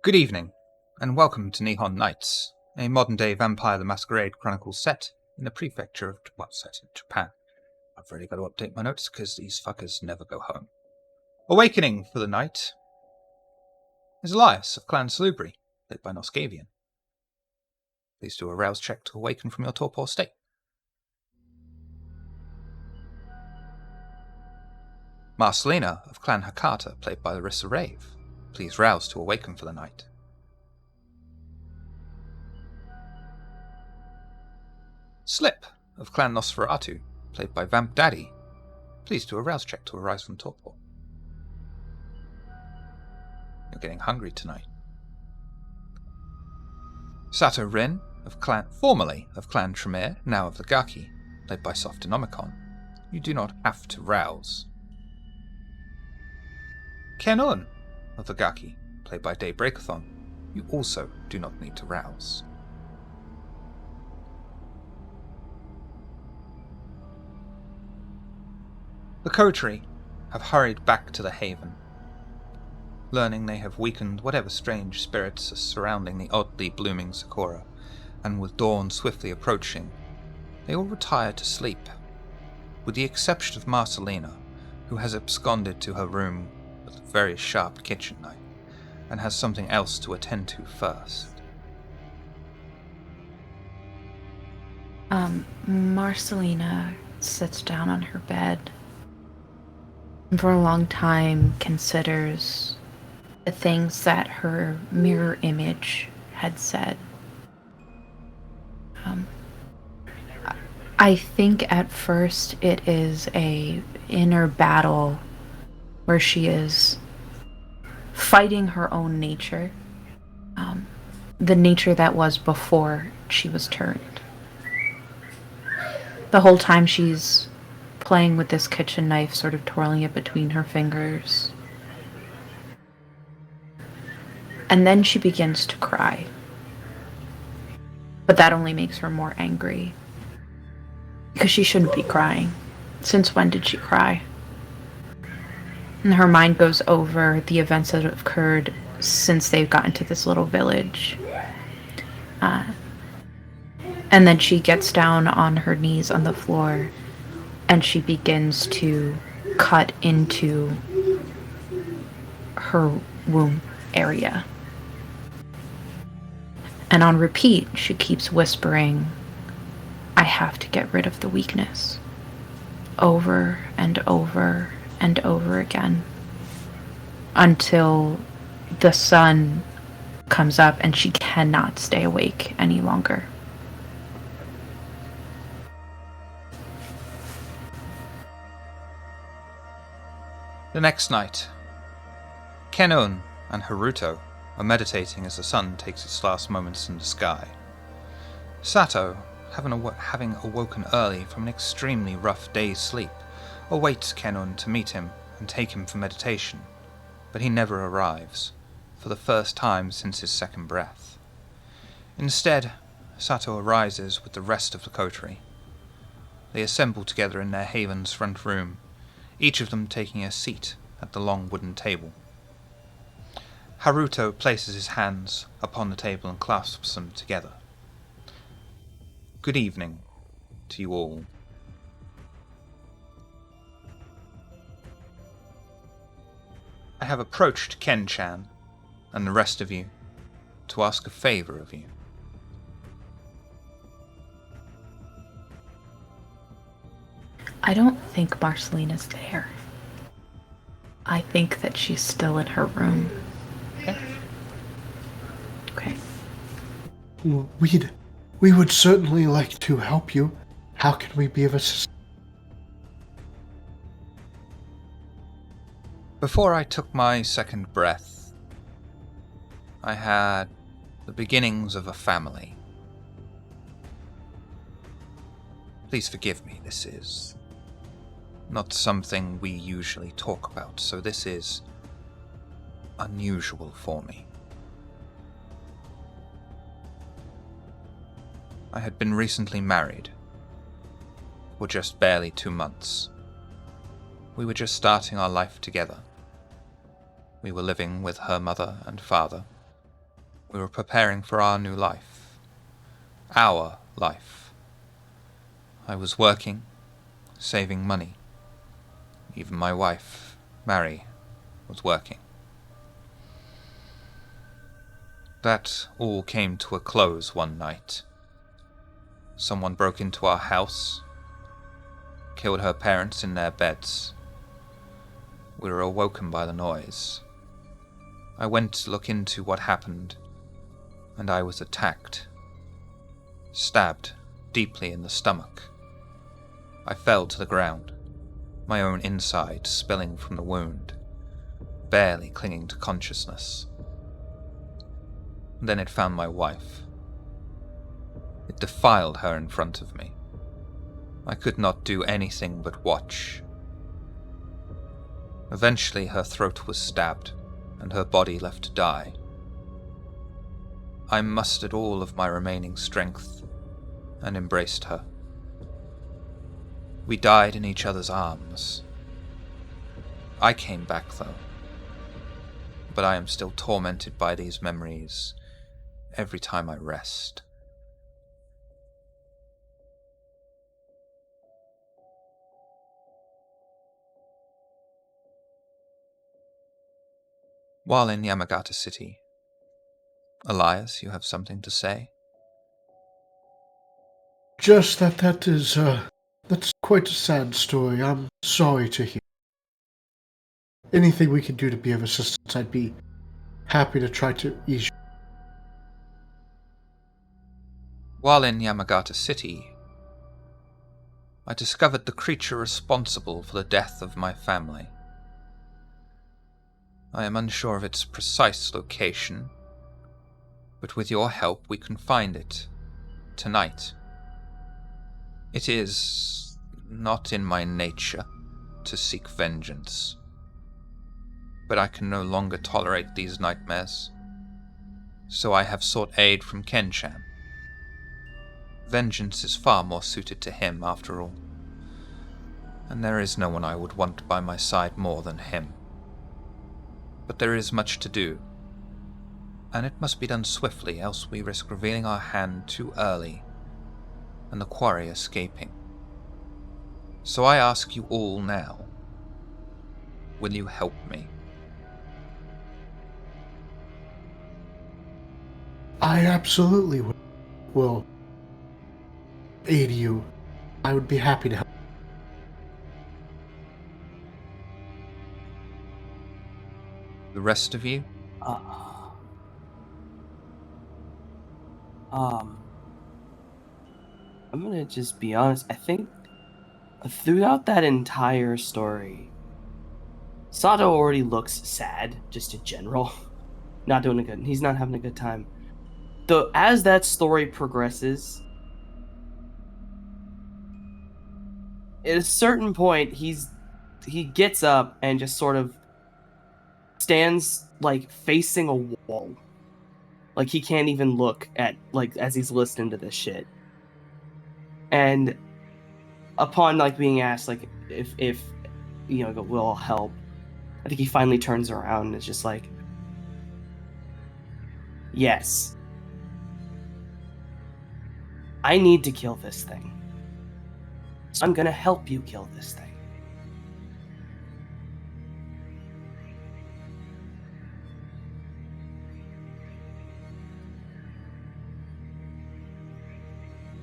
Good evening, and welcome to Nihon Nights, a modern-day Vampire the Masquerade Chronicles set in the prefecture of, set in Japan. I've really got to update my notes because these fuckers never go home. Awakening for the night is Elias of Clan Salubri, played by Noscavian. Please do a rouse check to awaken from your torpor state. Marcelina of Clan Hakata, played by Larissa Rave. Please rouse to awaken for the night. Slip of Clan Nosferatu, played by Vamp Daddy. Please do a rouse check to arise from torpor. You're getting hungry tonight. Sato Rin, formerly of Clan Tremere, now of the Gaki, played by Softonomicon. You do not have to rouse. Kenun of the Gaki, played by Daybreakathon. You also do not need to rouse. The Coterie have hurried back to the haven, learning they have weakened whatever strange spirits are surrounding the oddly blooming Sakura, and with dawn swiftly approaching, they all retire to sleep, with the exception of Marcelina, who has absconded to her room with a very sharp kitchen knife, and has something else to attend to first. Marcelina sits down on her bed and for a long time considers the things that her mirror image had said. I think at first it is a inner battle where she is fighting her own nature, the nature that was before she was turned. The whole time she's playing with this kitchen knife, sort of twirling it between her fingers. And then she begins to cry. But that only makes her more angry. Because she shouldn't be crying. Since when did she cry? And her mind goes over the events that have occurred since they've gotten to this little village. And then she gets down on her knees on the floor and she begins to cut into her womb area. And on repeat, she keeps whispering, "I have to get rid of the weakness," over and over and over again, until the sun comes up and she cannot stay awake any longer. The next night, Kenun and Haruto are meditating as the sun takes its last moments in the sky. Sato, having awoken early from an extremely rough day's sleep, awaits Kenun to meet him and take him for meditation, but he never arrives, for the first time since his second breath. Instead, Sato arises with the rest of the coterie. They assemble together in their haven's front room, each of them taking a seat at the long wooden table. Haruto places his hands upon the table and clasps them together. Good evening to you all. I have approached Ken-chan and the rest of you to ask a favor of you. I don't think Marcelina's there. I think that she's still in her room. Okay. We would certainly like to help you. How can we be of assistance? Before I took my second breath, I had the beginnings of a family. Please forgive me, this is not something we usually talk about, so this is unusual for me. I had been recently married for just barely 2 months. We were just starting our life together. We were living with her mother and father, We were preparing for our new life. Our life. I was working, saving money. Even my wife, Mary, was working. That all came to a close one night. Someone broke into our house, killed her parents in their beds. We were awoken by the noise. I went to look into what happened, and I was attacked. Stabbed deeply in the stomach. I fell to the ground, my own inside spilling from the wound, barely clinging to consciousness. Then it found my wife. It defiled her in front of me. I could not do anything but watch. Eventually her throat was stabbed, and her body left to die. I mustered all of my remaining strength and embraced her. We died in each other's arms. I came back though, but I am still tormented by these memories every time I rest. While in Yamagata City, Elias, you have something to say? Just that's quite a sad story. I'm sorry to hear. Anything we can do to be of assistance, I'd be happy to try to ease you. While in Yamagata City, I discovered the creature responsible for the death of my family. I am unsure of its precise location, but with your help we can find it tonight. It is not in my nature to seek vengeance, but I can no longer tolerate these nightmares, so I have sought aid from Ken-chan. Vengeance is far more suited to him, after all, and there is no one I would want by my side more than him. But there is much to do, and it must be done swiftly, else we risk revealing our hand too early, and the quarry escaping. So I ask you all now, will you help me? I absolutely will aid you. I would be happy to help. The rest of you? I'm gonna just be honest. I think throughout that entire story, Sato already looks sad, just in general. Not doing a good. He's not having a good time. Though, as that story progresses, at a certain point, he gets up and just sort of stands like facing a wall. Like he can't even look at as he's listening to this shit. And upon being asked if will help, I think he finally turns around and is just like, yes, I need to kill this thing. So I'm gonna help you kill this thing.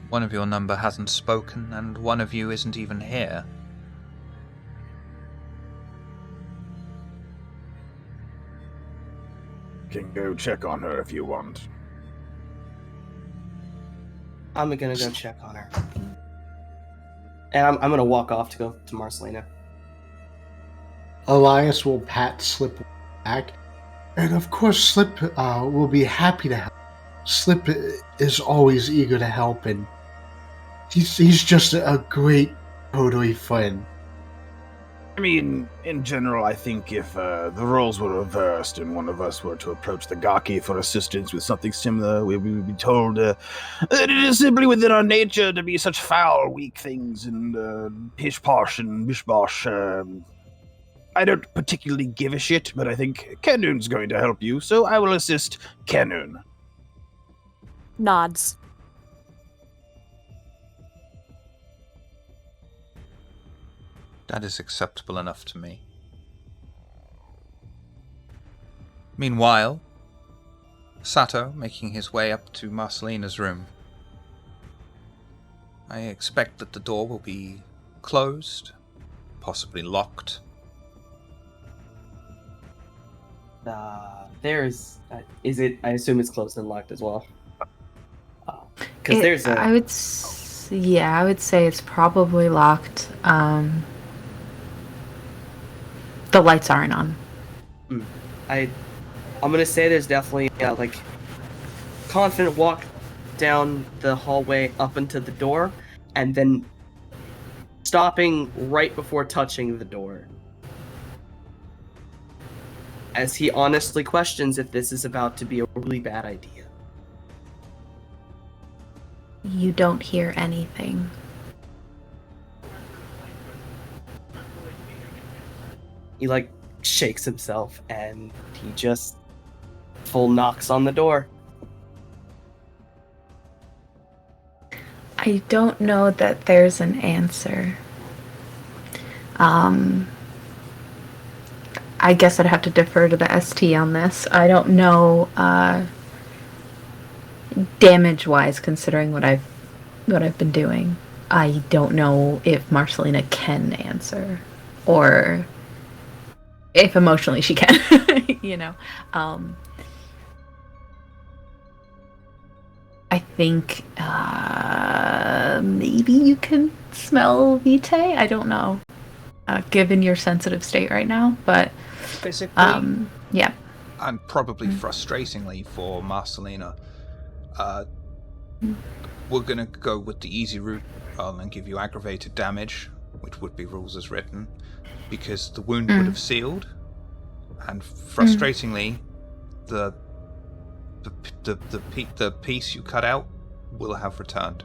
One of your number hasn't spoken, and one of you isn't even here. Can go check on her if you want. I'm gonna go check on her. And I'm gonna walk off to go to Marcelina. Elias will pat Slip back, and of course Slip will be happy to help. Slip is always eager to help, and he's just a great Kodoi friend. I mean, in general, I think if the roles were reversed and one of us were to approach the Gaki for assistance with something similar, we would be told that it is simply within our nature to be such foul, weak things and pish-posh and bish-bosh. I don't particularly give a shit, but I think Kenun's going to help you, so I will assist Kenun. nods. That is acceptable enough to me. Meanwhile, Sato making his way up to Marcelina's room. I expect that the door will be closed, possibly locked. There's... is it... I assume it's closed and locked as well. Because there's a... I would say it's probably locked. The lights aren't on. I'm gonna say there's definitely like confident walk down the hallway up into the door, and then stopping right before touching the door, as he honestly questions if this is about to be a really bad idea. You don't hear anything. He like shakes himself and he just full knocks on the door. I don't know that there's an answer. I guess I'd have to defer to the ST on this. I don't know damage-wise, considering what I've been doing. I don't know if Marcelina can answer, or if emotionally she can. You know. I think maybe you can smell Vitae. I don't know, given your sensitive state right now. But basically, yeah. And probably frustratingly for Marcelina, we're gonna go with the easy route rather than give you aggravated damage, which would be rules as written, because the wound would have sealed, and frustratingly, the piece you cut out will have returned.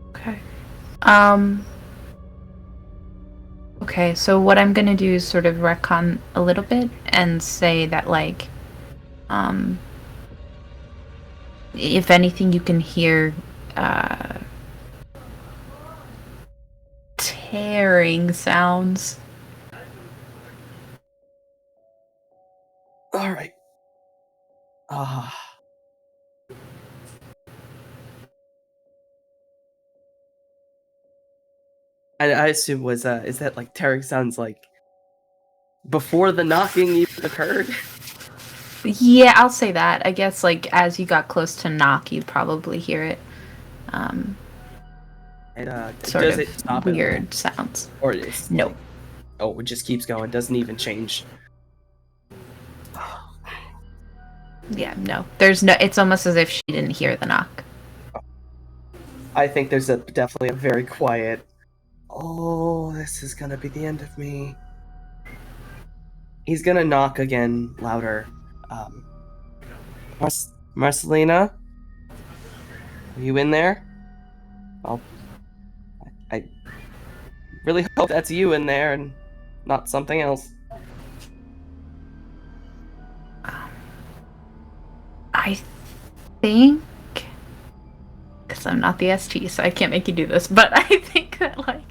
Okay. Okay, so what I'm gonna do is sort of retcon a little bit and say that, like, if anything, you can hear tearing sounds. All right. I assume is that like tearing sounds like before the knocking even occurred? Yeah, I'll say that. I guess, like, as you got close to knock, you'd probably hear it. Sort does of it stop weird sounds. Or is Nope. Oh, it just keeps going. Doesn't even change. Yeah, no. There's no. It's almost as if she didn't hear the knock. I think there's definitely a very quiet. Oh, this is gonna be the end of me. He's gonna knock again, louder. Marcelina, are you in there? I really hope that's you in there and not something else. I think, because I'm not the ST, so I can't make you do this, but I think that, like,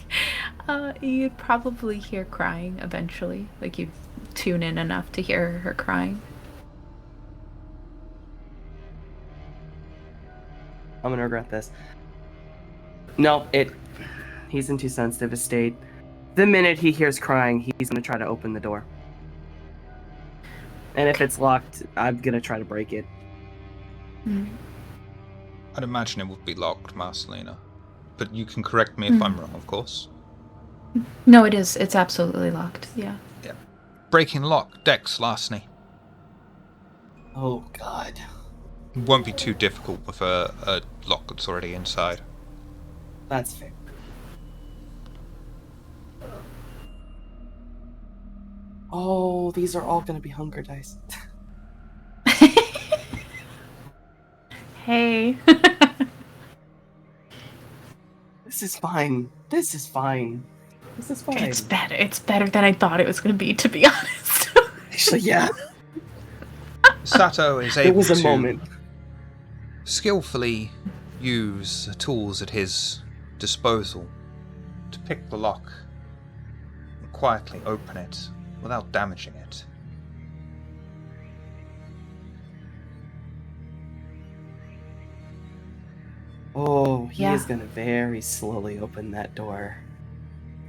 you'd probably hear crying eventually. Like, you'd tune in enough to hear her crying. I'm gonna regret this. No, he's in too sensitive a state. The minute he hears crying, he's gonna try to open the door. And if it's locked, I'm gonna try to break it. I'd imagine it would be locked, Marcelina. But you can correct me if I'm wrong, of course. No, it is. It's absolutely locked, yeah. Yeah. Breaking lock, Dex, Larceny. Oh, God. Won't be too difficult with a lock that's already inside. That's fair. Oh, these are all gonna be hunger dice. Hey. This is fine. This is fine. This is fine. It's better. It's better than I thought it was going to be, to be honest. Actually, yeah. Sato is It able was a to moment. skillfully use the tools at his disposal to pick the lock and quietly open it without damaging it. Oh, he Yeah. is gonna very slowly open that door.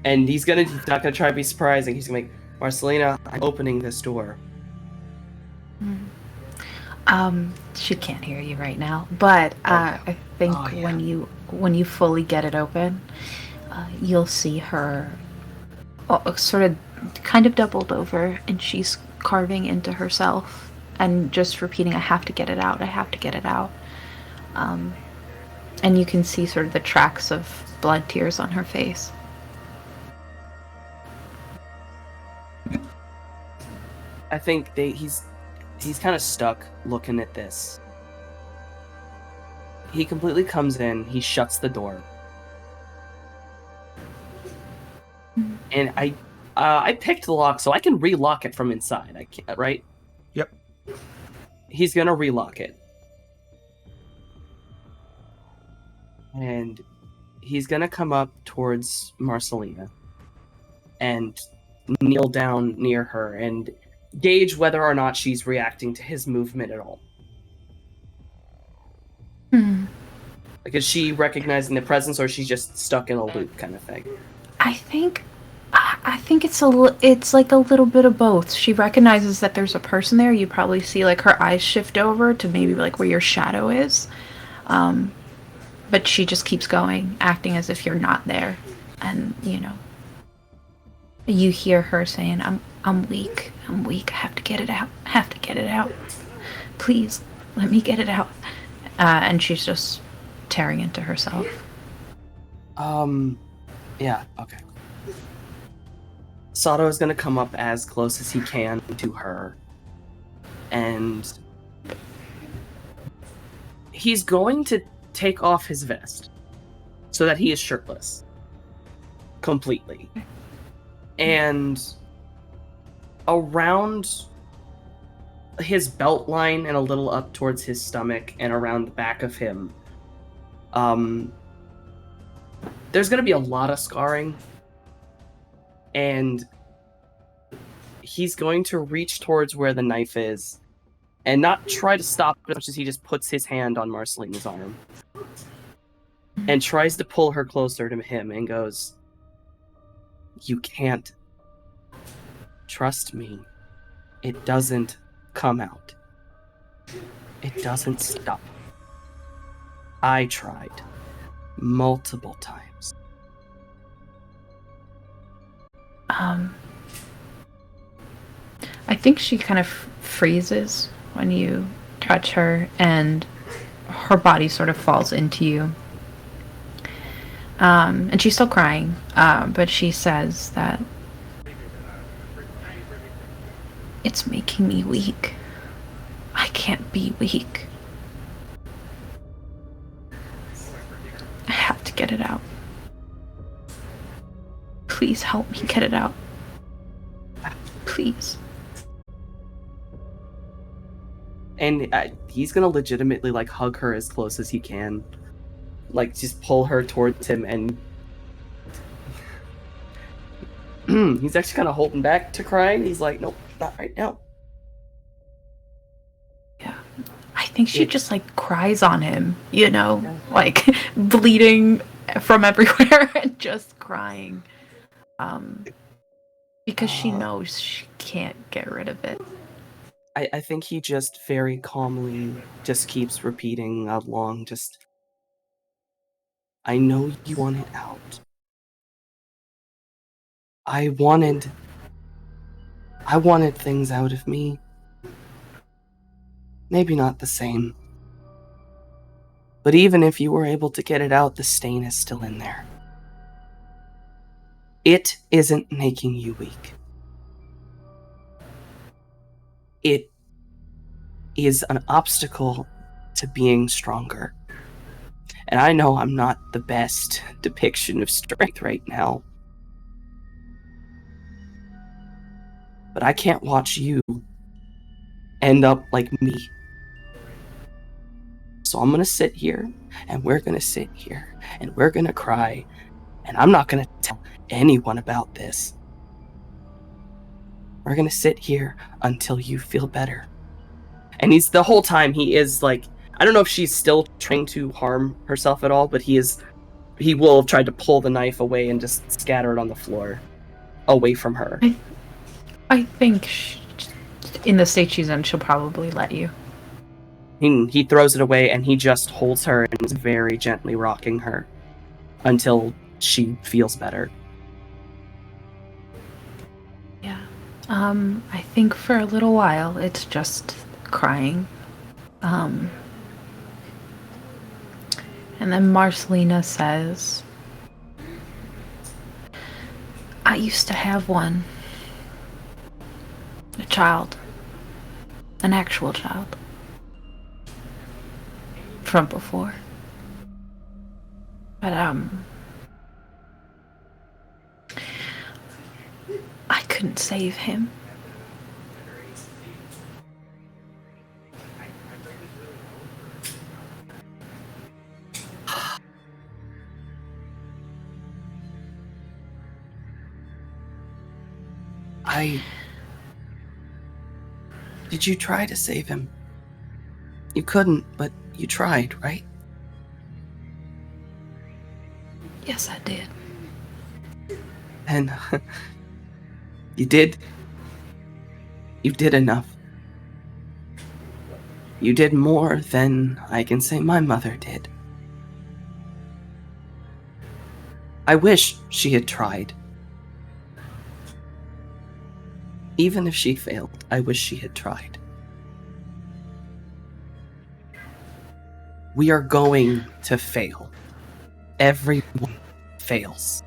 And he's not gonna try to be surprising. He's gonna make, Marcelina, I'm opening this door. She can't hear you right now, but I think Oh, yeah. when you fully get it open, you'll see her sort of kind of doubled over, and she's carving into herself and just repeating, "I have to get it out. I have to get it out." And you can see sort of the tracks of blood tears on her face. I think he's kind of stuck looking at this. He completely comes in, he shuts the door. And I picked the lock, so I can relock it from inside. I can't, right? Yep. He's gonna relock it. And he's gonna come up towards Marcelina and kneel down near her and gauge whether or not she's reacting to his movement at all. Like, is she recognizing the presence, or is she just stuck in a loop kind of thing? I think it's like a little bit of both. She recognizes that there's a person there. You probably see like her eyes shift over to maybe like where your shadow is. But she just keeps going, acting as if you're not there. And, you hear her saying, I'm weak. I'm weak. I have to get it out. I have to get it out. Please, let me get it out. And she's just tearing into herself. Yeah, okay. Sato is going to come up as close as he can to her. And he's going to take off his vest so that he is shirtless. Completely. And around his belt line and a little up towards his stomach and around the back of him, there's going to be a lot of scarring. And he's going to reach towards where the knife is and not try to stop it as much as he just puts his hand on Marcelina's arm and tries to pull her closer to him and goes, "You can't. Trust me. It doesn't come out. It doesn't stop. I tried multiple times." I think she kind of freezes when you touch her, and her body sort of falls into you. And she's still crying, but she says that it's making me weak. I can't be weak. I have to get it out. Please help me get it out. Please. And he's gonna legitimately like hug her as close as he can, like just pull her towards him, and he's actually kind of holding back to crying. He's like, "Nope, not right now." Yeah, I think she just like cries on him, like bleeding from everywhere and just crying, because she knows she can't get rid of it. I think he just very calmly just keeps repeating along, just, "I know you want it out. I wanted things out of me. Maybe not the same. But even if you were able to get it out, the stain is still in there. It isn't making you weak. It is an obstacle to being stronger. And I know I'm not the best depiction of strength right now. But I can't watch you end up like me. So I'm going to sit here, and we're going to sit here, and we're going to cry, and I'm not going to tell anyone about this. We're going to sit here until you feel better. And the whole time he is like, I don't know if she's still trying to harm herself at all, but he will have tried to pull the knife away and just scatter it on the floor away from her. I think in the state she's in, she'll probably let you. He throws it away, and he just holds her and is very gently rocking her until she feels better. Yeah. I think for a little while it's just crying. And then Marcelina says, I used to have one. A child. An actual child. From before. But, I couldn't save him. Did you try to save him? You couldn't, but you tried, right? Yes, I did. And you did. You did enough. You did more than I can say my mother did. I wish she had tried. Even if she failed, I wish she had tried. We are going to fail. Everyone fails.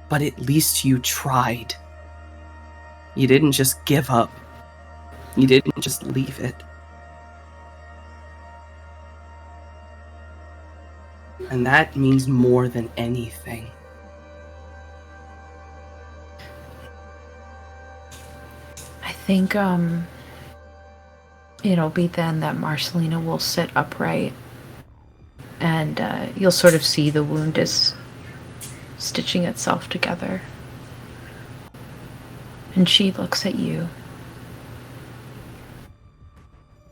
But at least you tried. You didn't just give up. You didn't just leave it. And that means more than anything. I think, it'll be then that Marcelina will sit upright, and you'll sort of see the wound is stitching itself together. And she looks at you.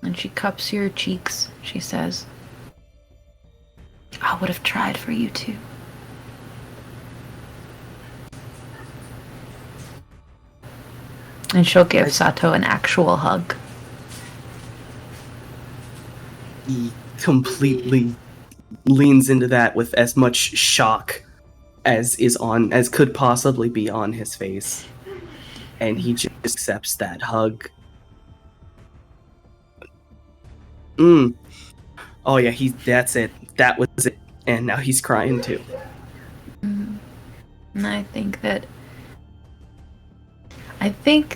And she cups your cheeks, she says, I would have tried for you too. And she'll give Sato an actual hug. He completely leans into that with as much shock as could possibly be on his face. And he just accepts that hug. Oh yeah, that's it. That was it. And now he's crying too. And I think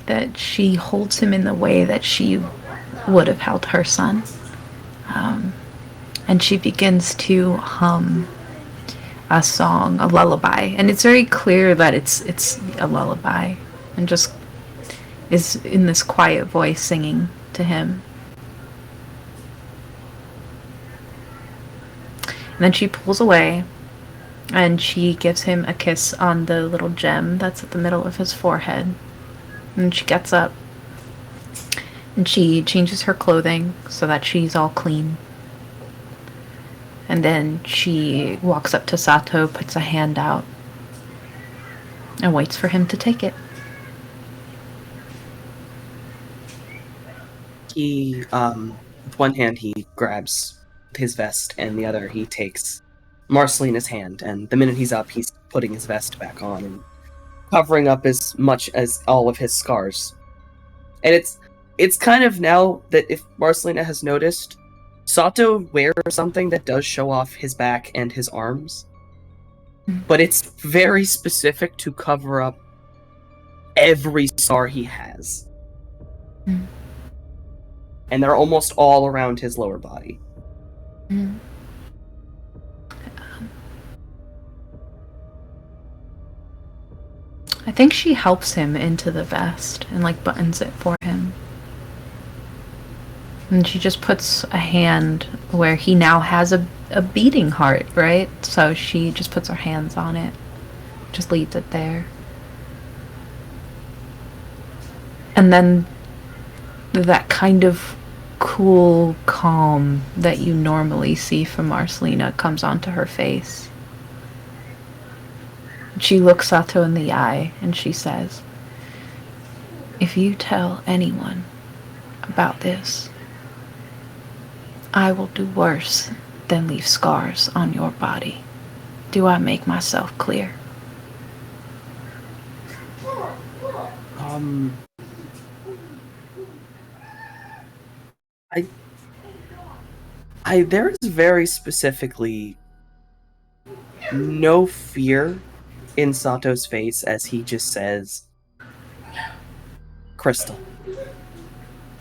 that she holds him in the way that she would have held her son. And she begins to hum a song, a lullaby. And it's very clear that it's a lullaby. And just is in this quiet voice singing to him. And then she pulls away and she gives him a kiss on the little gem that's at the middle of his forehead. And she gets up and she changes her clothing so that she's all clean. And then she walks up to Sato, puts a hand out, and waits for him to take it. He, with one hand he grabs his vest, and the other he takes Marcelina's hand, and the minute he's up, he's putting his vest back on and covering up as much as all of his scars. And it's kind of now that if Marcelina has noticed, Sato wears something that does show off his back and his arms, but it's very specific to cover up every scar he has. And they're almost all around his lower body. I think she helps him into the vest and buttons it for him. And she just puts a hand where he now has a beating heart, right? So she just puts her hands on it. Just leaves it there. And then that kind of cool calm that you normally see from Marcelina comes onto her face. She looks Sato in the eye and she says, "If you tell anyone about this, I will do worse than leave scars on your body. Do I make myself clear?" There is very specifically no fear in Sato's face as he just says, "Crystal,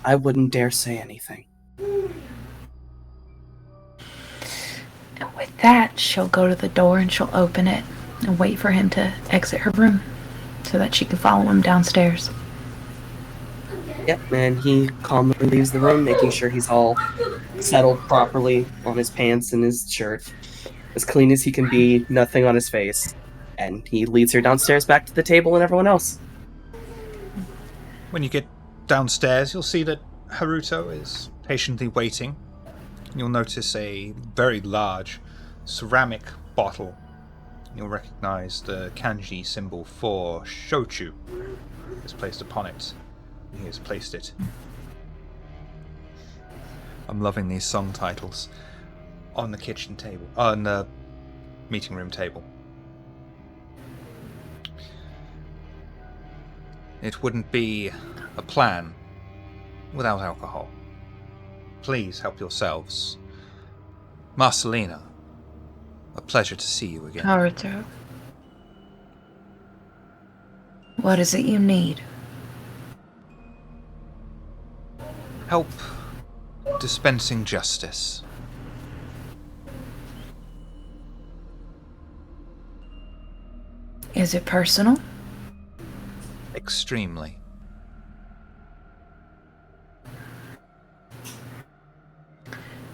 I wouldn't dare say anything." And with that, she'll go to the door and she'll open it and wait for him to exit her room so that she can follow him downstairs. Yep, and he calmly leaves the room, making sure he's all settled properly on his pants and his shirt, as clean as he can be, nothing on his face. And he leads her downstairs back to the table and everyone else. When you get downstairs, you'll see that Haruto is patiently waiting. You'll notice a very large ceramic bottle. You'll recognize the kanji symbol for shochu is placed upon it. He has placed it. I'm loving these song titles. On the kitchen table. On the meeting room table. It wouldn't be a plan without alcohol. Please help yourselves. Marcelina, a pleasure to see you again. Haruto, what is it you need? Help dispensing justice. Is it personal? Extremely.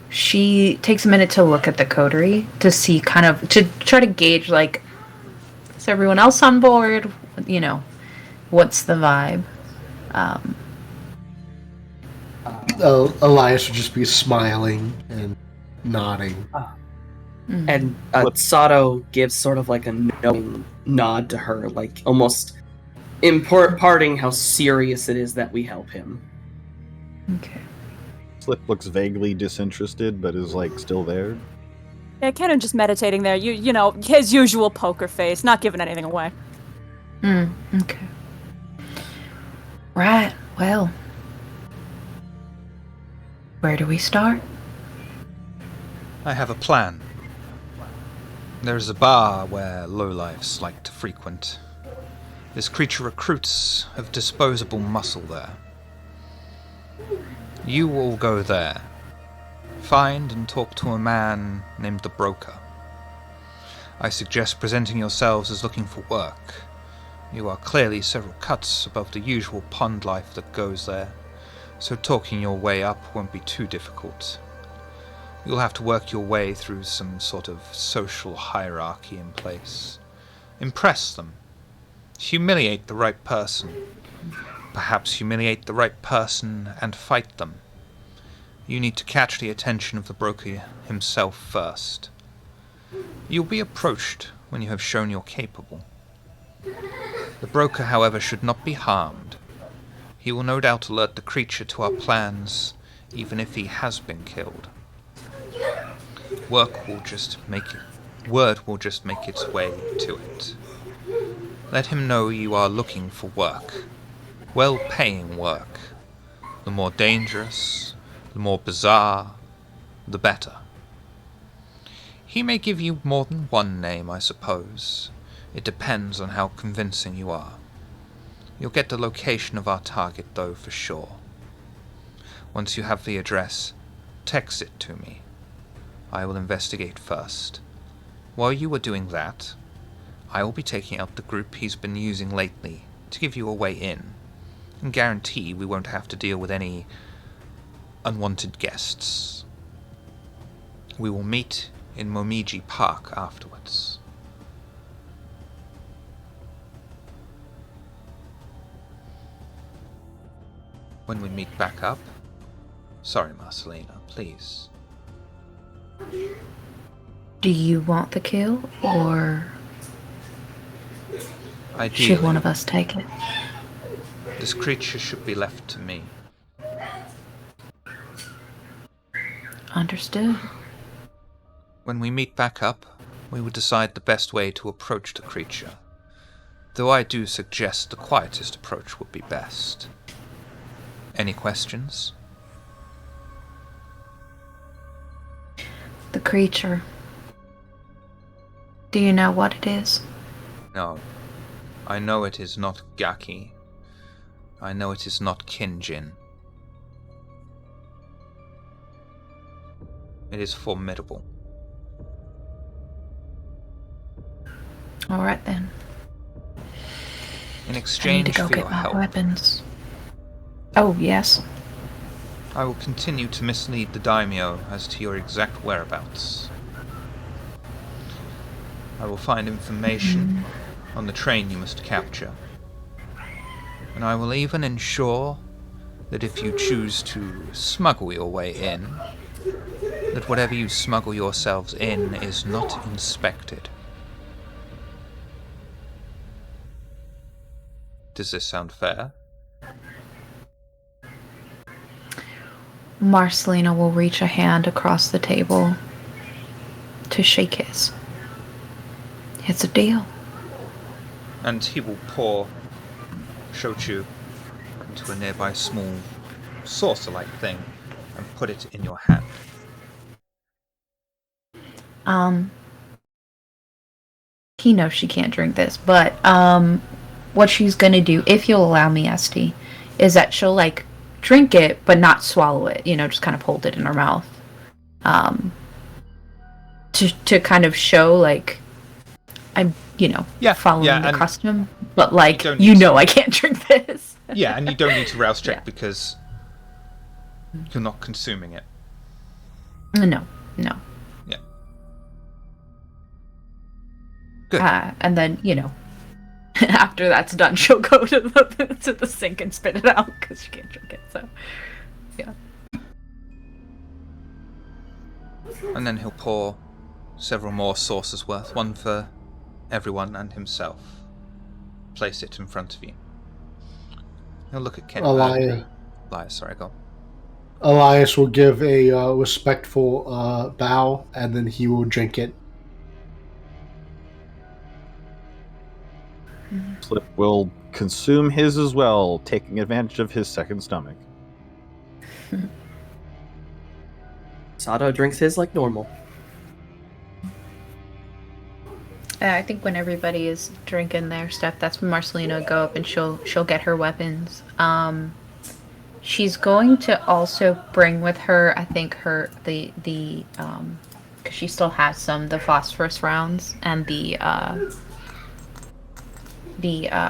She takes a minute to look at the coterie to see to try to gauge, like, is everyone else on board? You know, what's the vibe? Elias would just be smiling and nodding. Mhm. And Sato gives sort of like a knowing nod to her, like almost imparting how serious it is that we help him. Okay. Slip looks vaguely disinterested, but is like still there. Yeah, Kenan just meditating there. You know, his usual poker face, not giving anything away. Okay. Right, well. Where do we start? I have a plan. There is a bar where lowlifes like to frequent. This creature recruits of disposable muscle there. You all go there. Find and talk to a man named the Broker. I suggest presenting yourselves as looking for work. You are clearly several cuts above the usual pond life that goes there, so talking your way up won't be too difficult. You'll have to work your way through some sort of social hierarchy in place. Impress them. Humiliate the right person. Perhaps humiliate the right person and fight them. You need to catch the attention of the Broker himself first. You'll be approached when you have shown you're capable. The Broker, however, should not be harmed. He will no doubt alert the creature to our plans, even if he has been killed. Word will just make its way to it. Let him know you are looking for work. Well-paying work. The more dangerous, the more bizarre, the better. He may give you more than one name, I suppose. It depends on how convincing you are. You'll get the location of our target, though, for sure. Once you have the address, text it to me. I will investigate first. While you are doing that, I will be taking out the group he's been using lately to give you a way in, and guarantee we won't have to deal with any unwanted guests. We will meet in Momiji Park afterwards. When we meet back up... Sorry, Marcelina, please. Do you want the kill, or Ideally, should one of us take it? this creature should be left to me. Understood. When we meet back up, we will decide the best way to approach the creature. Though I do suggest the quietest approach would be best. Any questions? The creature. Do you know what it is? No. I know it is not Gaki. I know it is not Kinjin. It is formidable. Alright then. In I need exchange to go for get your my help, weapons. Oh, yes. I will continue to mislead the daimyo as to your exact whereabouts. I will find information on the train you must capture. And I will even ensure that if you choose to smuggle your way in, that whatever you smuggle yourselves in is not inspected. Does this sound fair? Marcelina will reach a hand across the table to shake his. It's a deal. And he will pour shochu into a nearby small saucer-like thing and put it in your hand. He knows she can't drink this, but what she's gonna do, if you'll allow me, Esty, is that she'll like drink it but not swallow it, just kind of hold it in her mouth. To kind of show like I'm, following the custom, but like I can't drink this. Yeah, and you don't need to rouse check because you're not consuming it. No. Yeah. Good. And then, after that's done, she'll go to the sink and spit it out because she can't drink it. So, yeah. And then he'll pour several more saucers worth, one for everyone and himself. Place it in front of you. He'll look at Ken. Elias, sorry, go on. Elias will give a respectful bow, and then he will drink it. Slip will consume his as well, taking advantage of his second stomach. Sato drinks his like normal. I think when everybody is drinking their stuff, that's when Marcelina will go up and she'll get her weapons. She's going to also bring with her, I think, the because she still has the phosphorus rounds and the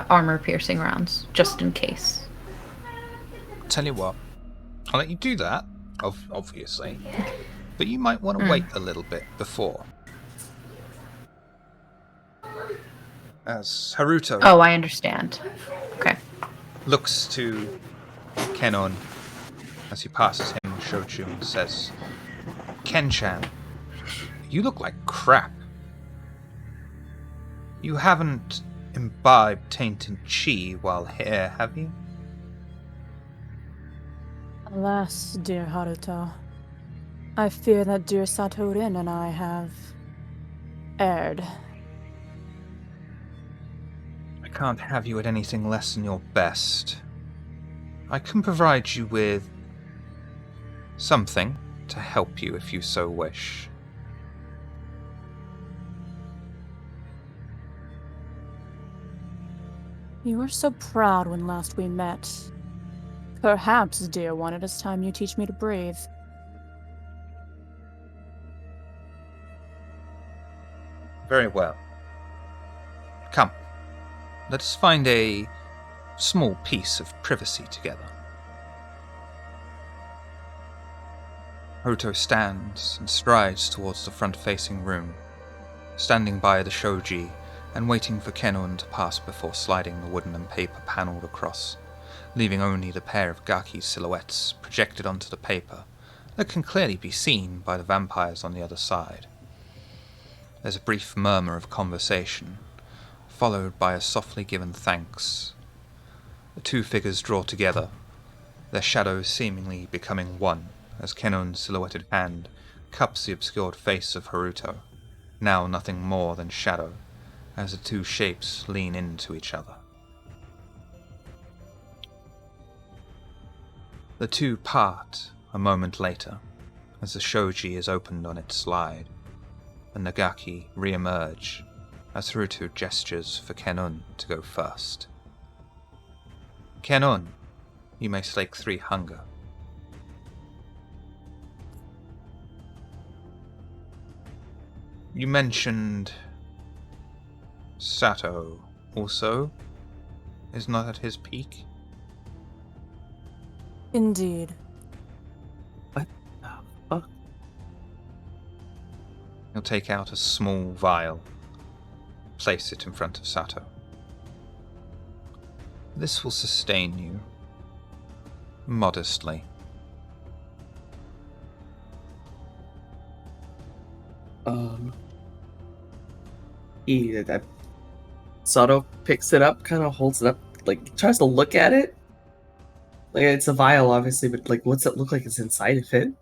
armor piercing rounds, just in case. Tell you what, I'll let you do that, obviously, but you might want to wait a little bit before. As Haruto... Oh, I understand. Okay. ...looks to Kenon as he passes him shochu and says, "Ken-chan, you look like crap. You haven't imbibed tainted chi while here, have you?" Alas, dear Haruto, I fear that dear Satorin and I have erred. I can't have you at anything less than your best. I can provide you with something to help you if you so wish. You were so proud when last we met. Perhaps, dear one, it is time you teach me to breathe. Very well. Come. Let us find a small piece of privacy together. Haruto stands and strides towards the front-facing room, standing by the shoji and waiting for Kenon to pass before sliding the wooden and paper panelled across, leaving only the pair of Gaki silhouettes projected onto the paper that can clearly be seen by the vampires on the other side. There's a brief murmur of conversation, followed by a softly given thanks. The two figures draw together, their shadows seemingly becoming one, as Kenon's silhouetted hand cups the obscured face of Haruto, now nothing more than shadow, as the two shapes lean into each other. The two part a moment later, as the shoji is opened on its slide, and Nagaki re-emerge as Haruto gestures for Kenon to go first. Kenon, you may slake 3 hunger. You mentioned Sato also is not at his peak. Indeed. What the fuck? He'll take out a small vial, place it in front of Sato. This will sustain you, modestly. Sato picks it up, kind of holds it up, like tries to look at it. Like it's a vial, obviously, but like, what's it look like it's inside of it?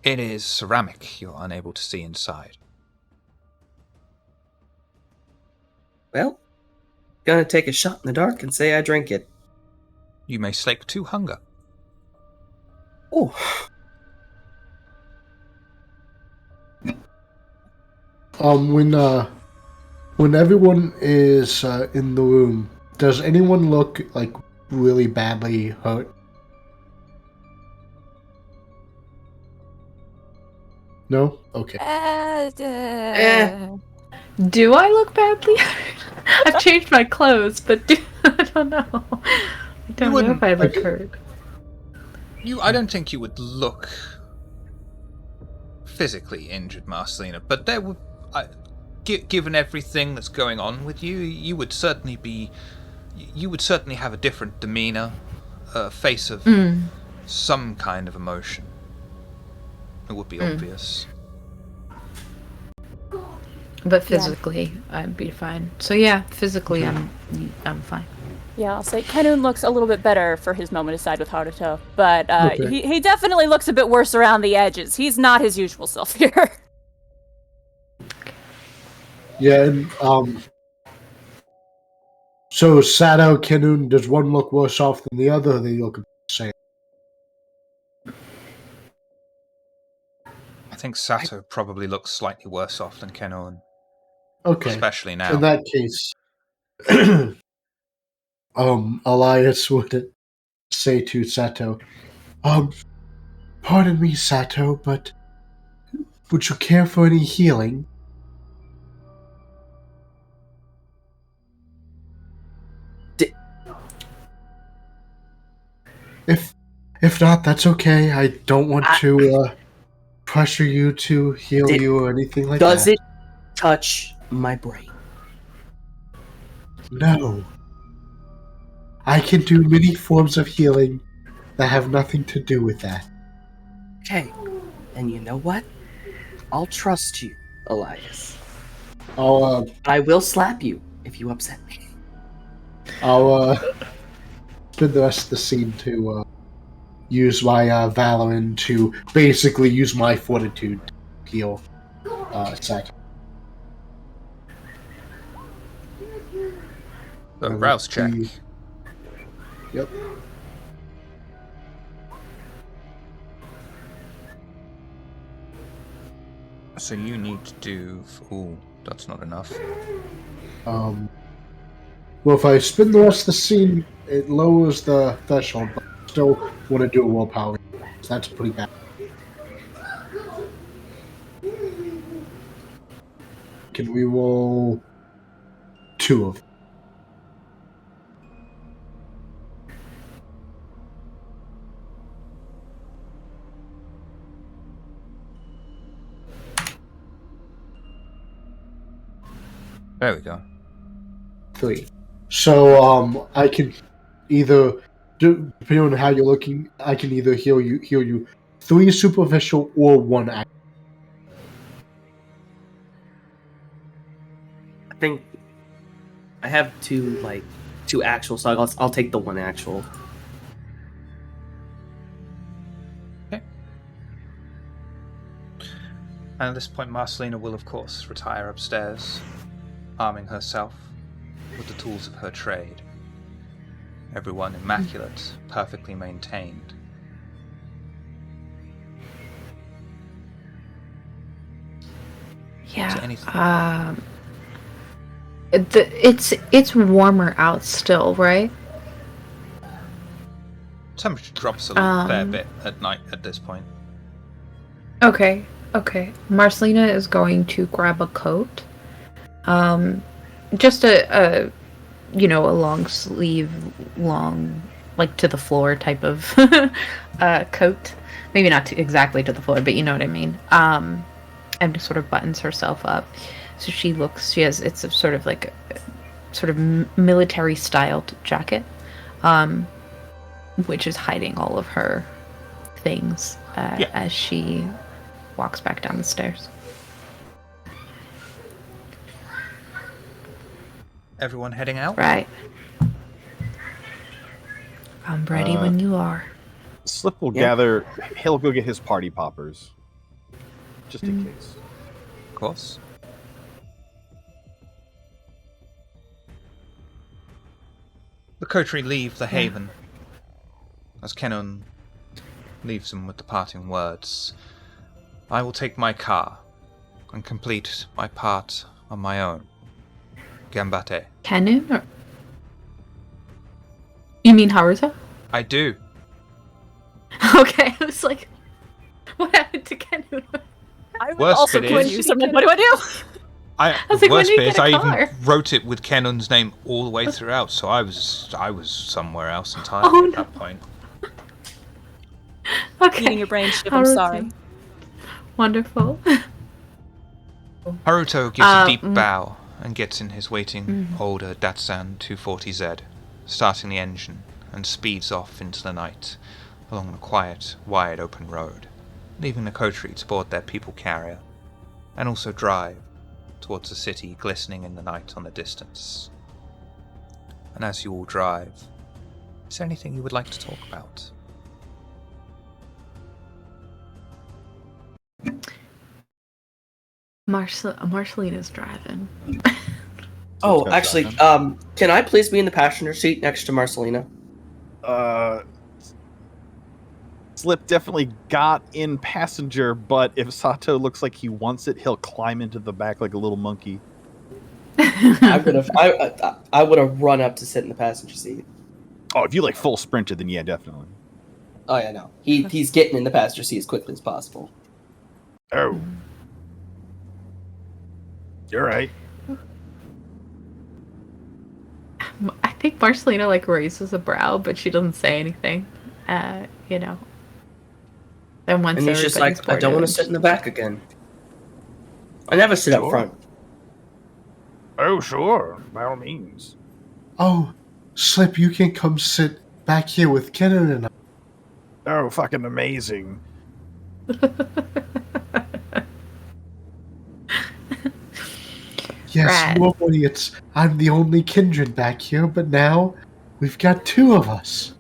It is ceramic you're unable to see inside. Well, gonna take a shot in the dark and say I drink it. You may slake 2 hunger. Oh, When everyone is in the room, does anyone look like really badly hurt? No? Okay. Do I look badly? I've changed my clothes, but I don't know. I don't know if I look hurt. I don't think you would look physically injured, Marcelina, but there would, given everything that's going on with you, you would certainly have a different demeanor, a face of some kind of emotion. It would be obvious. But physically, I'd be fine. So yeah, physically, I'm fine. Yeah, I'll say Kenun looks a little bit better for his moment aside with Haruto, but he definitely looks a bit worse around the edges. He's not his usual self here. Yeah, and so Sato, Kenun, does one look worse off than the other, or they look the same? I think Sato probably looks slightly worse off than Kenon. Okay. Especially now. In that case, Elias would say to Sato, pardon me, Sato, but would you care for any healing? If not, that's okay. I don't want to pressure you to heal you or anything like that. Does it touch my brain? No. I can do many forms of healing that have nothing to do with that. Okay. And you know what? I'll trust you, Elias. I will slap you if you upset me. I'll spend the rest of the scene to use my Valorant to basically use my fortitude to heal Sato. A rouse check. Yep. So you need to do... Ooh, that's not enough. Well, if I spin the rest of the scene, it lowers the threshold, but I still want to do a willpower. So that's pretty bad. Can we roll 2 of them? There we go. 3. So I can either depending on how you're looking, I can either heal you 3 superficial or 1 act. I think I have two actual, so I'll take the 1 actual. Okay. And at this point, Marcelina will, of course, retire upstairs, arming herself with the tools of her trade. Everyone immaculate, perfectly maintained. Yeah. So anything? It's warmer out still, right? Temperature drops a fair bit at night at this point. Okay. Marcelina is going to grab a coat. Just a long sleeve, like to the floor type of coat. Maybe not exactly to the floor, but you know what I mean. And just sort of buttons herself up. So it's a sort of like a military styled jacket, which is hiding all of her things as she walks back down the stairs. Everyone heading out? Right. I'm ready when you are. Slip will gather. He'll go get his party poppers, just in case. Of course. The coterie leave the haven as Kenon leaves them with the parting words. I will take my car and complete my part on my own. Gambate. Kenon? Or... You mean Haruto? I do. Okay, I was like, what happened to Kenon? I was Worst also bit is- confused. What do I do? I was like, when worst did he bit is get a I car? even wrote it with Kenon's name all the way throughout, so I was somewhere else entirely Oh, at no. that point. Okay. Eating your brain chip, I'm Haruto. sorry. Wonderful. Haruto gives a deep mm. bow and gets in his waiting older Datsun 240Z, starting the engine, and speeds off into the night along the quiet, wide open road, leaving the coterie to board their people carrier, and also drive towards the city glistening in the night on the distance. And as you all drive, is there anything you would like to talk about? Marcelina's driving. Oh, go, actually, Simon. can I please be in the passenger seat next to Marcelina? Slip definitely got in passenger, but if Sato looks like he wants it, he'll climb into the back like a little monkey. I would have run up to sit in the passenger seat. Oh, if you like full sprinted, then yeah, definitely. Oh yeah, no. He's getting in the passenger seat as quickly as possible. Oh. You're right. I think Marcelina like raises a brow, but she doesn't say anything. Then once And he's just everybody's like, I don't want to sit in the back again. I never sit up Sure. front. Oh, sure. By all means. Oh, Slip, you can come sit back here with Kenan and I. Oh, fucking amazing. Yes, Right. normally I'm the only kindred back here, but now we've got 2 of us.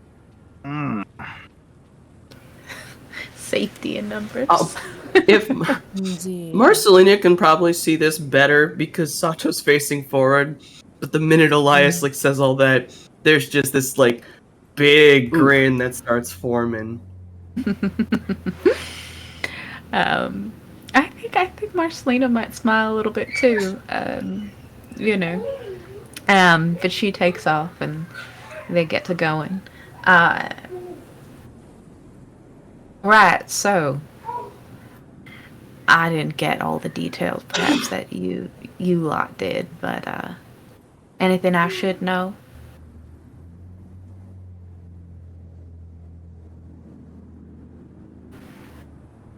Mm. Safety in numbers. If Indeed. Marcelina can probably see this better because Sato's facing forward, but the minute Elias says all that, there's just this big grin that starts forming. I think Marcelina might smile a little bit too. But she takes off and they get to going. Right, so I didn't get all the details perhaps that you lot did, but anything I should know?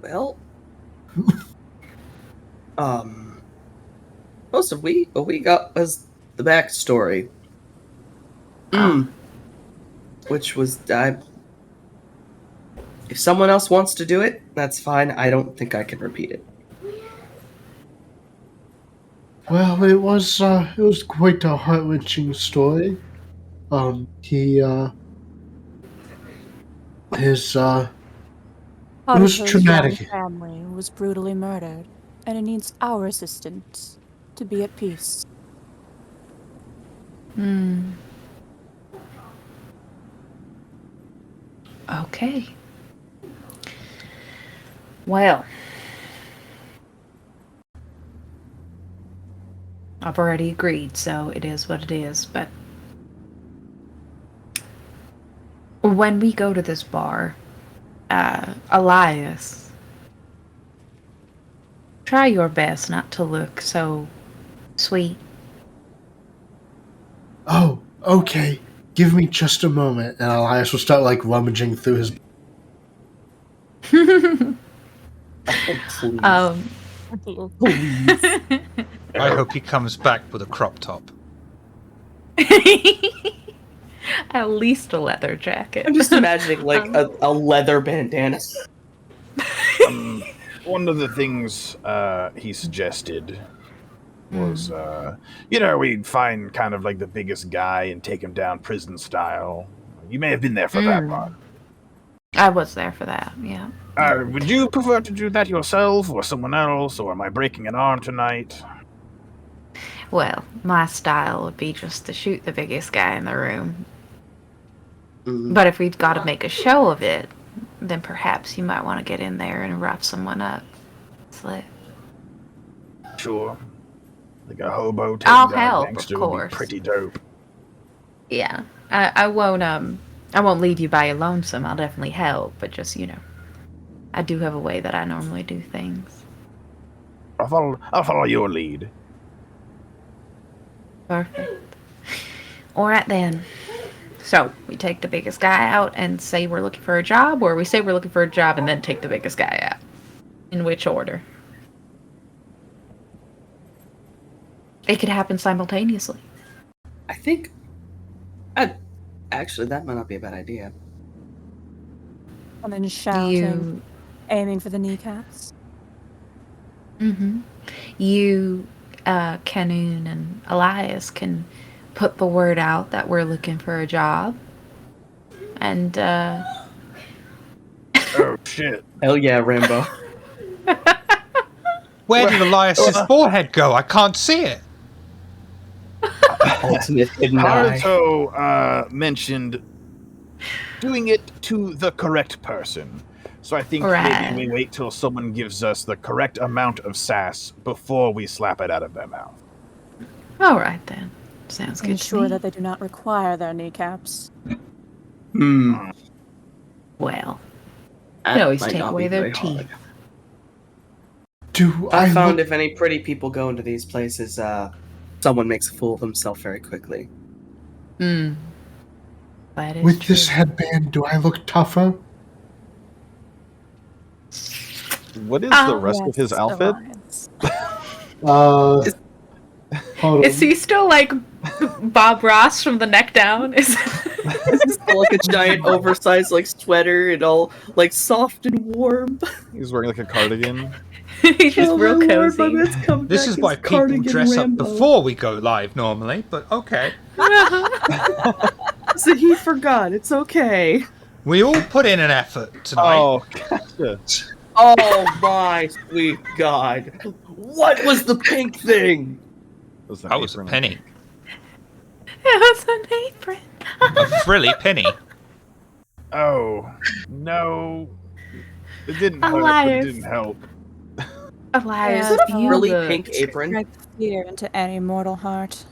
Well, most of we got was the backstory. Which was if someone else wants to do it, that's fine. I don't think I can repeat it. Well, it was quite a heart-wrenching story. It was Haruto's traumatic. young family was brutally murdered, and it needs our assistance to be at peace. Okay. Well, I've already agreed, so it is what it is, but when we go to this bar, Elias, try your best not to look so sweet. Oh, okay. Give me just a moment, and Elias will start like rummaging through his. Please. Please. I hope he comes back with a crop top. At least a leather jacket. I'm just imagining like a leather bandana. One of the things he suggested was, we'd find kind of like the biggest guy and take him down prison style. You may have been there for that part. I was there for that, yeah. Would you prefer to do that yourself or someone else, or am I breaking an arm tonight? Well, my style would be just to shoot the biggest guy in the room. But if we've got to make a show of it, then perhaps you might want to get in there and rough someone up. Slit. Sure. Like a hobo taking I'll down help, a gangster of would course. be pretty dope. Yeah. I won't leave you by your lonesome. I'll definitely help, but just, I do have a way that I normally do things. I'll follow your lead. Perfect. Alright then. So, we take the biggest guy out and say we're looking for a job, or we say we're looking for a job and then take the biggest guy out? In which order? It could happen simultaneously. I think. Actually, that might not be a bad idea. And then shouting, aiming for the kneecaps. You, Canoon and Elias can put the word out that we're looking for a job. And, Oh, shit. Hell yeah, Rambo. Where did Elias's forehead go? I can't see it. Ultimate hidden eye. Haruto mentioned doing it to the correct person. So I think maybe we wait till someone gives us the correct amount of sass before we slap it out of their mouth. All right then. Sounds good. Ensure that they do not require their kneecaps. Well, That you always might take not away be their very teeth. hard. I found if any pretty people go into these places, someone makes a fool of himself very quickly. That is With true. this headband, do I look tougher? What is the rest of his outfit? Hold on. Is he still like Bob Ross from the neck down? Is Like a giant oversized like sweater and all like soft and warm. He's wearing like a cardigan. he's just real cozy? This is why people dress up before we go live normally, but okay. So he forgot. It's okay. We all put in an effort tonight. Oh, gotcha. Oh my sweet God. What was the pink thing? That was a penny. It was an apron. A frilly penny. Oh, no. It didn't hurt, but Elias. it didn't help. Elias, Yeah, you Really looked- pink apron? Strike fear into any mortal heart.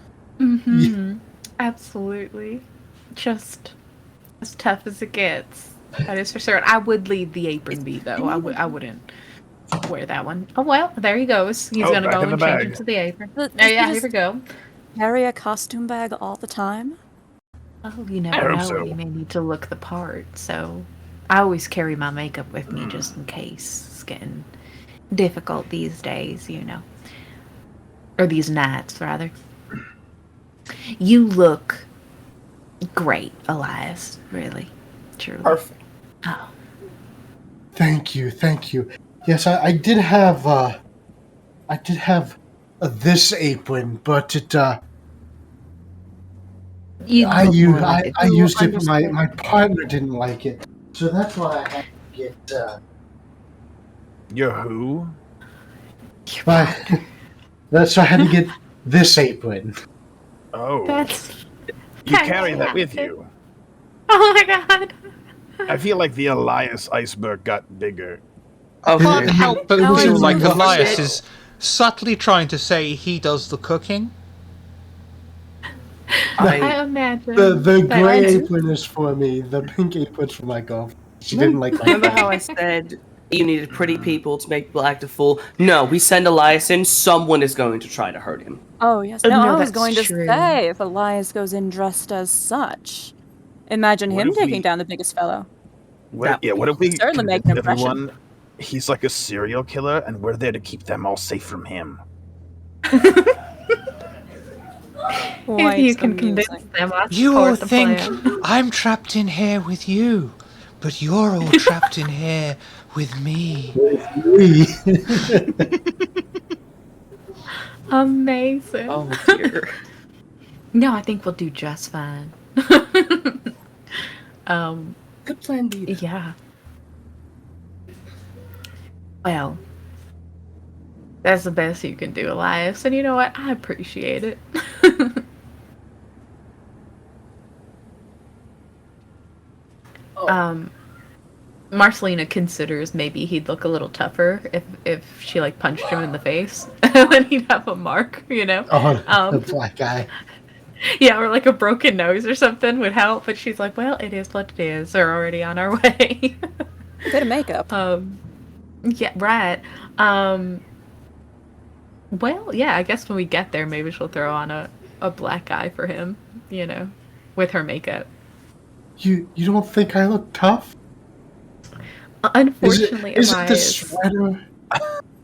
Absolutely. Just as tough as it gets. That is for certain. I would leave the apron be though. I wouldn't wear that one. Oh well, there he goes. He's gonna back go in and the change bag. into the apron. But Oh yeah, you here we just go. carry a costume bag all the time? Oh, you I never hope know. so. You may need to look the part. So I always carry my makeup with me just in case. It's getting difficult these days, or these gnats, rather. You look great, Elias. Really, truly. Perfect. Oh, Thank you, thank you. Yes, I did have this apron, but you I look more used like it. I used it. My Understood. partner didn't like it, so that's why I had to get You're who? Your my. partner. That's why I had to get this apron. Oh, That's you carry that with fantastic. you. Oh my god. I feel like the Elias iceberg got bigger. Okay. Can't help but It was feel in like the Elias box. is subtly trying to say he does the cooking. I imagine The that gray you- apron is for me. The pink apron's for my girlfriend. She didn't like my. Remember how I said you needed pretty people to make people act a fool? No, we send Elias in. Someone is going to try to hurt him. Oh, yes. No, No, I was that's going to true. say, if Elias goes in dressed as such, imagine What him if we- taking down the biggest fellow. What if we Certainly make convince an impression. everyone he's like a serial killer and we're there to keep them all safe from him? if you can convince them, I You all support the think plan. I'm trapped in here with you, but you're all trapped in here with me. Amazing. Oh dear. No, I think we'll do just fine. Good plan B. Yeah. Well, that's the best you can do, Elias. And you know what? I appreciate it. Marcelina considers maybe he'd look a little tougher if she like punched him in the face. Then he'd have a mark, you know? Oh, the black guy. Yeah, or like a broken nose or something would help. But she's like, well, it is what it is. We're already on our way. Bit of makeup. Yeah, right. Well, yeah, I guess when we get there, maybe she'll throw on a black eye for him, you know, with her makeup. You don't think I look tough? Unfortunately, is it the Elias, sweater?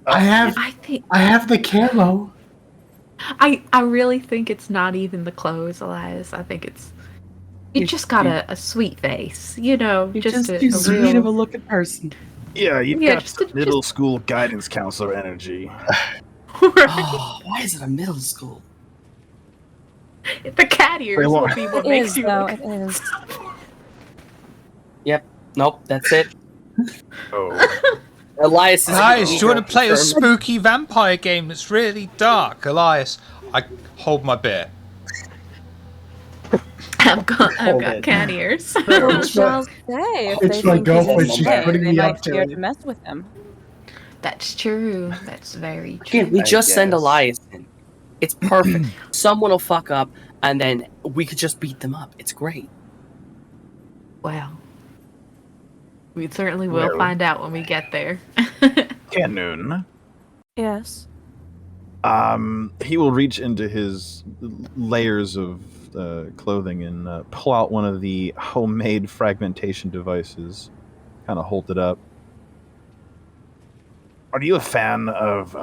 I have I the camo. I really think it's not even the clothes, Elias. I think it's you just got a sweet face, you know, You're just just a too sweet real. of a looking person. Yeah, you've Yeah, got just some middle school guidance counselor energy. Oh, why is it a middle school? The cat ears will be what It makes is, you though. look. It is. Yep. Nope. That's it. Oh, Elias is. Guys, do you want to play a confirmed. spooky vampire game that's really dark? Elias, I hold my beer. I've got Hold it. cat ears. Well, It's shall my- say, if it's they my think he's girlfriend, she's insane, putting they me might up to fear it. to mess with him. That's true. That's very true. Again, we just send guess. Elias in. It's perfect. Someone will fuck up, and then we could just beat them up. It's great. Well, we certainly will Well. find out when we get there. Canon. Yes. He will reach into his layers of clothing and pull out one of the homemade fragmentation devices. Kind of hold it up. Are you a fan of,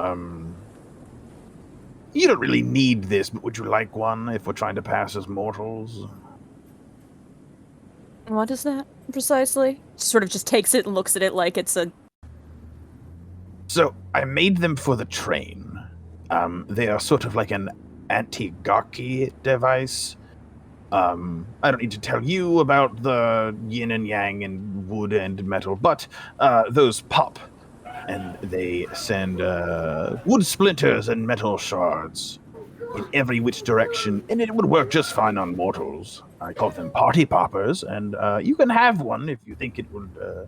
you don't really need this, but would you like one if we're trying to pass as mortals? What is that precisely? Sort of just takes it and looks at it like it's a. So, I made them for the train. They are sort of like an anti-gaki device. I don't need to tell you about the yin and yang and wood and metal, but those pop, and they send wood splinters and metal shards in every which direction, and it would work just fine on mortals. I call them party poppers, and you can have one if you think it would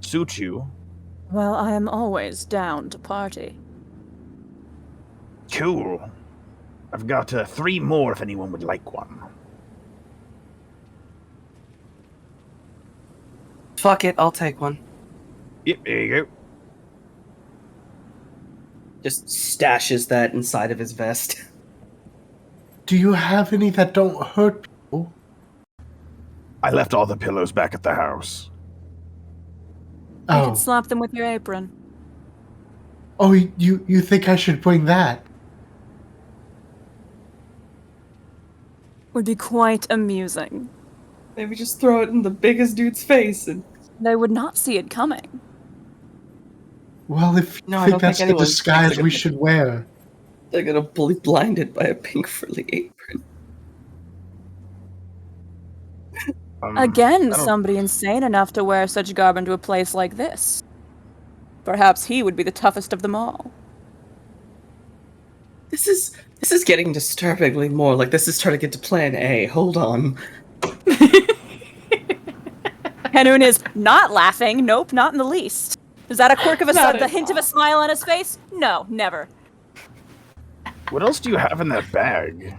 suit you. Well, I am always down to party. Cool. I've got 3 more if anyone would like one. Fuck it, I'll take one. Yep, there you go. Just stashes that inside of his vest. Do you have any that don't hurt people? I left all the pillows back at the house. You Oh, can slap them with your apron. you think I should bring that? would be quite amusing. Maybe just throw it in the biggest dude's face and... They would not see it coming. Well, if you No, I think don't that's think the anyone disguise thinks we should wear. They're gonna be blinded by a pink frilly apron. Again, somebody insane enough to wear such garb into a place like this. Perhaps he would be the toughest of them all. This is getting disturbingly more like this is turning into Plan A. Hold on. Hanun is not laughing. Nope, not in the least. Is that a quirk of the hint of a smile on his face? No, never. What else do you have in that bag?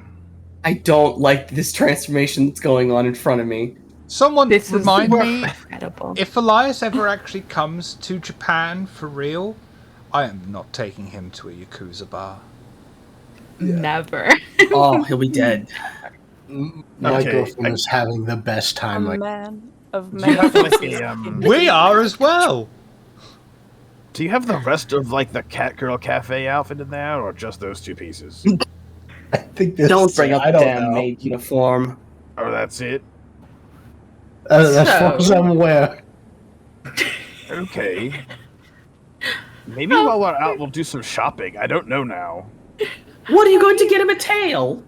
I don't like this transformation that's going on in front of me. Someone remind me, incredible. if Elias ever actually comes to Japan for real, I am not taking him to a Yakuza bar. Never. Oh, he'll be dead. My girlfriend is having the best time. A man of Do you have like a, We are as well! do you have the rest of like the Cat Girl Cafe outfit in there, or just those two pieces? I think this, Don't bring up I the don't damn know. maid uniform. Oh, that's it? As far as I'm aware. Okay. Maybe while we're out, we'll do some shopping. I don't know now. What are you going to get him a tail?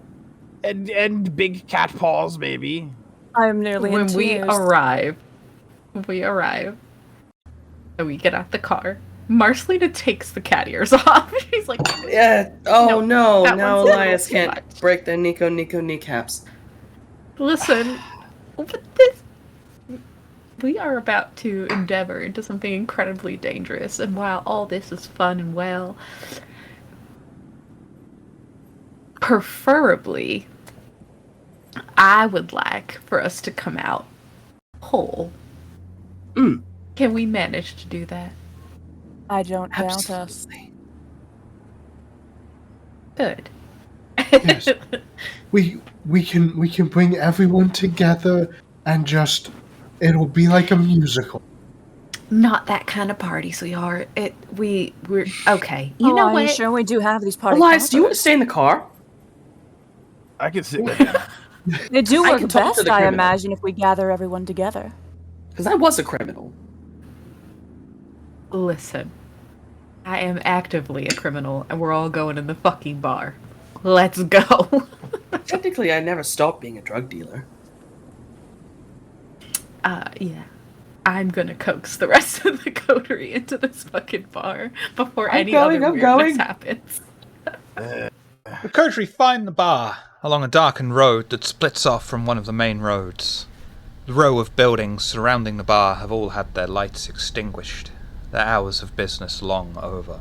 And big cat paws, maybe. I'm nearly in When tears. we arrive, and we get out the car, Marcelina takes the cat ears off. She's like, Yeah. Oh no! that Now one's a Elias little too can't much. break their Nico kneecaps. listen, but this... We are about to endeavor into something incredibly dangerous, and while all this is fun and well, preferably, I would like for us to come out whole. Can we manage to do that? I don't doubt us. Absolutely. Good. Yes. we can bring everyone together and just it'll be like a musical. Not that kind of party, sweetheart. We're okay. You know I'm what? sure we do have these party Elias, do you want to poppers. stay in the car? I can sit with him. They do I work can talk to best, the I criminal. imagine, if we gather everyone together. Because I was a criminal. Listen, I am actively a criminal, and we're all going in the fucking bar. Let's go. Technically, I never stopped being a drug dealer. Yeah. I'm gonna coax the rest of the coterie into this fucking bar before I'm any going, other I'm weirdness going. happens. The coterie find the bar along a darkened road that splits off from one of the main roads. The row of buildings surrounding the bar have all had their lights extinguished, their hours of business long over.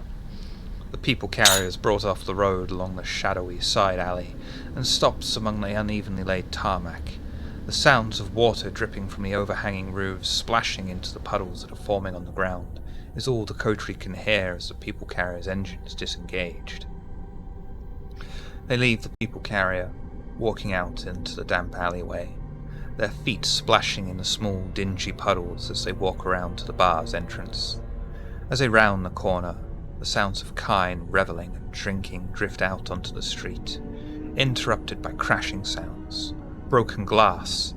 The people carriers brought off the road along the shadowy side alley and stops among the unevenly laid tarmac. The sounds of water dripping from the overhanging roofs splashing into the puddles that are forming on the ground is all the coterie can hear as the people carrier's engine is disengaged. They leave the people carrier, walking out into the damp alleyway, their feet splashing in the small, dingy puddles as they walk around to the bar's entrance. As they round the corner, the sounds of kine revelling and drinking drift out onto the street, interrupted by crashing sounds, broken glass,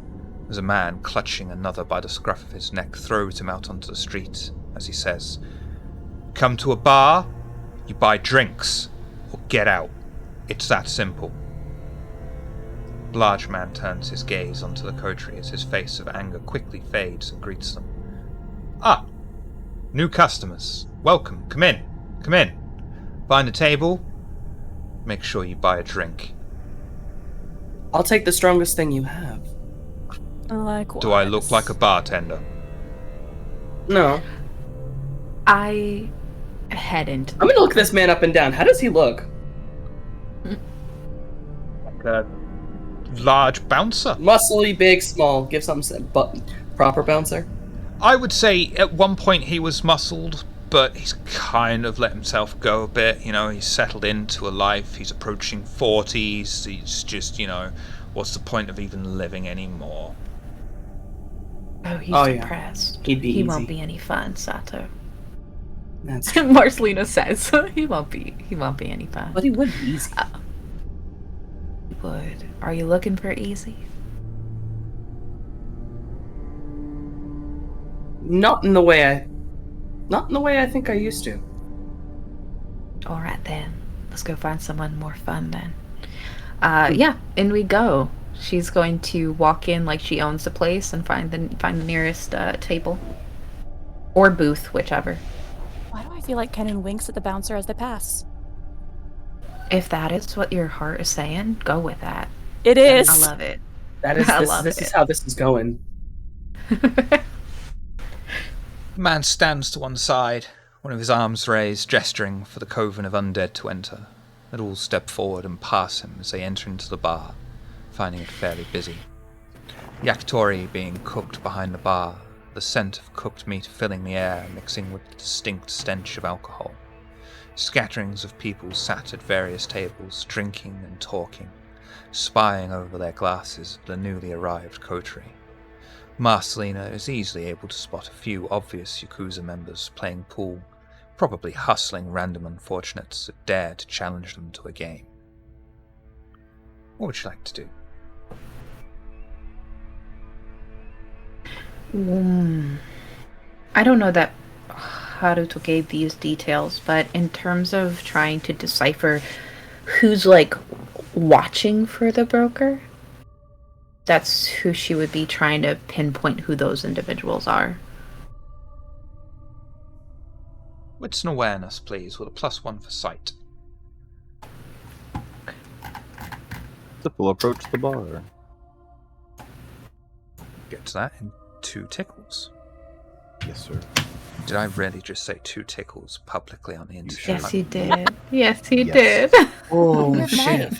as a man clutching another by the scruff of his neck throws him out onto the street as he says, "Come to a bar, you buy drinks, or get out. It's that simple." The large man turns his gaze onto the coterie as his face of anger quickly fades and greets them. "Ah, new customers. Welcome. Come in. Come in. Find a table. Make sure you buy a drink." I'll take the strongest thing you have. Likewise. Do I look like a bartender? No. I head into I'm gonna look this man up and down. How does he look? Like a large bouncer? Muscly, big, small. Give something, but proper bouncer. I would say at one point he was muscled, but he's kind of let himself go a bit. You know, he's settled into a life. He's approaching 40s. He's just, what's the point of even living anymore? Oh, he's Oh, yeah. depressed. He'd be He easy. won't be any fun, Sato. That's Marcelina says he won't be any fun. But he would be easy. would. Are you looking for easy? Not in the way I think I used to. All right then. Let's go find someone more fun then. Yeah, in we go. She's going to walk in like she owns the place and find the nearest table or booth, whichever. Why do I feel like Kenan winks at the bouncer as they pass? If that is what your heart is saying, go with that. It is. I love it. This is how this is going. The man stands to one side, one of his arms raised, gesturing for the coven of undead to enter. They all step forward and pass him as they enter into the bar, finding it fairly busy. Yakitori being cooked behind the bar, the scent of cooked meat filling the air, mixing with the distinct stench of alcohol. Scatterings of people sat at various tables, drinking and talking, spying over their glasses at the newly arrived coterie. Marcelina is easily able to spot a few obvious Yakuza members playing pool, probably hustling random unfortunates that dare to challenge them to a game. What would you like to do? I don't know that Haruto gave these details, but in terms of trying to decipher who's like watching for the broker, that's who she would be trying to pinpoint who those individuals are. Wits and awareness, please, with a +1 for sight. Zip will approach the bar. Get to that in 2 tickles. Yes, sir. Did I really just say 2 tickles publicly on the internet? Yes, he did. Yes, he Yes. did. Oh shit.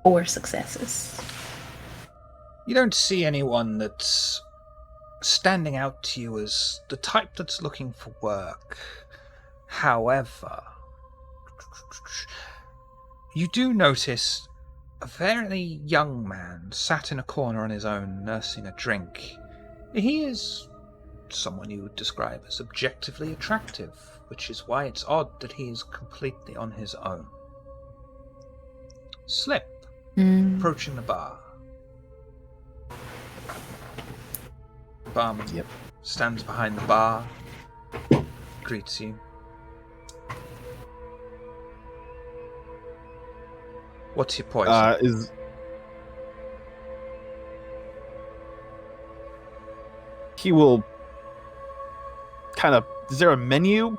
4 successes. You don't see anyone that's standing out to you as the type that's looking for work. However, you do notice a fairly young man sat in a corner on his own, nursing a drink. He is someone you would describe as objectively attractive, which is why it's odd that he is completely on his own. Slip, approaching the bar. Barman stands behind the bar, greets you. What's your poison? He will kind of... Is there a menu?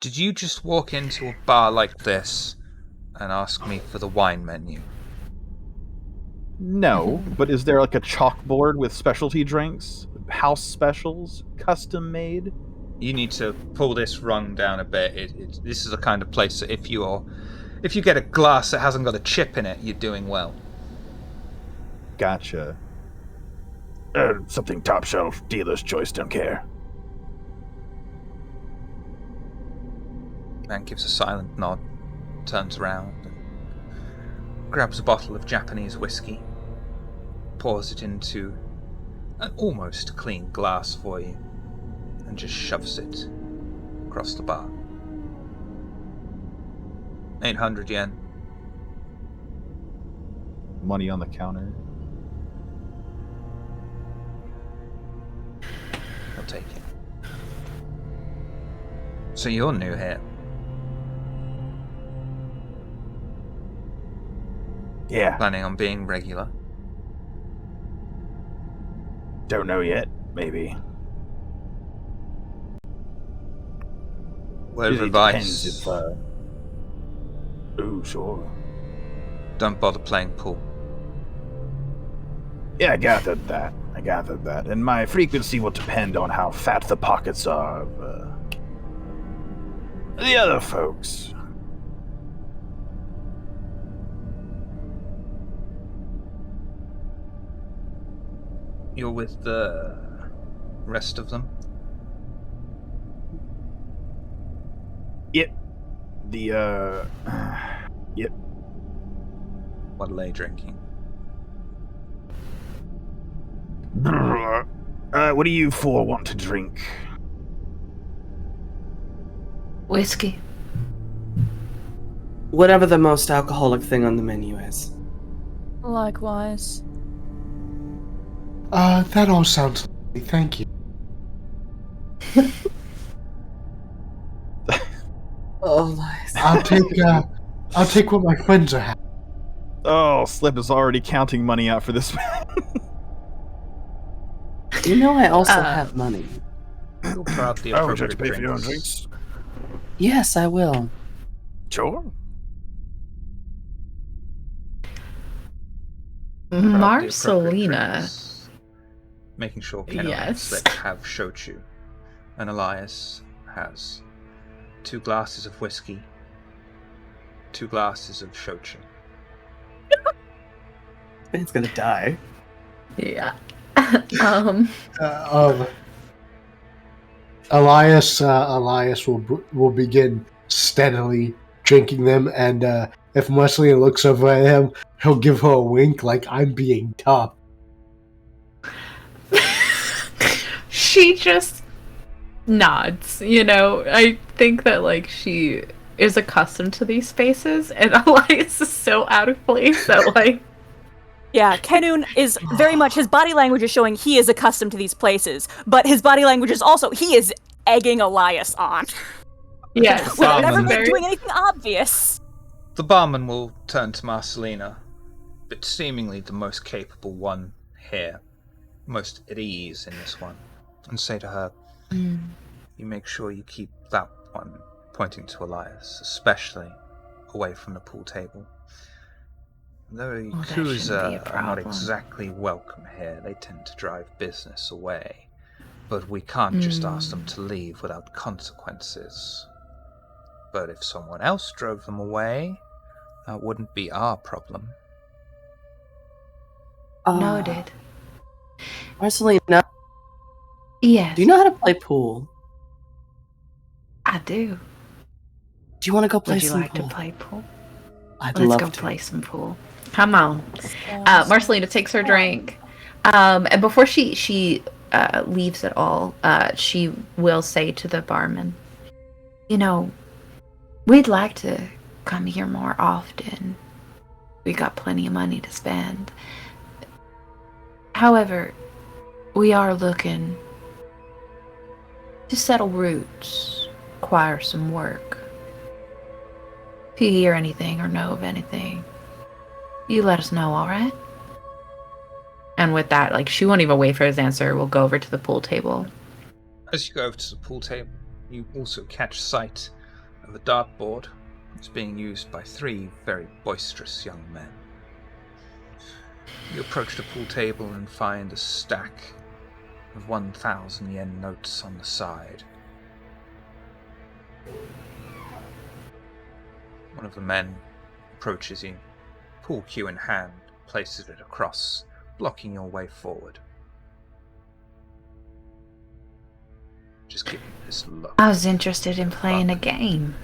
Did you just walk into a bar like this and ask me for the wine menu? No, but is there like a chalkboard with specialty drinks? House specials? Custom made? You need to pull this rung down a bit. This is the kind of place that if you get a glass that hasn't got a chip in it, you're doing well. Gotcha. Something top shelf, dealer's choice, don't care. Man gives a silent nod, turns around, and grabs a bottle of Japanese whiskey, pours it into an almost clean glass for you, and just shoves it across the bar. 800 yen. Money on the counter. I'll take it. So you're new here. Yeah, Planning on being regular? don't know yet. Maybe. Word of It advice, depends if, Ooh, sure. don't bother playing pool. Yeah, I gathered that. And my frequency will depend on how fat the pockets are of, the other folks. You're with the rest of them? Yep. Yep. What are they drinking? What do you four want to drink? Whiskey. Whatever the most alcoholic thing on the menu is. Likewise. That all sounds lovely. Thank you. I'll take what my friends are having. Oh, Slip is already counting money out for this man. You know I also have money. You'll grab the Oh, would you like appropriate to pay for your own drinks. drinks? Yes, I will. Sure. Grab the appropriate Marcelina. drinks, making sure Keno and Yes. Slip have shochu, and Elias has 2 glasses of whiskey, 2 glasses of shochu. It's gonna die. Yeah. Elias will begin steadily drinking them, and if Marcelina looks over at him, he'll give her a wink like I'm being tough. She just nods, you know. I think that like she is accustomed to these spaces, and Elias is so out of place that like Yeah, Kenun is very much, his body language is showing he is accustomed to these places, but his body language is also, he is egging Elias on. yes, Without Never Barman. doing anything obvious. The barman will turn to Marcelina, but seemingly the most capable one here, most at ease in this one, and say to her, you make sure you keep that one, pointing to Elias, especially away from the pool table. Though that shouldn't be Yakuza a are not problem. exactly welcome here, they tend to drive business away. But we can't just ask them to leave without consequences. But if someone else drove them away, that wouldn't be our problem. noted. Marcelina, Yes, do you know how to play pool? I do. Do you want to go play Would you some like pool? to play pool? I'd Let's love go to. play some pool. Come on. Marcelina takes her drink, and before she leaves at all, she will say to the barman, "You know, we'd like to come here more often. We got plenty of money to spend. However, we are looking to settle roots, acquire some work. If you hear anything or know of anything, you let us know, all right?" And with that, like, she won't even wait for his answer. We'll go over to the pool table. As you go over to the pool table, you also catch sight of a dartboard that's being used by 3 very boisterous young men. You approach the pool table and find a stack of 1,000 yen notes on the side. One of the men approaches you, pool cue in hand, places it across, blocking your way forward. Just give me this look. I was interested in playing a game.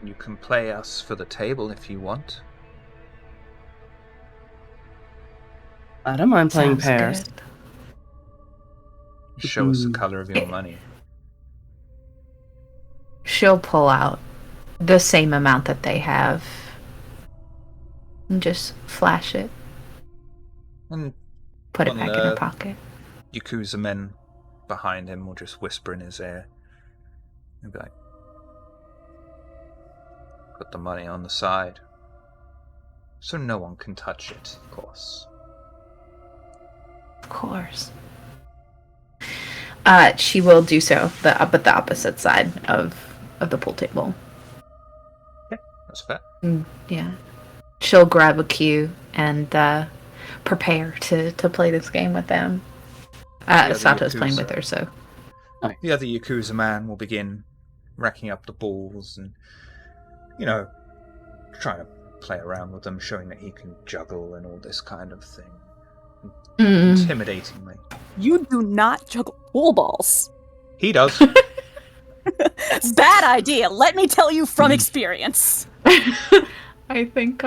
You can play us for the table if you want. I don't mind playing Sounds pairs. good. Show us the color of your money. She'll pull out the same amount that they have and just flash it, And put it On back in her the- pocket. Yakuza men behind him will just whisper in his ear and be like, put the money on the side. So no one can touch it, of course. Of course. She will do so, but the opposite side of the pool table. That's fair. Yeah. She'll grab a cue and prepare to play this game with them. the Sato's playing Yakuza. with her, so. The other Yakuza man will begin racking up the balls and, trying to play around with them, showing that he can juggle and all this kind of thing. Intimidatingly. You do not juggle pool balls. He does. Bad idea, let me tell you from experience. I think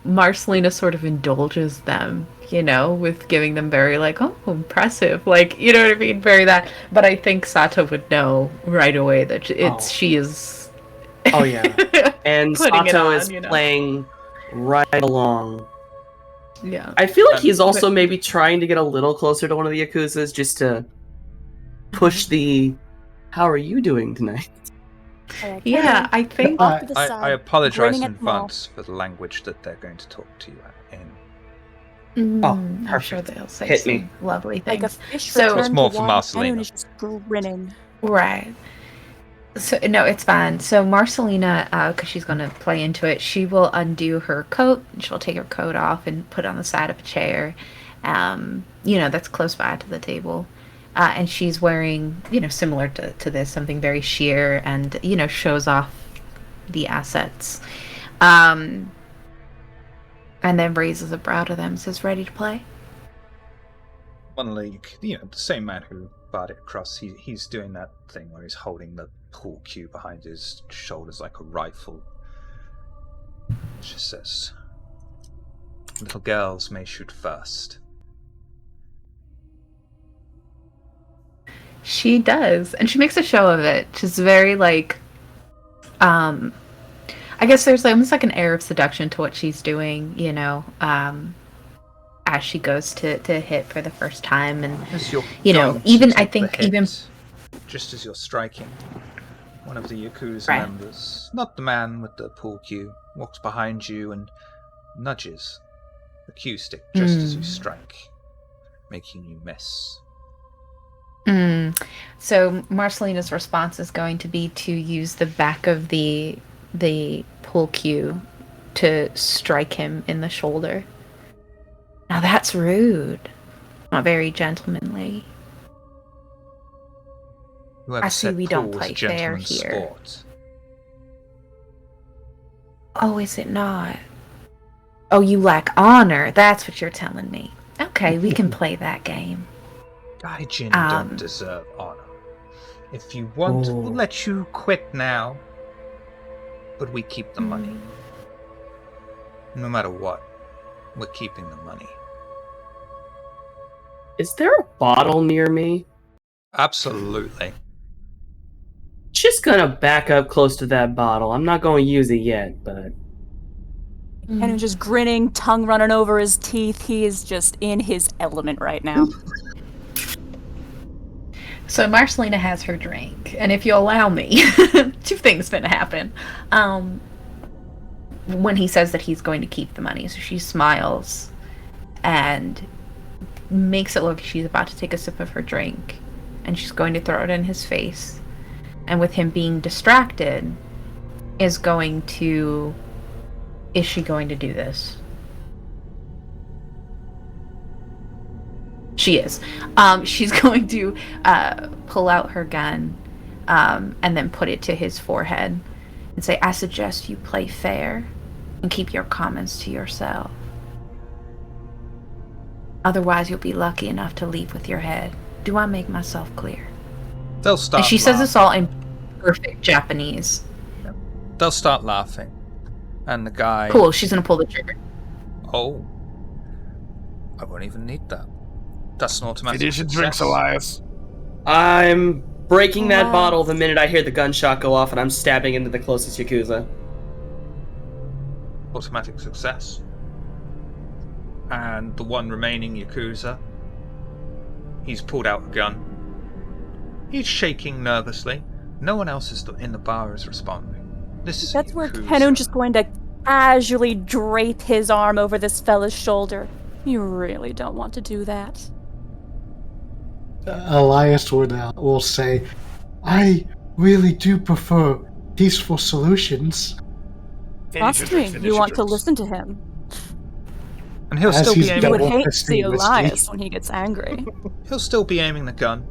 Marcelina sort of indulges them with giving them very like, oh, impressive, like, you know what I mean, very that. But I think Sato would know right away that she is. Oh yeah, and Sato is playing right along. Yeah, I feel like he's also maybe trying to get a little closer to one of the Yakuzas just to push the. How are you doing tonight? Yeah, I think I apologize in advance for the language that they're going to talk to you in. I'm sure they'll say some lovely things. Like a fish so it's more for Marcelina. Is just grinning. Right. So no, it's fine. So Marcelina, because she's going to play into it, she will undo her coat. She'll take her coat off and put it on the side of a chair, that's close by to the table. And she's wearing, similar to this, something very sheer and, shows off the assets. And then raises a brow to them, says, ready to play? One league, the same man who barred it across, he's doing that thing where he's holding the pool cue behind his shoulders like a rifle. She says, little girls may shoot first. She does, and she makes a show of it. She's very like, I guess there's almost like an air of seduction to what she's doing, as she goes to hit for the first time, and even I think even just as you're striking, one of the Yakuza right. members, not the man with the pool cue, walks behind you and nudges the cue stick just as you strike, making you miss. So Marcelina's response is going to be to use the back of the pull cue to strike him in the shoulder. Now that's rude. Not very gentlemanly. I see we don't play fair here. Sport. Oh, is it not? Oh, you lack honor. That's what you're telling me. Okay, we can play that game. Gaijin don't deserve honor. If you want, we'll let you quit now. But we keep the money. No matter what, we're keeping the money. Is there a bottle near me? Absolutely. Just gonna back up close to that bottle. I'm not gonna use it yet, but... And just grinning, tongue running over his teeth. He is just in his element right now. So Marcelina has her drink, and if you allow me, two things gonna happen. When he says that he's going to keep the money, so she smiles and makes it look like she's about to take a sip of her drink, and she's going to throw it in his face. And with him being distracted, is she going to do this? She is. She's going to pull out her gun and then put it to his forehead and say, I suggest you play fair and keep your comments to yourself. Otherwise, you'll be lucky enough to leave with your head. Do I make myself clear? They'll start. And she says this all in perfect Japanese. They'll start laughing. And the guy... Cool, she's going to pull the trigger. Oh. I won't even need that. That's an automatic Finish your drinks, Elias. I'm breaking that bottle the minute I hear the gunshot go off and I'm stabbing into the closest Yakuza. Automatic success. And the one remaining Yakuza, he's pulled out a gun. He's shaking nervously. No one else in the bar is responding. That's where Kenon's just going to casually drape his arm over this fella's shoulder. You really don't want to do that. Elias will say, I really do prefer peaceful solutions. Trust me, you want to listen to him. And he'll still be aiming. You would hate to see Elias when he gets angry. He'll still be aiming the gun.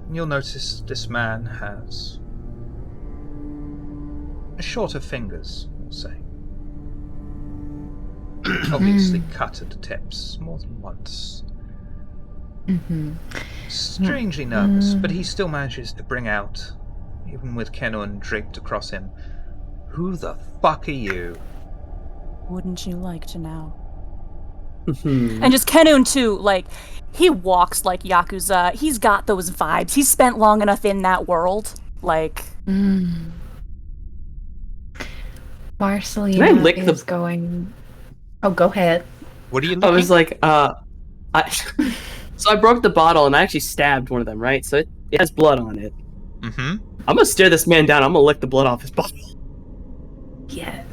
And you'll notice this man has shorter fingers, we'll say. Obviously cut at the tips more than once. Strangely nervous, but he still manages to bring out, even with Kenon draped across him, who the fuck are you? Wouldn't you like to know? And just Kenun too, like, he walks like Yakuza. He's got those vibes. He's spent long enough in that world. Like, Marcelina is going. Oh, go ahead. What are you looking? I was like, so I broke the bottle and I actually stabbed one of them, right? So it has blood on it. Mm-hmm. I'm gonna stare this man down. I'm gonna lick the blood off his bottle. Yes.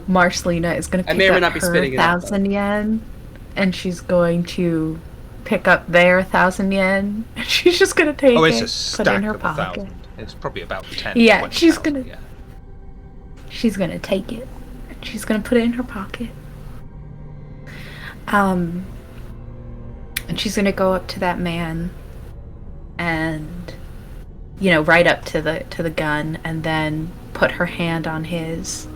Marcelina is going to I pick may or may up not be her spitting it out, 1,000 yen, and she's going to pick up their 1,000 yen. And she's just going to take it's it, a stack put it in her of pocket. 1,000. It's probably about 10. Yeah, 20, she's 1,000, gonna. Yeah. She's going to take it. She's going to put it in her pocket. And she's going to go up to that man, and right up to the gun, and then put her hand on his.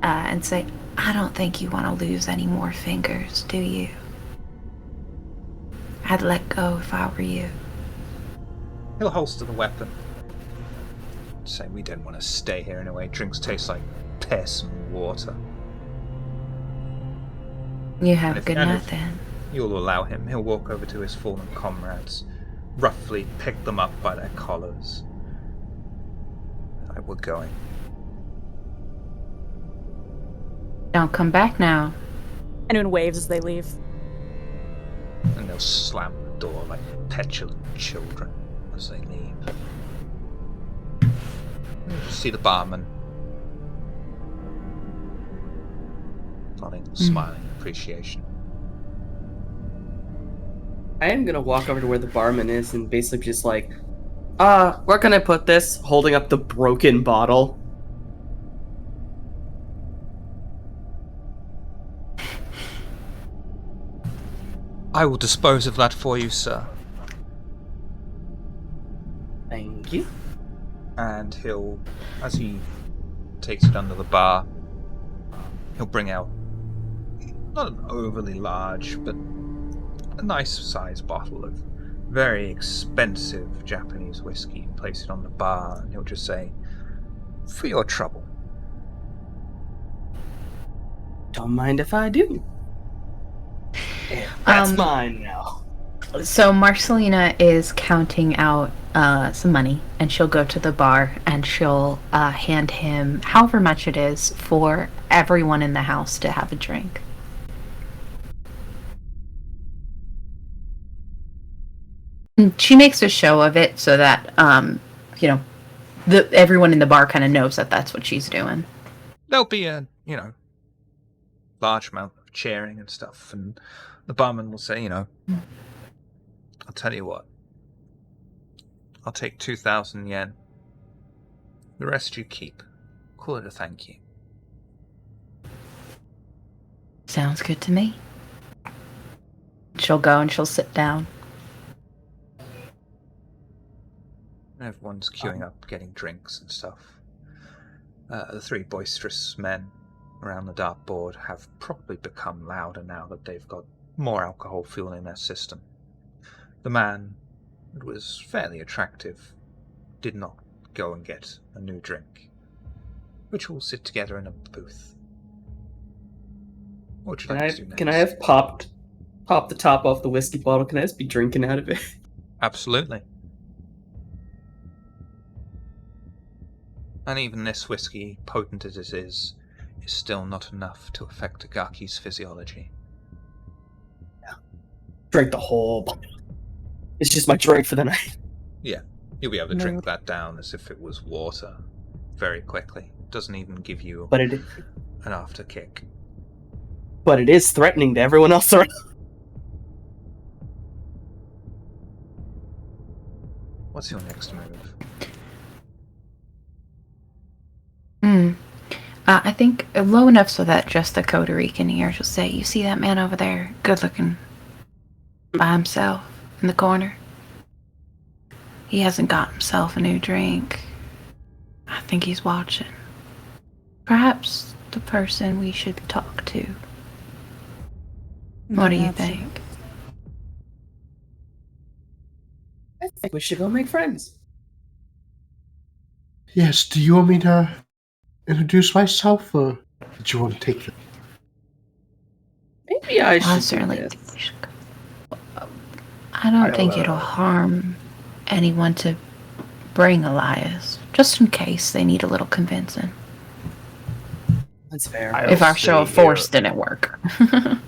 And say, I don't think you want to lose any more fingers, do you? I'd let go if I were you. He'll holster the weapon. Say, we don't want to stay here anyway. Drinks taste like piss and water. You have a good night then. You'll allow him. He'll walk over to his fallen comrades, roughly pick them up by their collars. We're going. Don't come back now. Kenun waves as they leave. And they'll slam the door like petulant children as they leave. You see the barman nodding, smiling appreciation. I am gonna walk over to where the barman is and basically just like, where can I put this? Holding up the broken bottle. I will dispose of that for you, sir. Thank you. And he'll, as he takes it under the bar, he'll bring out not an overly large, but a nice sized bottle of very expensive Japanese whiskey and place it on the bar, and he'll just say, for your trouble. Don't mind if I do. That's mine now. So Marcelina is counting out some money, and she'll go to the bar and she'll hand him however much it is for everyone in the house to have a drink. And she makes a show of it so that everyone in the bar kind of knows that that's what she's doing. There'll be a large amount of cheering and stuff, and the barman will say, I'll tell you what, I'll take 2,000 yen. The rest you keep. Call it a thank you. Sounds good to me. She'll go and she'll sit down. Everyone's queuing up, getting drinks and stuff. The three boisterous men around the dartboard have probably become louder now that they've got more alcohol fueling their system. The man, that was fairly attractive, did not go and get a new drink, which will sit together in a booth. What would you like to do next? Can I have popped the top off the whiskey bottle? Can I just be drinking out of it? Absolutely. And even this whiskey, potent as it is still not enough to affect Agaki's physiology. Yeah. Drink the whole bottle. It's just my drink for the night. Yeah, you'll be able to drink that down as if it was water very quickly. Doesn't even give you an after kick. But it is threatening to everyone else around. What's your next move? I think low enough so that just the coterie can hear. She'll say, you see that man over there, good looking, by himself in the corner? He hasn't got himself a new drink. I think he's watching. Perhaps the person we should talk to. What do you think? I think we should go make friends. Yes, do you want me to introduce myself, or did you want to take them? Maybe I Well, I should certainly do think this. we should go. I don't think it'll harm anyone to bring Elias, just in case they need a little convincing. That's fair. If our stay show of here. force didn't work. I'll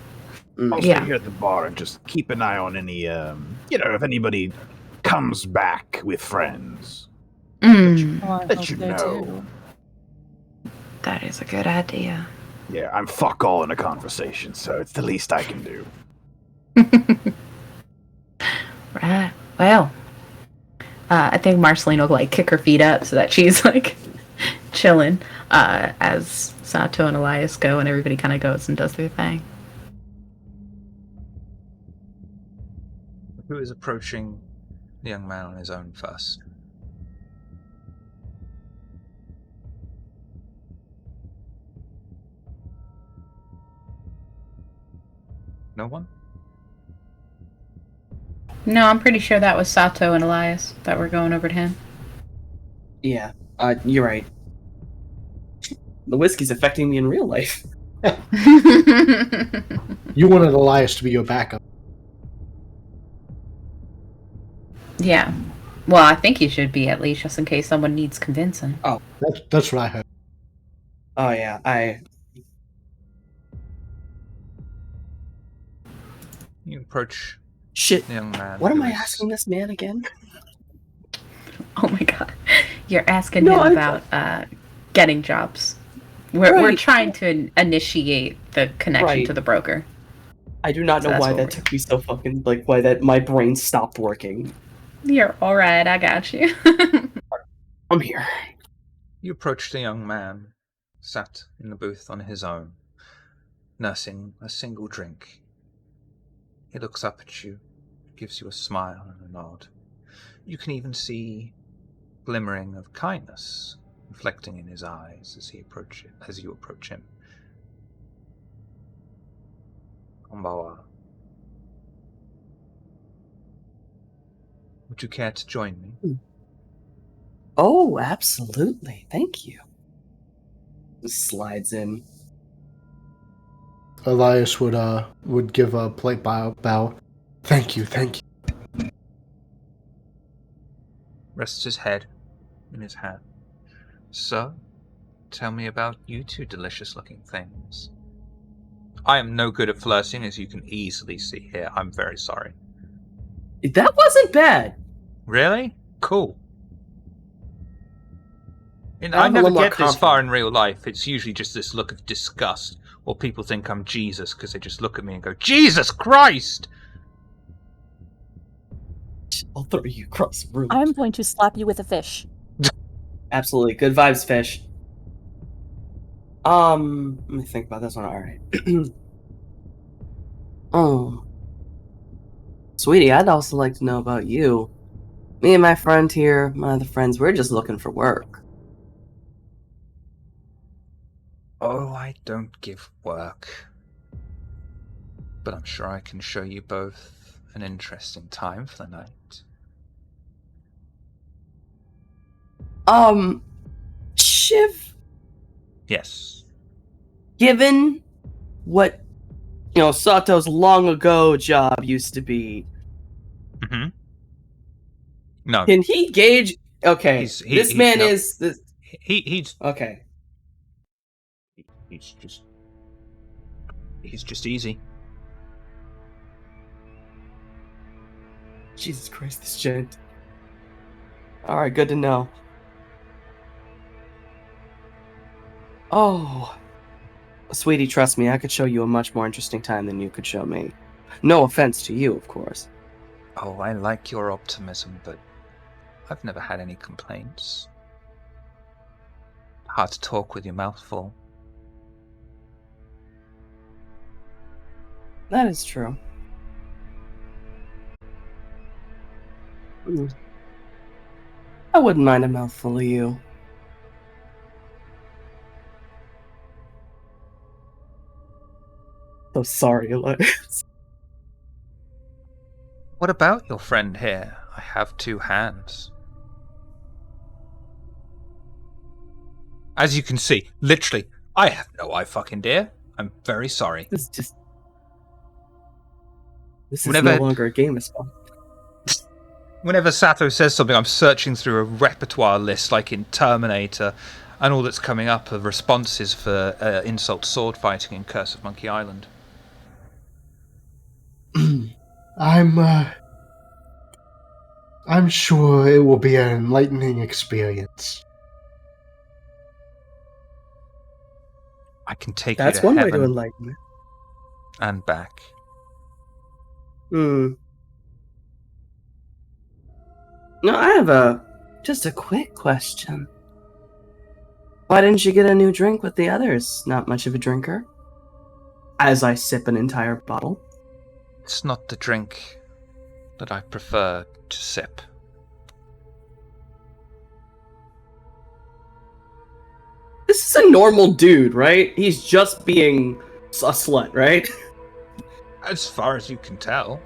Yeah. stay here at the bar and just keep an eye on any, if anybody comes back with friends. Mm, Oh, I Let hope you they know. do. that is a good idea. Yeah, I'm fuck all in a conversation, so it's the least I can do. Right. Well, I think Marceline will kick her feet up so that she's chilling as Sato and Elias go, and everybody kind of goes and does their thing. Who is approaching the young man on his own first? No one? No, I'm pretty sure that was Sato and Elias that were going over to him. Yeah, you're right. The whiskey's affecting me in real life. You wanted Elias to be your backup. Yeah. Well, I think he should be, at least, just in case someone needs convincing. That's what I heard. Oh yeah, You approach shit. the young man. What am who I is- asking this man again? Oh my god. You're asking No, him about getting jobs. We're Right. trying to initiate the connection Right. to the broker. I do not So know that's why what that we're- took me so fucking why that my brain stopped working. You're alright, I got you. I'm here. You approach the young man, sat in the booth on his own, nursing a single drink. He looks up at you, gives you a smile and a nod. You can even see glimmering of kindness reflecting in his eyes as you approach him. Konbawa. Would you care to join me? Oh, absolutely. Thank you. Just slides in. Elias would give a polite bow. Thank you. Rests his head in his hand. So, tell me about you two delicious-looking things. I am no good at flirting, as you can easily see here. I'm very sorry. That wasn't bad. Really? Cool. I'm I a never little more get this far confident. in real life. It's usually just this look of disgust, or people think I'm Jesus because they just look at me and go, Jesus Christ! I'll throw you across the room. I'm going to slap you with a fish. Absolutely. Good vibes, fish. Let me think about this one. Alright. Oh. Sweetie, I'd also like to know about you. Me and my friend here, my other friends, we're just looking for work. Oh, I don't give work. But I'm sure I can show you both an interesting time for the night. Shiv, Yes. given what, Sato's long ago job used to be, Mm-hmm. No. can he gauge... Okay, He's Okay. He's just easy. Jesus Christ, this gent. Alright, good to know. Oh. Sweetie, trust me, I could show you a much more interesting time than you could show me. No offense to you, of course. Oh, I like your optimism, but I've never had any complaints. Hard to talk with your mouth full. That is true. I wouldn't mind a mouthful of you. So sorry, Elias. What about your friend here? I have two hands. As you can see, literally, I have no idea. I'm very sorry. This is just... This is no longer a game as well. Whenever Sato says something, I'm searching through a repertoire list like in Terminator, and all that's coming up are responses for insult sword fighting in Curse of Monkey Island. I'm sure it will be an enlightening experience. I can take That's you to one heaven way to enlighten it. and back. No, I have just a quick question. Why didn't you get a new drink with the others? Not much of a drinker. As I sip an entire bottle. It's not the drink that I prefer to sip. This is a normal dude, right? He's just being a slut, right? As far as you can tell.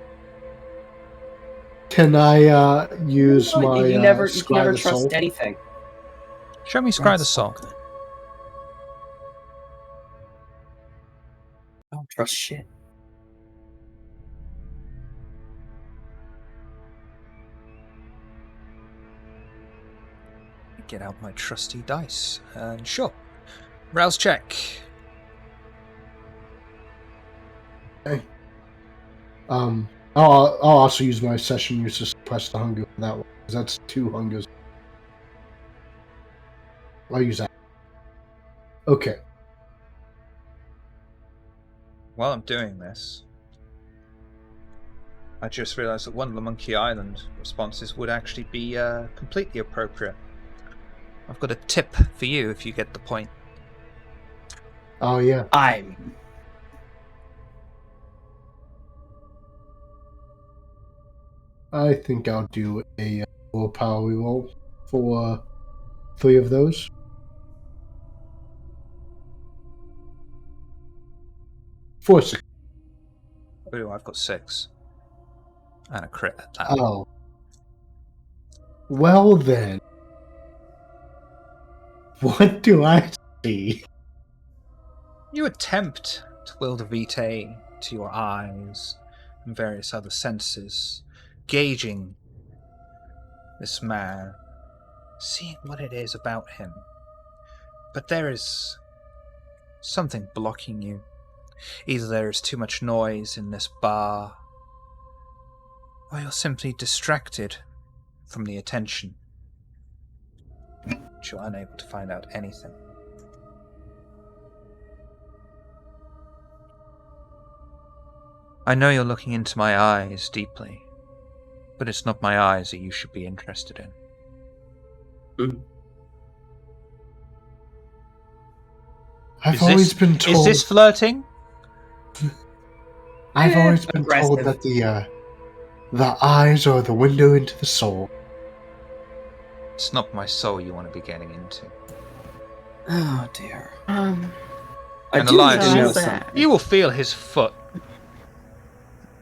Can I use my you never Scry the trust Soul? anything. Show me Scry the Soul. I don't trust shit. Get out my trusty dice. And sure. Rouse check. Okay. I'll also use my session use to suppress the hunger for that one, because that's 2 hungers. I'll use that. Okay. While I'm doing this, I just realised that one of the Monkey Island responses would actually be completely appropriate. I've got a tip for you if you get the point. Oh, yeah. I think I'll do a willpower roll for 3 of those. Four. Oh, I've got 6. And a crit at that. Oh. Well then. What do I see? You attempt to will the vitae to your eyes and various other senses, gauging this man, seeing what it is about him. But there is something blocking you. Either there is too much noise in this bar, or you're simply distracted from the attention. But you're unable to find out anything. I know you're looking into my eyes deeply, but it's not my eyes that you should be interested in. I've always been told. Is this flirting? I've always been told that the eyes are the window into the soul. It's not my soul you want to be getting into. Oh dear. And do Elias, know something. you will feel his foot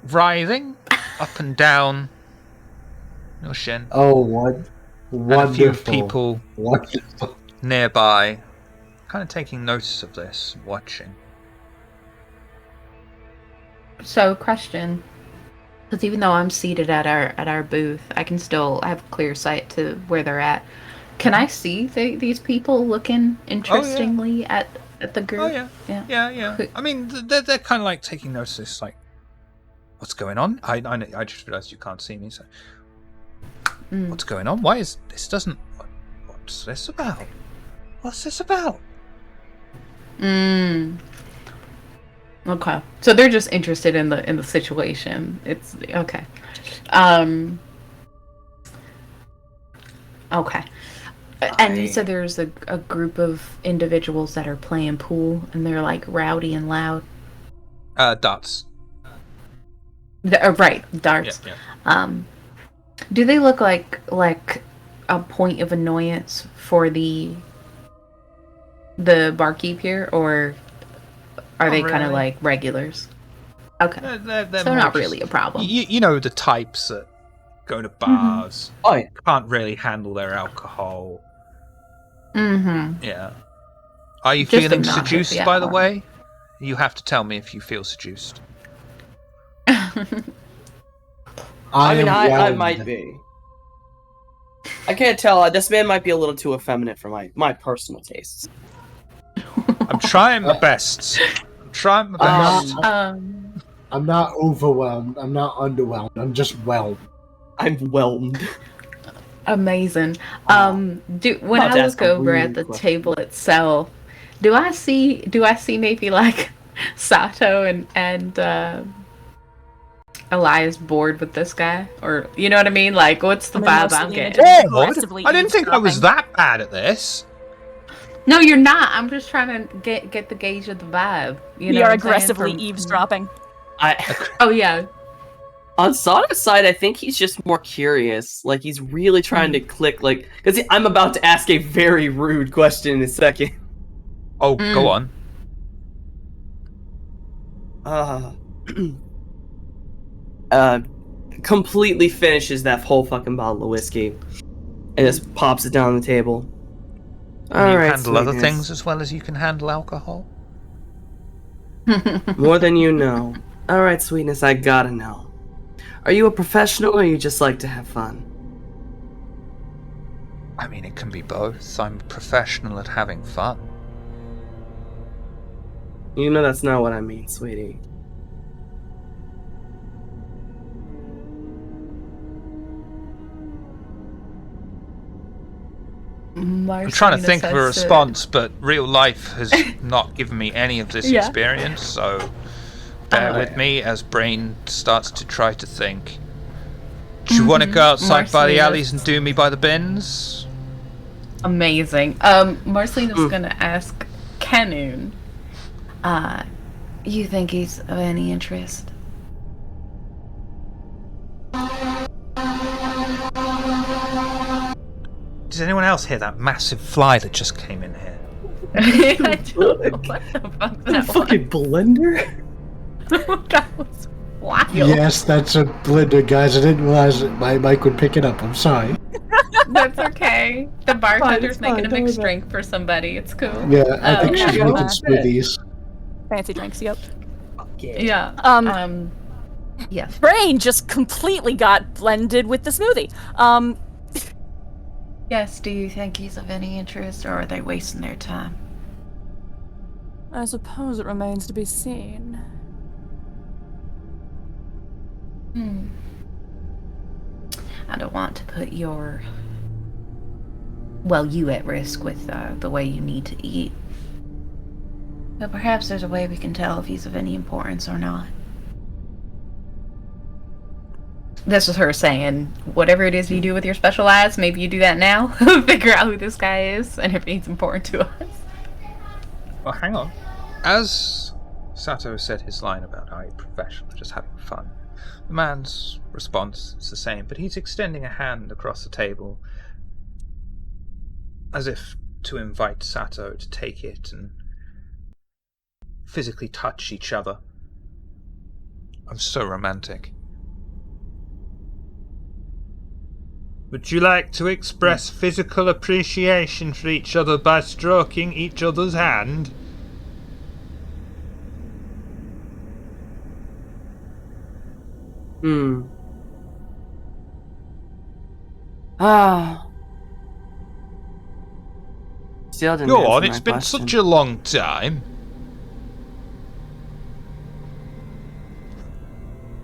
writhing up and down your shin. Oh, what? And a few Wonderful. people Wonderful. nearby kind of taking notice of this, watching. So, question. Because even though I'm seated at our booth, I have clear sight to where they're at. Can I see these people looking interestingly at the group? Oh yeah. I mean, they're kind of like taking notice, like, what's going on? I just realised you can't see me, so what's going on? Why is this doesn't? What's this about? What's this about? Okay, so they're just interested in the situation. It's okay. Okay. And you said there's a group of individuals that are playing pool, and they're like rowdy and loud. Darts. Right, darts. Yeah. Do they look like a point of annoyance for the barkeep here, or are they kind of like regulars? Okay, They're so not really a problem. You know the types that go to bars, can't really handle their alcohol. Yeah. Are you Just feeling obnoxious, seduced, yeah. by the way? You have to tell me if you feel seduced. I mean, am I whelmed. might be. I can't tell. This man might be a little too effeminate for my personal tastes. I'm trying my best. I'm trying my best. I'm not overwhelmed. I'm not underwhelmed. I'm just whelmed. I'm whelmed. Amazing. When About I to ask look a over rude at the question. table itself, do I see maybe like Sato and Elias bored with this guy? Or you know what I mean? Like what's the vibe I'm getting? Aggressively I didn't think I was eavesdropping. that bad at this. No, you're not. I'm just trying to get the gauge of the vibe. You know We what are I'm saying? aggressively From- eavesdropping. Oh yeah. On Sato's side, I think he's just more curious. Like, he's really trying to click, like... Because I'm about to ask a very rude question in a second. Oh, go on. Completely finishes that whole fucking bottle of whiskey. And just pops it down on the table. Can you Alright, handle other sweetness. things as well as you can handle alcohol? More than you know. Alright, sweetness, I gotta know. Are you a professional or you just like to have fun? I mean, it can be both. I'm a professional at having fun. You know that's not what I mean, sweetie. I'm trying to think of a response, but real life has not given me any of this experience, so bear with me as brain starts to try to think. Do you want to go outside by the alleys and do me by the bins? Amazing. Marcelina's gonna ask Kenoon. You think he's of any interest? Does anyone else hear that massive fly that just came in here? I don't know what the fuck that Fucking blender? was. That was wild. Yes, that's a blender, guys. I didn't realize that my mic would pick it up. I'm sorry. That's okay. The bartender's fine, making a don't mixed worry drink for somebody. It's cool. Yeah, I think yeah. she's making smoothies. Fancy drinks, yep. Yeah. Yes. Brain just completely got blended with the smoothie. Yes, do you think he's of any interest, or are they wasting their time? I suppose it remains to be seen. I don't want to put you at risk with the way you need to eat. But perhaps there's a way we can tell if he's of any importance or not. This was her saying, whatever it is you do with your special eyes, maybe you do that now. Figure out who this guy is and if he's important to us. Well, hang on. As Sato said his line about how he's professional, just having fun, the man's response is the same, but he's extending a hand across the table as if to invite Sato to take it and physically touch each other. I'm so romantic. Would you like to express physical appreciation for each other by stroking each other's hand? Still didn't Go answer on, my it's been question. such a long time.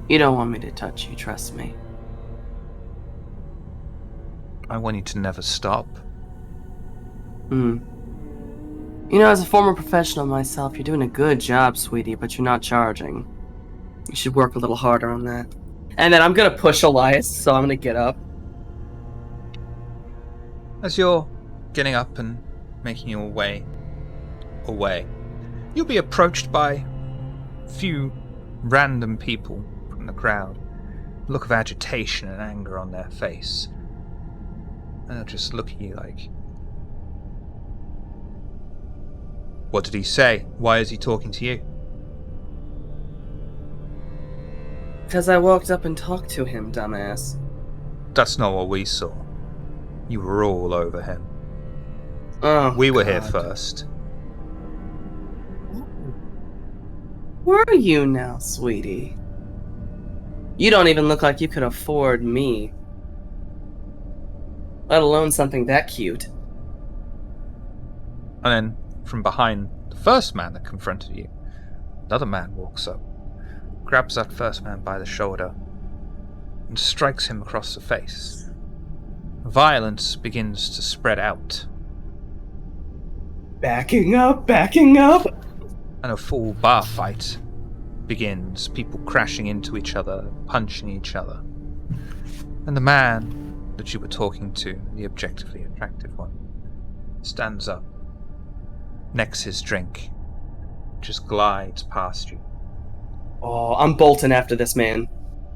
You don't want me to touch you, trust me. I want you to never stop. You know, as a former professional myself, you're doing a good job, sweetie, but you're not charging. You should work a little harder on that. And then I'm gonna push Elias, so I'm gonna get up. As you're getting up and making your way away, you'll be approached by a few random people from the crowd. A look of agitation and anger on their face. And they'll just look at you like, what did he say? Why is he talking to you? Because I walked up and talked to him, dumbass. That's not what we saw. You were all over him. Oh, We were here God. first. Where are you now, sweetie? You don't even look like you could afford me. Let alone something that cute. And then, from behind the first man that confronted you, another man walks up, grabs that first man by the shoulder, and strikes him across the face. Violence begins to spread out, Backing up, backing up! and a full bar fight begins, people crashing into each other, punching each other. And the man that you were talking to, the objectively attractive one, stands up, necks his drink, just glides past you, Oh, I'm bolting after this man.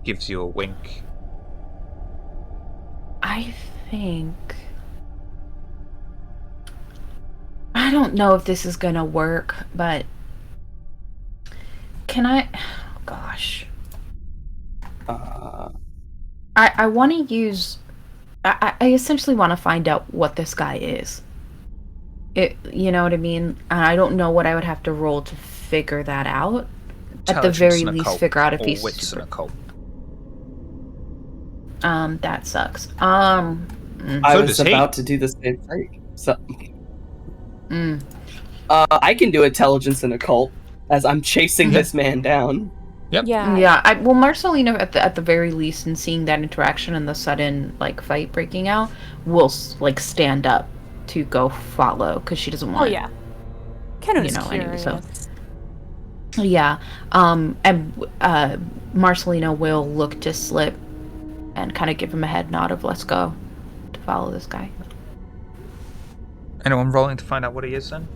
gives you a wink. I think... I don't know if this is gonna work, but... Can I... Oh, gosh. I want to use... I essentially want to find out what this guy is. You know what I mean? I don't know what I would have to roll to figure that out. At the very Intelligence and least, occult, figure out if or he's wits and super... occult. That sucks. I So was does he. about to do the same thing. So, Mm. I can do intelligence and occult as I'm chasing this man down. Yep. Yeah. Yeah, well, Marcelino, at the very least, in seeing that interaction and the sudden fight breaking out, will stand up to go follow because she doesn't want. Oh yeah. Kenon's anyway, curious. so yeah. And Marcelino will look to Slip and kind of give him a head nod of let's go to follow this guy. Anyone rolling to find out what he is then?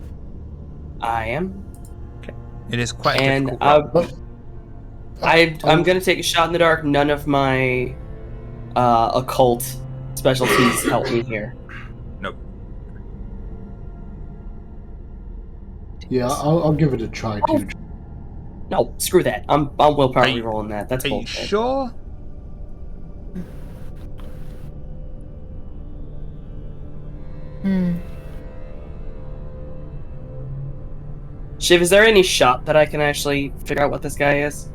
I am. It is quite a And difficult role. I'm gonna take a shot in the dark. None of my occult specialties help me here. Nope. Yeah, I'll give it a try too. No, screw that. I'm willpower Are you- rerolling that. That's Are you bullshit. sure? Hmm. Shiv, is there any shot that I can actually figure out what this guy is?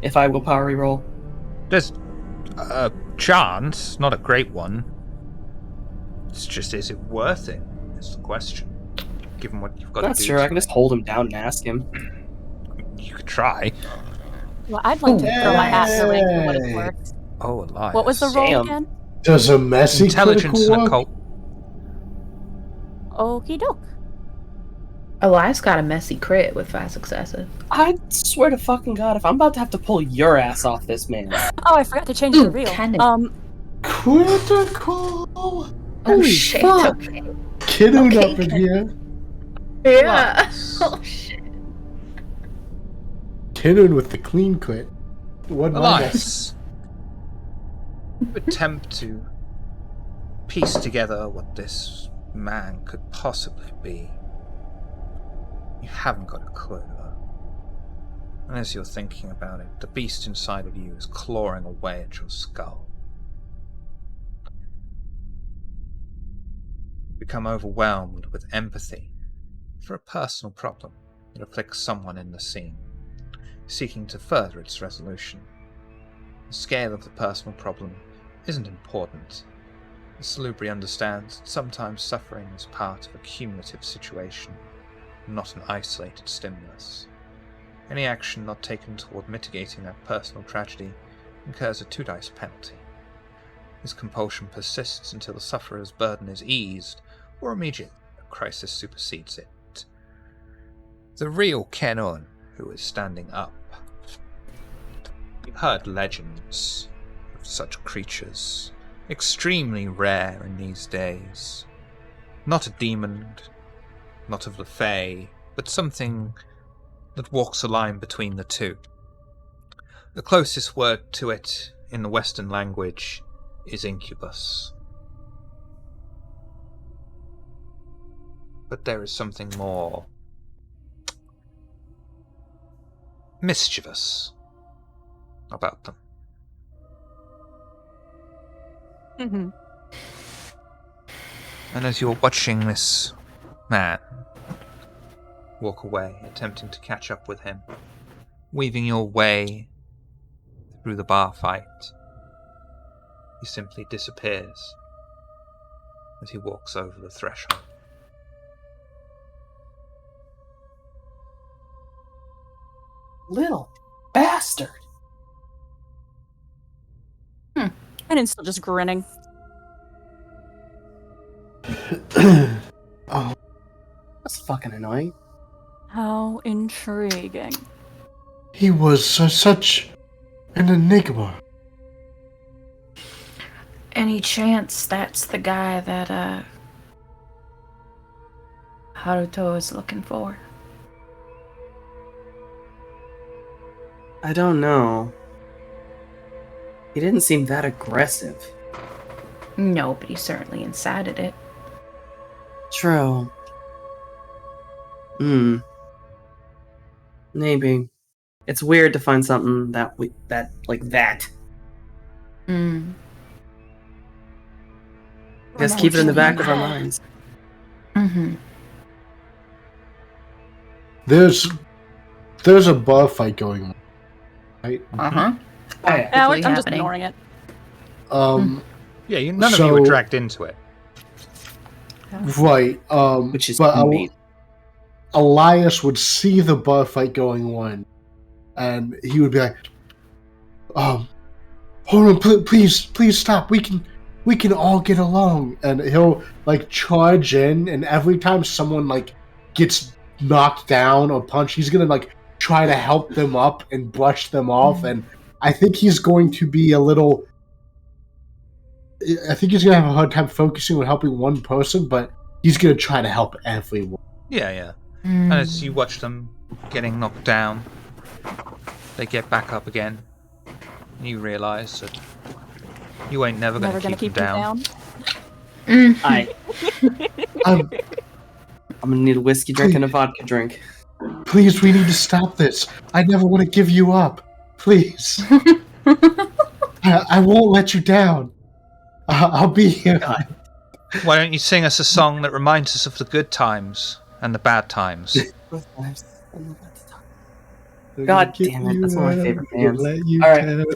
If I willpower reroll? There's a chance, not a great one. It's just, is it worth it? Is the question. Given what you've got Not to do. sure. I can just hold him down and ask him. You could try. Well, I'd like to throw my hat in the ring for what it's worth. Oh, alive. What was the roll Damn. again? Does a messy Intelligence critical and work? occult. Okie doke. Elias got a messy crit with 5 successes. I swear to fucking god, if I'm about to have to pull your ass off this man. Oh, I forgot to change Ooh, the reel. Kenon. Critical. Oh Holy shit! fuck. Okay. Kiddoed Okay, up in here. Yeah. Elias. Oh shit. Kiddoed with the clean crit. What Elias. You attempt to piece together what this man could possibly be. You haven't got a clue, though. And as you're thinking about it, the beast inside of you is clawing away at your skull. You become overwhelmed with empathy for a personal problem that afflicts someone in the scene, seeking to further its resolution. The scale of the personal problem isn't important. The Salubri understands that sometimes suffering is part of a cumulative situation, not an isolated stimulus. Any action not taken toward mitigating that personal tragedy incurs a 2-dice penalty. This compulsion persists until the sufferer's burden is eased, or immediately a crisis supersedes it. The real Kenon, who is standing up. You've heard legends of such creatures, extremely rare in these days. Not a demon, not of the Fae, but something that walks a line between the two. The closest word to it in the Western language is incubus. But there is something more mischievous about them. Mm-hmm. And as you're watching this man walk away, attempting to catch up with him, weaving your way through the bar fight. He simply disappears as he walks over the threshold. Little bastard. And it's still just grinning. Oh, That's fucking annoying. How intriguing. he was such an enigma. Any chance that's the guy that Haruto is looking for? I don't know. He didn't seem that aggressive. No, but he certainly incited it. True. Maybe. It's weird to find something that like that. Just keep it in the back of our minds. Mm-hmm. There's a bar fight going on, right? Uh-huh. I'm just happening. ignoring it. Yeah, none of you were dragged into it. Right. Which is but amazing. Elias would see the bar fight going on, and he would be like, hold on, please stop. We can all get along. And he'll like charge in, and every time someone like gets knocked down or punched, he's gonna like try to help them up and brush them off. And I think he's going to be I think he's gonna have a hard time focusing on helping one person, but he's gonna try to help everyone. Yeah. And as you watch them getting knocked down, they get back up again, and you realise that you ain't never going to keep them down. Mm. Um, I'm gonna need a whiskey drink and a vodka drink. Please, we need to stop this. I never want to give you up. Please. I won't let you down. I'll be here. God. Why don't you sing us a song that reminds us of the good times and the bad times? God damn it, that's one of my favorite bands. Alright.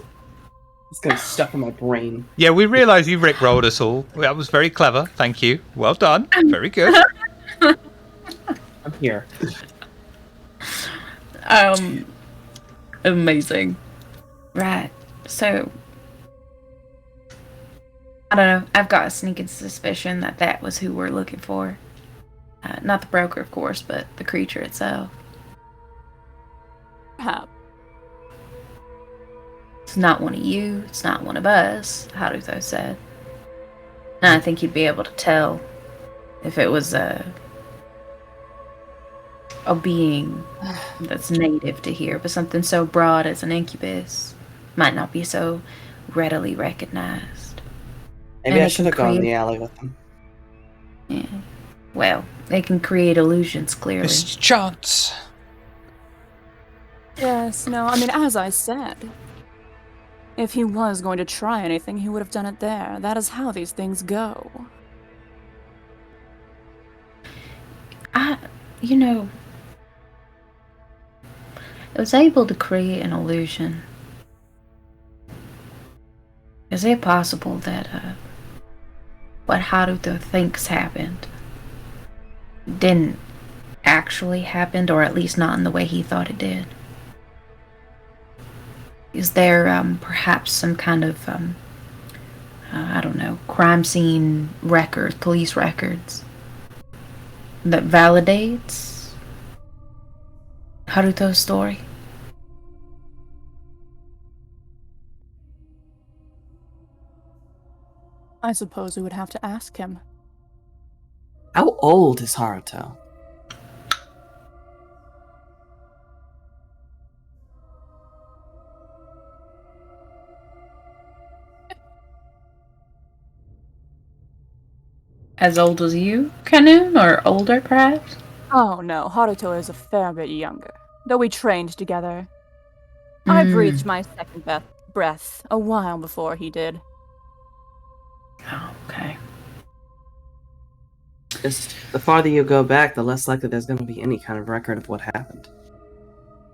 It's gonna stuck in my brain. Yeah, we realise you rickrolled us all. That was very clever. Thank you. Well done. Very good. I'm here. Amazing. Right. So, I don't know. I've got a sneaking suspicion that was who we're looking for. Not the broker, of course, but the creature itself. Perhaps. It's not one of you. It's not one of us, Haruto said. And I think you'd be able to tell if it was a being that's native to here, but something so broad as an incubus might not be so readily recognized. Maybe I should have gone in the alley with them. Yeah. Well, they can create illusions, clearly. Missed chance. Yes, no, I mean, as I said, if he was going to try anything, he would have done it there. That is how these things go. It was able to create an illusion. Is it possible that what Haruto thinks happened didn't actually happen, or at least not in the way he thought it did? Is there perhaps some kind of, I don't know, crime scene records, police records that validates Haruto's story? I suppose we would have to ask him. How old is Haruto? As old as you, Kanun, or older, perhaps? Oh no, Haruto is a fair bit younger, though we trained together. I breathed my second breath a while before he did. Oh, okay. Just the farther you go back, the less likely there's going to be any kind of record of what happened.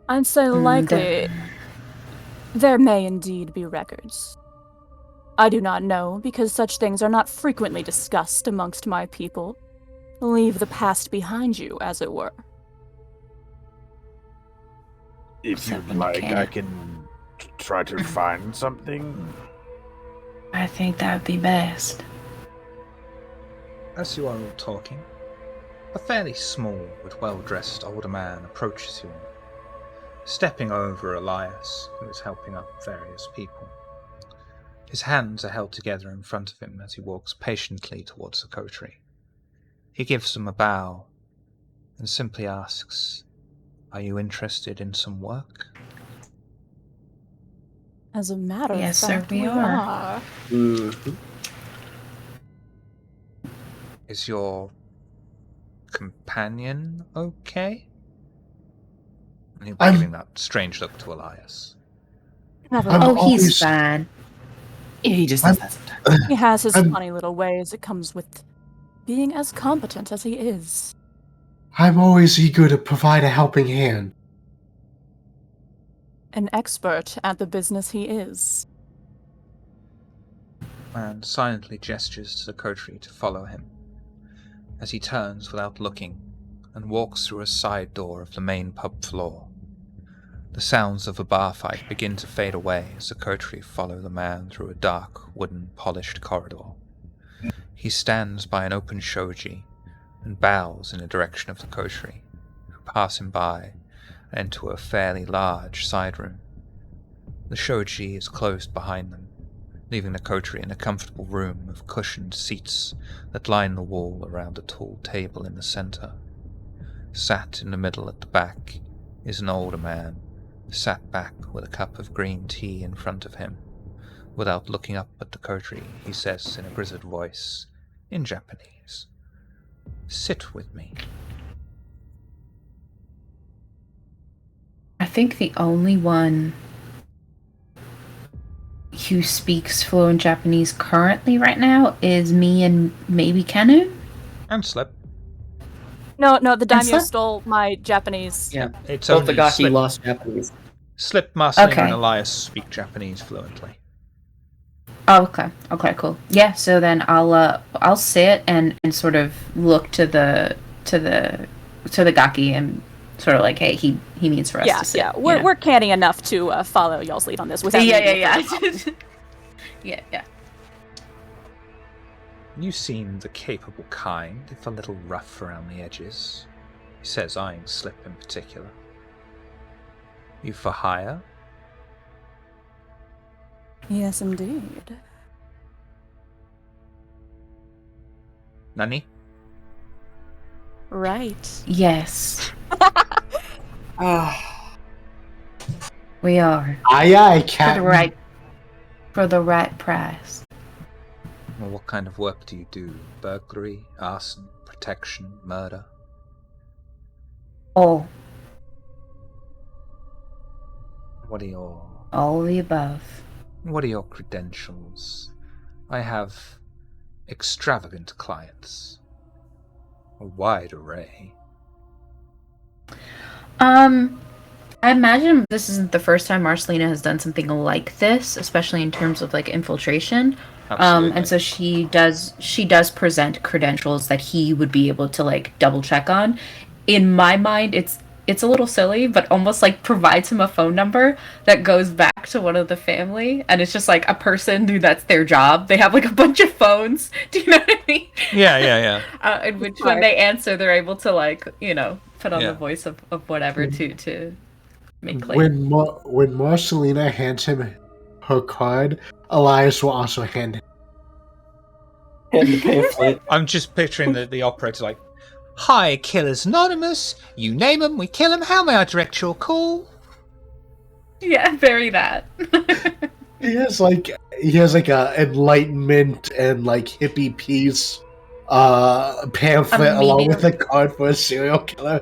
I'd say likely There may indeed be records. I do not know, because such things are not frequently discussed amongst my people. Leave the past behind you, as it were. If you'd like, I can try to find something. I think that would be best. As you are all talking, a fairly small but well-dressed older man approaches you, stepping over Elias, who is helping up various people. His hands are held together in front of him as he walks patiently towards the coterie. He gives them a bow and simply asks, "Are you interested in some work?" As a matter of Yes, fact, sir, we are. Mhm. Is your companion okay? And he'll be I'm- giving that strange look to Elias. Never I'm mind. Oh, he's always- fine. Yeah, he just does that sometimes. He has his I'm- funny little ways. It comes with being as competent as he is. I'm always eager to provide a helping hand. An expert at the business he is. Man silently gestures to the coterie to follow him, as he turns without looking and walks through a side door of the main pub floor. The sounds of a bar fight begin to fade away as the coterie follow the man through a dark, wooden, polished corridor. He stands by an open shoji and bows in the direction of the coterie, who pass him by and enter a fairly large side room. The shoji is closed behind them, leaving the coterie in a comfortable room of cushioned seats that line the wall around a tall table in the center. Sat in the middle at the back is an older man, sat back with a cup of green tea in front of him. Without looking up at the coterie, he says in a grizzled voice, in Japanese, "Sit with me." I think the only one who speaks fluent Japanese currently right now is me and maybe Kenu. And Slip. No, the daimyo Slip? stole my Japanese. Yeah. It's Both the only Gaki Slip. lost Japanese. Slip, Marcelina, Okay. and Elias speak Japanese fluently. Oh, okay, cool. Yeah, so then I'll sit and sort of look to the Gaki and sort of like, hey, he means for us to sit. Yeah. you We're know? we're canny enough to follow y'all's lead on this without Yeah. needing to follow. Yeah. You seem the capable kind, if a little rough around the edges, he says, eyeing Slip in particular. You for hire? Yes, indeed. Nani? Right. Yes, Ah, we are Aye, for Captain. the right price. Well, what kind of work do you do? Burglary, arson, protection, murder? All What are your the above. What are your credentials? I have extravagant clients. A wide array. I imagine this isn't the first time Marcelina has done something like this, especially in terms of like infiltration. Absolutely. And so she does present credentials that he would be able to like double check on. In my mind, it's a little silly, but almost like provides him a phone number that goes back to one of the family, and it's just like a person who that's their job. They have like a bunch of phones. Do you know what I mean? Yeah. In which when they answer, they're able to like put on Yeah. the voice of whatever to make clear. When Marcelina hands him her card, Elias will also hand him. and the pamphlet. I'm just picturing the operator like, "Hi, Killers Anonymous. You name 'em, we kill 'em. How may I direct your call?" Yeah, very that. He has like a enlightenment and like hippie peace pamphlet along with a card for a serial killer.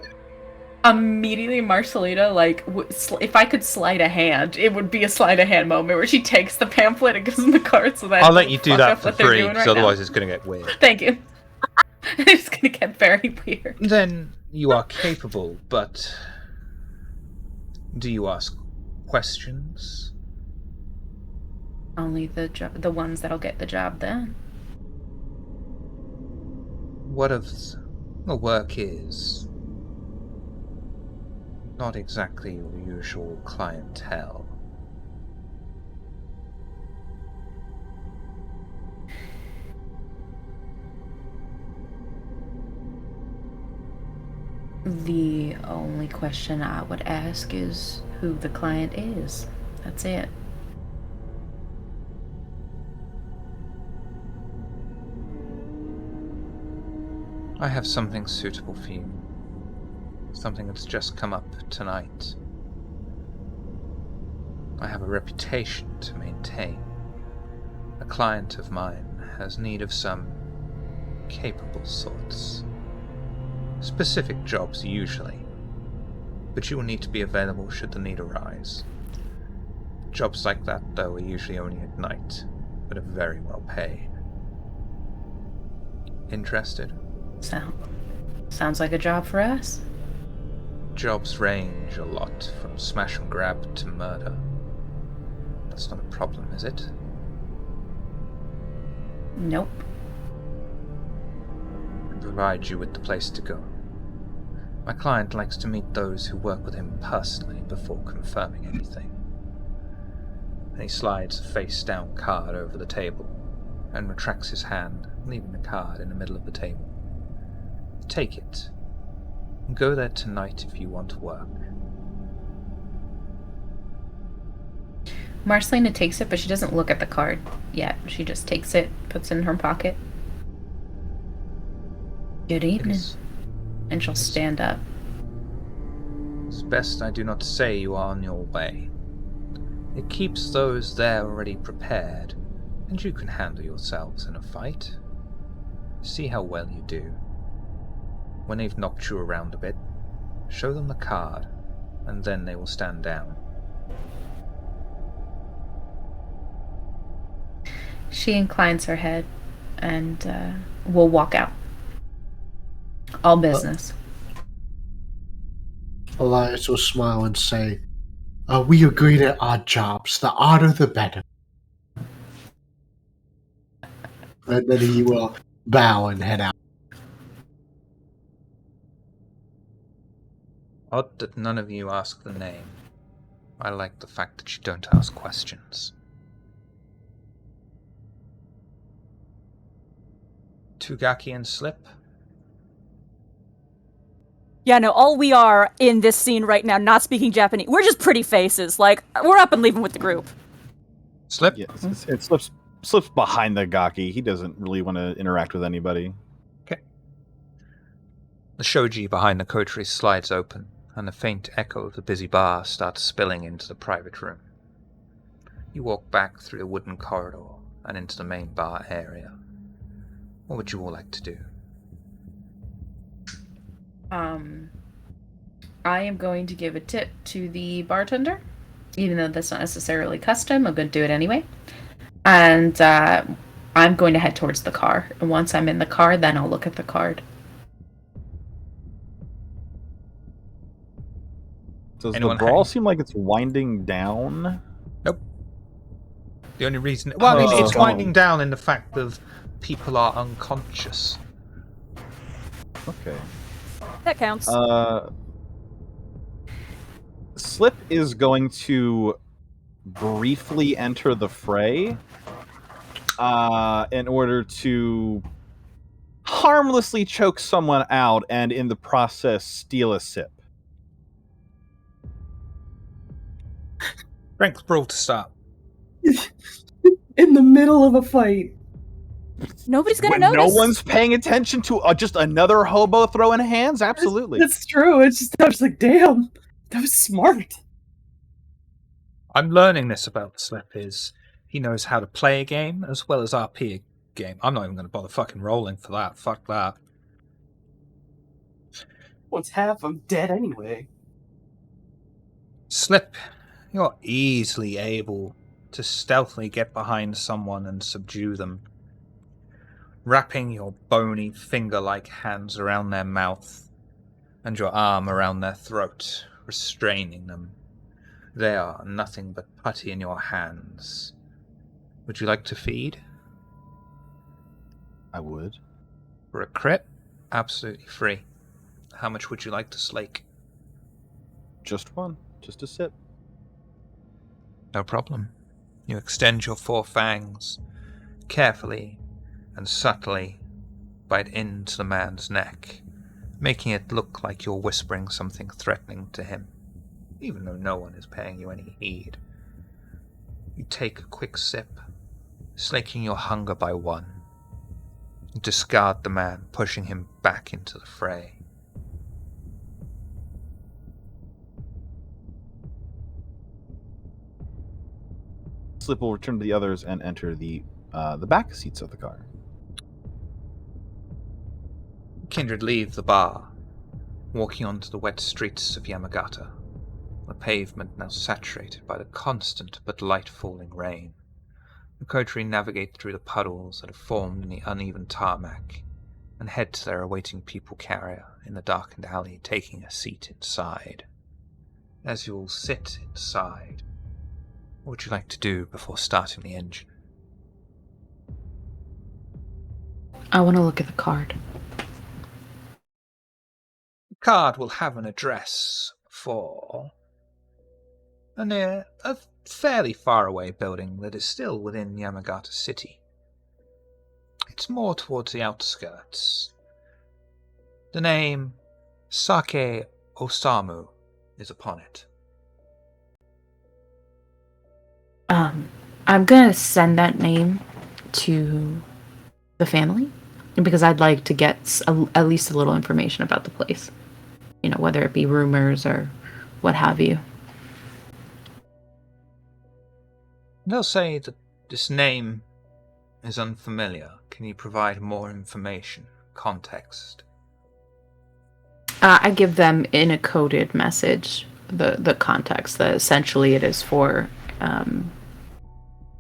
Immediately, Marcelina, like, if I could sleight a hand, it would be a sleight of hand moment where she takes the pamphlet and gives them the card so that I'll let you do fuck that up for what they're free, doing because right now. otherwise it's going to get weird. Thank you. It's gonna get very weird. Then you are capable, but do you ask questions? Only the ones that'll get the job done. What of the work is not exactly your usual clientele. The only question I would ask is who the client is. That's it. I have something suitable for you. Something that's just come up tonight. I have a reputation to maintain. A client of mine has need of some capable sorts. Specific jobs usually, but you will need to be available should the need arise. Jobs like that, though, are usually only at night, but are very well paid. Interested? Sounds like a job for us. Jobs range a lot, from smash and grab to murder. That's not a problem, is it? Nope. I provide you with the place to go. My client likes to meet those who work with him personally before confirming anything. And he slides a face-down card over the table and retracts his hand, leaving the card in the middle of the table. Take it. And go there tonight if you want work. Marcelina takes it, but she doesn't look at the card yet. She just takes it, puts it in her pocket. Good evening. And she'll stand up. It's best I do not say you are on your way. It keeps those there already prepared, and you can handle yourselves in a fight. See how well you do. When they've knocked you around a bit, show them the card, and then they will stand down. She inclines her head and will walk out. All business. Elias will smile and say, we are great at odd jobs. The odder, the better. And then he will bow and head out. Odd that none of you ask the name. I like the fact that you don't ask questions. Tugaki and Slip? Yeah, no, all we are in this scene right now, not speaking Japanese, we're just pretty faces. Like, we're up and leaving with the group. Slip? Yeah, it slips behind the Gaki. He doesn't really want to interact with anybody. Okay. The shoji behind the coterie slides open, and the faint echo of the busy bar starts spilling into the private room. You walk back through the wooden corridor and into the main bar area. What would you all like to do? I am going to give a tip to the bartender, even though that's not necessarily custom. I'm going to do it anyway. And I'm going to head towards the car. And once I'm in the car, then I'll look at the card. Does Anyone the brawl hang? seem like it's winding down? Nope. The only reason... Well, I mean, it's winding down in the fact of people are unconscious. Okay. That counts. Slip is going to briefly enter the fray in order to harmlessly choke someone out and in the process steal a sip. Strength brawl to start. In the middle of a fight. Nobody's gonna When notice. no one's paying attention to just another hobo throwing hands? Absolutely. That's true. It's just, I was like, damn, that was smart. I'm learning this about Slip is he knows how to play a game as well as RP a game. I'm not even going to bother fucking rolling for that. Fuck that. Once half, I'm dead anyway. Slip, you're easily able to stealthily get behind someone and subdue them. Wrapping your bony finger-like hands around their mouth and your arm around their throat, restraining them. They are nothing but putty in your hands. Would you like to feed? I would. For a crit? Absolutely free. How much would you like to slake? Just one. Just a sip. No problem. You extend your 4 fangs, carefully and subtly bite into the man's neck, making it look like you're whispering something threatening to him, even though no one is paying you any heed. You take a quick sip, slaking your hunger by 1. You discard the man, pushing him back into the fray. Slip will return to the others and enter the back seats of the car. Kindred leave the bar, walking onto the wet streets of Yamagata, the pavement now saturated by the constant but light falling rain. The coterie navigate through the puddles that have formed in the uneven tarmac and head to their awaiting people carrier in the darkened alley, taking a seat inside. As you all sit inside, what would you like to do before starting the engine? I want to look at the card. The card will have an address for a fairly far away building that is still within Yamagata City. It's more towards the outskirts. The name Sake Osamu is upon it. I'm gonna send that name to the family because I'd like to get at least a little information about the place. You know, whether it be rumors or what have you. They'll say that this name is unfamiliar. Can you provide more information, context? I give them in a coded message the context that essentially it is for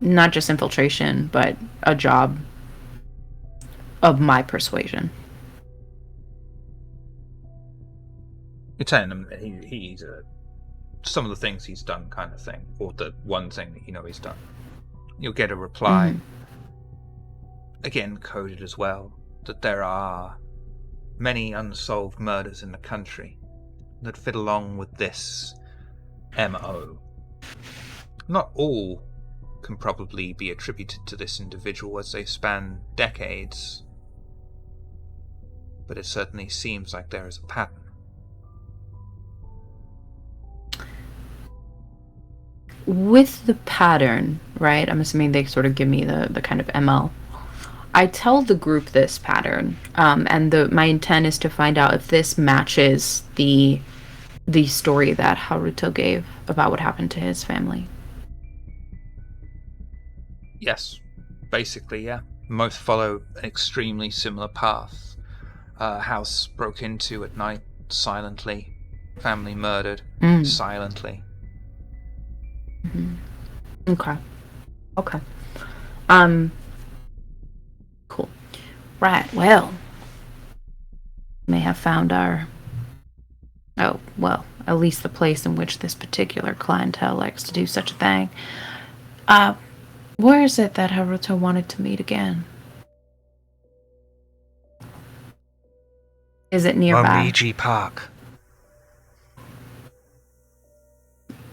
not just infiltration, but a job of my persuasion. You're telling them that he's some of the things he's done kind of thing, or the one thing that you know he's done. You'll get a reply, again coded as well, that there are many unsolved murders in the country that fit along with this MO. Not all can probably be attributed to this individual as they span decades, but it certainly seems like there is a pattern. With the pattern, right, I'm assuming they sort of give me the kind of ML. I tell the group this pattern, and my intent is to find out if this matches the story that Haruto gave about what happened to his family. Yes, basically, yeah. Most follow an extremely similar path. House broke into at night, silently. Family murdered, silently. Okay. Cool. Right, well, may have found at least the place in which this particular clientele likes to do such a thing. Where is it that Haruto wanted to meet again? Is it nearby? Momiji Park.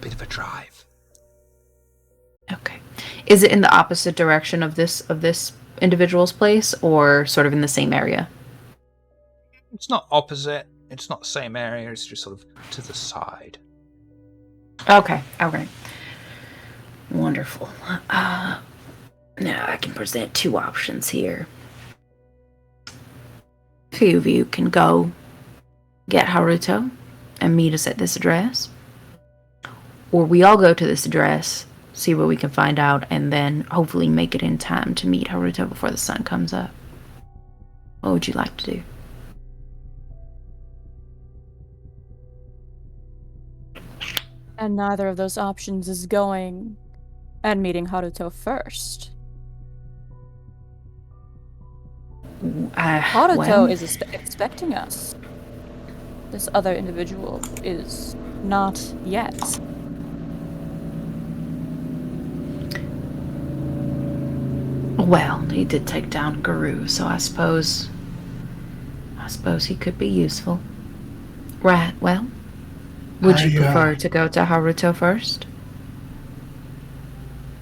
Bit of a drive. Okay. Is it in the opposite direction of this individual's place, or sort of in the same area? It's not opposite. It's not the same area. It's just sort of to the side. Okay. All right. Wonderful. Now I can present 2 options here. A few of you can go get Haruto and meet us at this address, or we all go to this address, see what we can find out, and then hopefully make it in time to meet Haruto before the sun comes up. What would you like to do? And neither of those options is going and meeting Haruto first. Haruto is expecting us. This other individual is not yet. Well, he did take down Guru, so I suppose he could be useful. Right, well, would you prefer to go to Haruto first?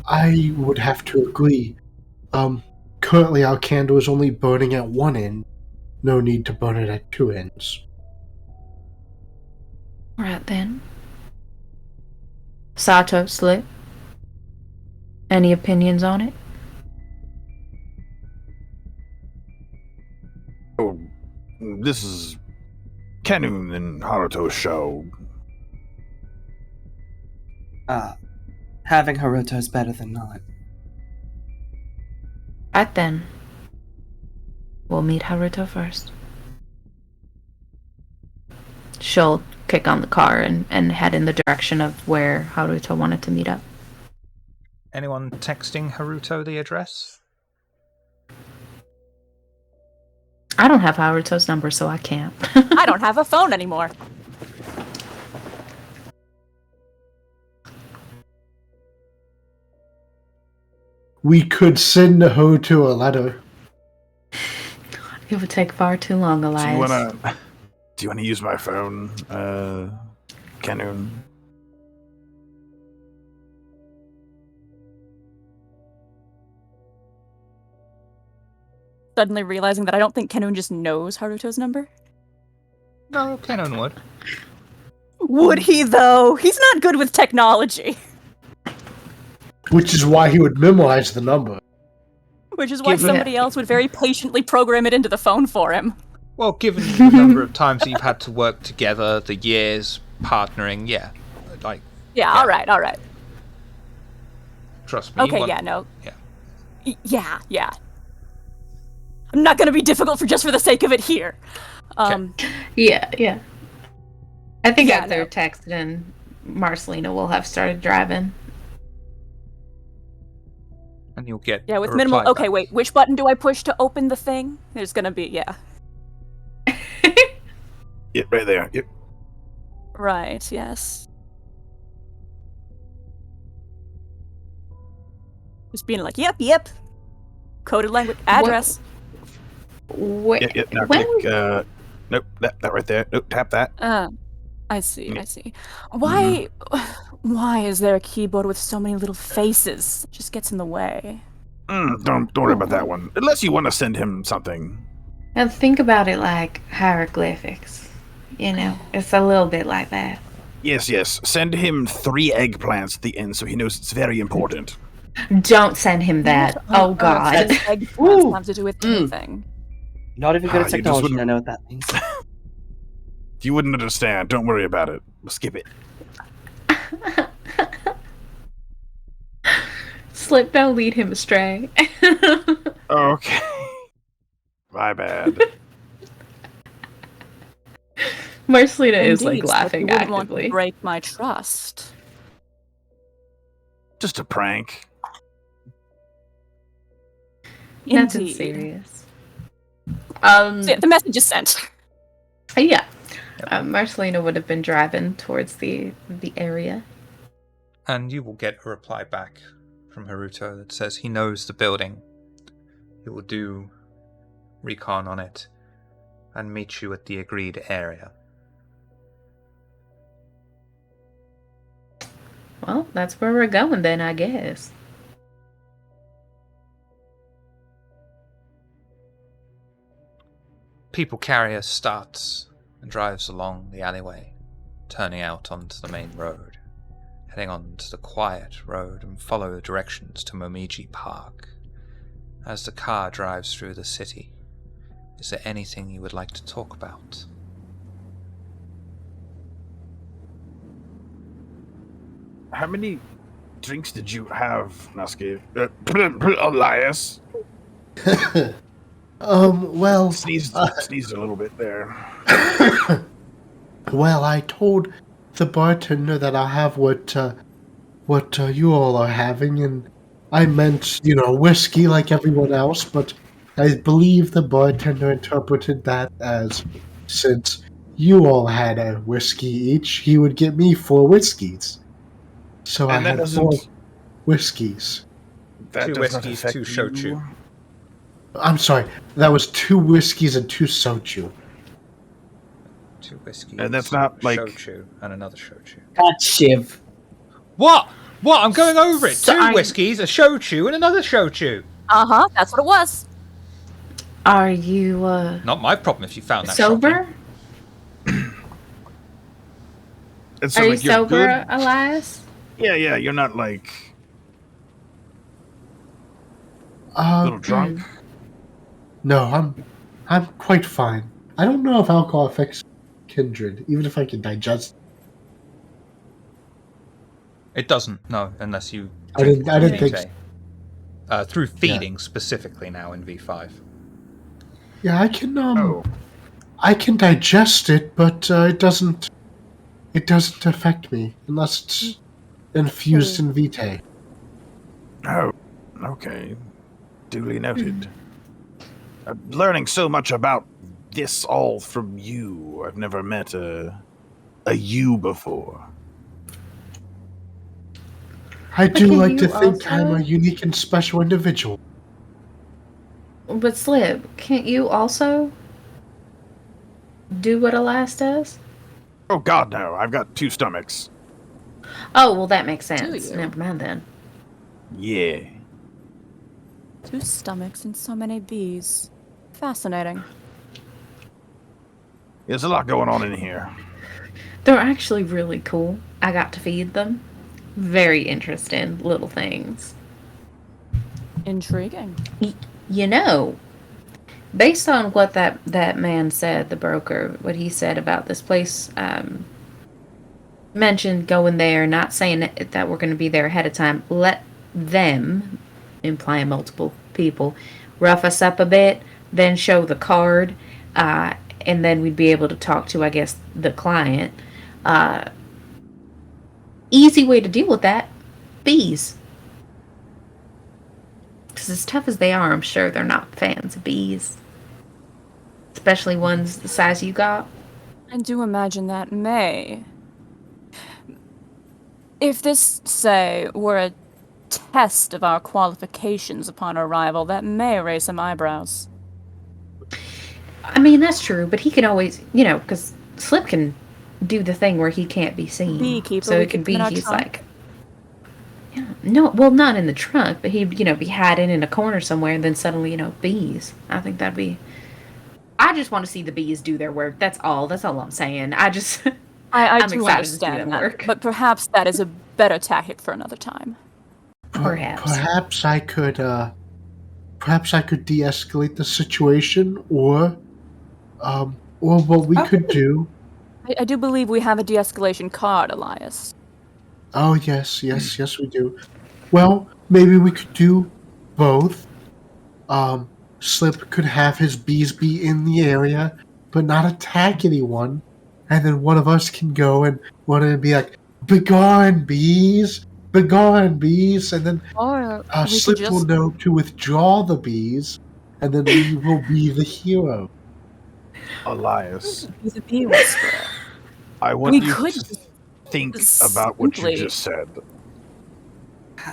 I would have to agree. Currently our candle is only burning at one end. No need to burn it at two ends. Right then. Sato, Slip, any opinions on it? Oh, this is Kenun and Haruto's show. Having Haruto is better than not. Right then. We'll meet Haruto first. She'll kick on the car and head in the direction of where Haruto wanted to meet up. Anyone texting Haruto the address? I don't have Haruto's number, so I can't. I don't have a phone anymore. We could send Haruto a letter. It would take far too long, Elias. Do you wanna use my phone, Kenun? Suddenly realizing that I don't think Kenun just knows Haruto's number. No, Kenon would. Would he, though? He's not good with technology. Which is why he would memorize the number. Which is why somebody else would very patiently program it into the phone for him. Well, given the number of times that you've had to work together, the years partnering, yeah. Yeah, alright. Trust me. Okay, no. Yeah. Yeah. I'm not gonna be difficult for the sake of it here. Yeah. I think after text and Marcelina will have started driving. And you'll get with a minimal. reply Okay, back. wait. Which button do I push to open the thing? There's gonna be Yep, right there. Yep. Right. Yes. Just being like, yep. Coded language address. Yep. Now click. Nope. That right there. Nope. Tap that. I see. Why is there a keyboard with so many little faces? It just gets in the way. Don't worry about that one. Unless you want to send him something. And think about it like hieroglyphics. It's a little bit like that. Yes. Send him 3 eggplants at the end so he knows it's very important. Don't send him that. Oh, God. Eggplants have to do with anything. Not even good at You just technology, wouldn't- I know what that means. You wouldn't understand. Don't worry about it. We'll skip it. Slip, don't lead him astray. Okay. My bad. Marcelina is Indeed, laughing you wouldn't want actively. to break my trust. Just a prank. Nothing Indeed. serious. So yeah, the message is sent. Yeah. Marcelina would have been driving towards the area. And you will get a reply back from Haruto that says he knows the building. He will do recon on it and meet you at the agreed area. Well, that's where we're going then, I guess. People Carrier starts and drives along the alleyway, turning out onto the main road, heading on to the quiet road and follow the directions to Momiji Park. As the car drives through the city, is there anything you would like to talk about? How many drinks did you have, Naski? Elias? Well... Sneezed a little bit there. Well, I told the bartender that I'll have what you all are having, and I meant, whiskey like everyone else, but I believe the bartender interpreted that as, since you all had a whiskey each, he would get me 4 whiskeys. So And I that had 4 doesn't... whiskeys. That 2 does not whiskeys, affect 2 you. shochu. I'm sorry, that was 2 whiskeys and 2 soju. 2 whiskeys, And that's not, like- shochu, and another shochu. God, Shiv. What? What? I'm going over it. So 2 whiskeys, a shochu, and another shochu. That's what it was. Are you Not my problem if you found that sober? And so, Are you like, you're sober, good? Elias? Yeah, you're not, like, a Uh, little drunk. no, I'm quite fine. I don't know if alcohol affects kindred, even if I can digest. It doesn't, no, unless you. I didn't think so. Through feeding specifically now in V5. Yeah, I can Oh, I can digest it, but it doesn't affect me unless it's infused in vitae. oh, okay. Duly noted. I'm learning so much about this all from you. I've never met a you before. I do can like to you think I'm also- a unique and special individual. But Slip, can't you also do what Elias does? Oh God, no! I've got 2 stomachs. Oh, well, that makes sense. you? Never mind then. Yeah. 2 stomachs and so many bees. Fascinating. There's a lot going on in here. They're actually really cool. I got to feed them. Very interesting little things. Intriguing. You know, based on what that man said, the broker, what he said about this place, mentioned going there, not saying that we're going to be there ahead of time. Let them, implying multiple people, rough us up a bit, then show the card, and then we'd be able to talk to, I guess, the client. Easy way to deal with that, bees. Because as tough as they are, I'm sure they're not fans of bees. Especially ones the size you got. I do imagine that may. If this, say, were a test of our qualifications upon arrival, that may raise some eyebrows. I mean, that's true, but he can always, because Slip can do the thing where he can't be seen. Beekeeper, so we it could keep be him in our he's trunk? like, yeah, no, well, not in the trunk, but he'd, be hiding in a corner somewhere, and then suddenly, bees. I think that'd be. I just want to see the bees do their work. That's all. That's all I'm saying. I just. I I'm do excited to do understand that that, work. but perhaps that is a better tactic for another time. Perhaps. Perhaps I could de-escalate the situation, or what we could do. I do believe we have a de-escalation card, Elias. Oh yes, we do. Well, maybe we could do both. Slip could have his bees be in the area, but not attack anyone, and then one of us can go and one and be like, "Begone, bees! Begone, bees!" And then Or we could Slip will just... know to withdraw the bees, and then we will be the hero. Elias, He's a bee whisperer. I want We you could to think about what you simply- just said.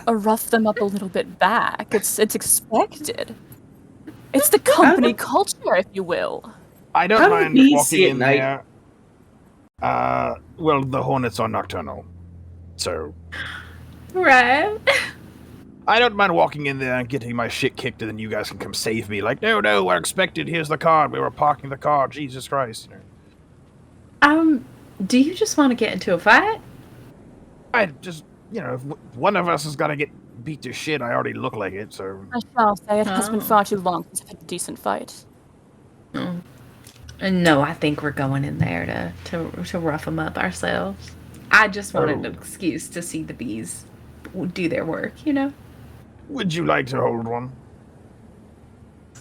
rough them up a little bit back. It's expected. It's the company culture, if you will. I don't How do mind bees walking see at in night? there. Well, the hornets are nocturnal, so Right. I don't mind walking in there and getting my shit kicked, and then you guys can come save me. Like, no, we're expected. Here's the card. We were parking the car. Jesus Christ. Do you just want to get into a fight? I just, if one of us has got to get beat to shit, I already look like it, so. I shall say it has been Oh. far too long since I've had a decent fight. No, I think we're going in there to rough them up ourselves. I just wanted an excuse to see the bees do their work, Would you like to hold one?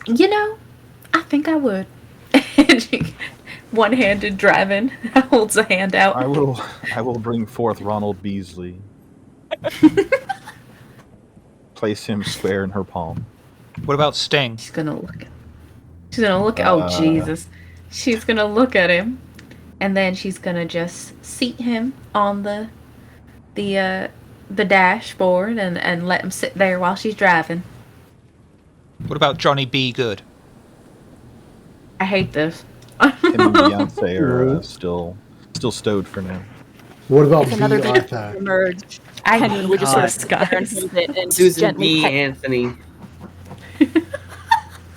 I think I would. One-handed driving, holds a hand out. I will bring forth Ronald Beasley. Place him square in her palm. What about Sting? She's gonna look. Oh Jesus! She's gonna look at him, and then she's gonna just seat him on the the dashboard and let him sit there while she's driving. What about Johnny B. Good? I hate this. Him and Beyonce are still stowed for now. What about If B. another Arthur? emerged, I Kenyon would just sort of hate sit there and guys. hold it and Susan gently B. pet. Anthony.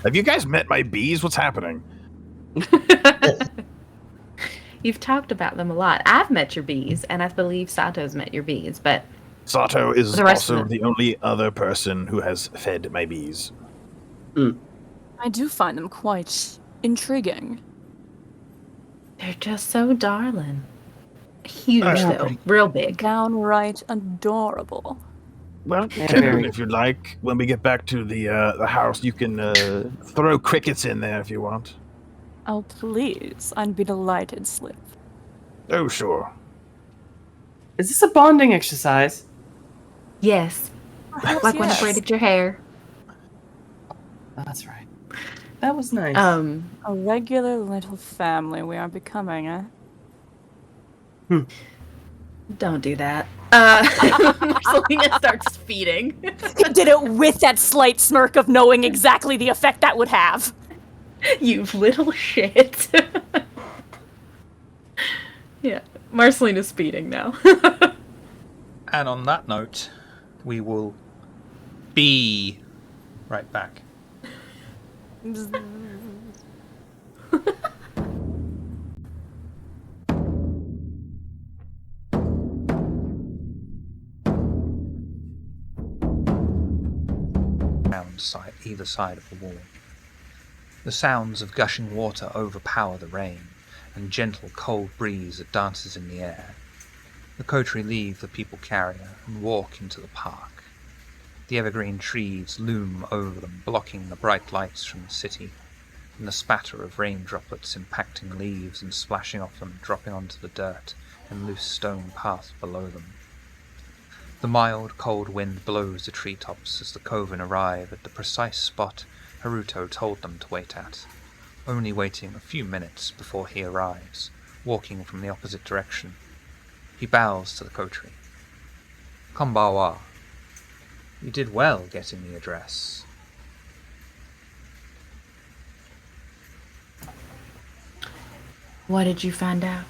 Have you guys met my bees? What's happening? You've talked about them a lot. I've met your bees, and I believe Sato's met your bees, but Sato is The rest of also them. the only other person who has fed my bees. I do find them quite intriguing. they're just so darling. Huge, Yeah, though. Real big. Downright adorable. Well, Yeah, Kevin, very. if you'd like, when we get back to the house, you can throw crickets in there if you want. Oh, please. I'd be delighted, Slip. Oh, sure. Is this a bonding exercise? Yes. Perhaps Like when I yes. braided your hair. Oh, that's right. That was nice. A regular little family we are becoming, eh? Don't do that. Marcelina starts feeding. He did it with that slight smirk of knowing exactly the effect that would have. You little shit. Yeah. Marcelina's feeding now. And on that note, we will be right back. Either side of the wall. The sounds of gushing water overpower the rain and gentle cold breeze that dances in the air. The coterie leave the people carrier and walk into the park. The evergreen trees loom over them, blocking the bright lights from the city, and the spatter of rain droplets impacting leaves and splashing off them, dropping onto the dirt and loose stone paths below them. The mild, cold wind blows the treetops as the coven arrive at the precise spot Haruto told them to wait at, only waiting a few minutes before he arrives, walking from the opposite direction. He bows to the coterie. Konbawa. You did well getting the address. What did you find out?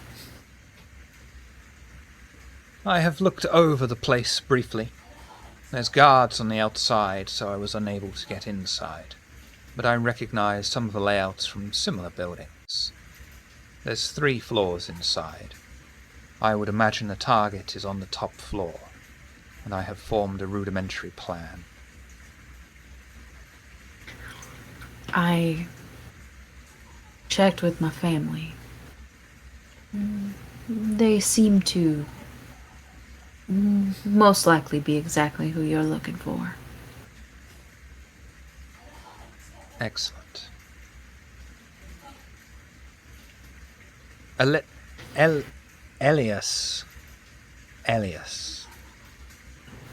I have looked over the place briefly. There's guards on the outside, so I was unable to get inside, but I recognize some of the layouts from similar buildings. There's 3 floors inside. I would imagine the target is on the top floor, and I have formed a rudimentary plan. I checked with my family. They seem to most likely be exactly who you're looking for. Excellent. Elias.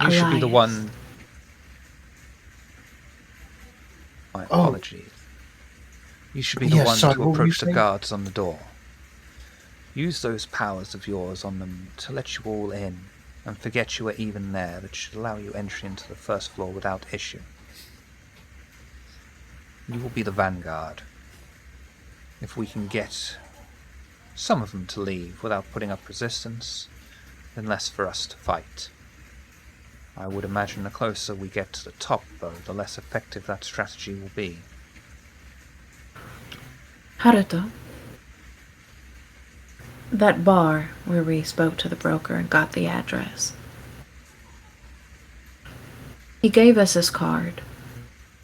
You should be the Elias. one... My apologies. You should be the Yes, one sorry, to what were you approach the saying? guards on the door. Use those powers of yours on them to let you all in, and forget you were even there. That should allow you entry into the first floor without issue. You will be the vanguard. If we can get some of them to leave without putting up resistance, then less for us to fight. I would imagine the closer we get to the top, though, the less effective that strategy will be. Haruto, that bar where we spoke to the broker and got the address. He gave us his card.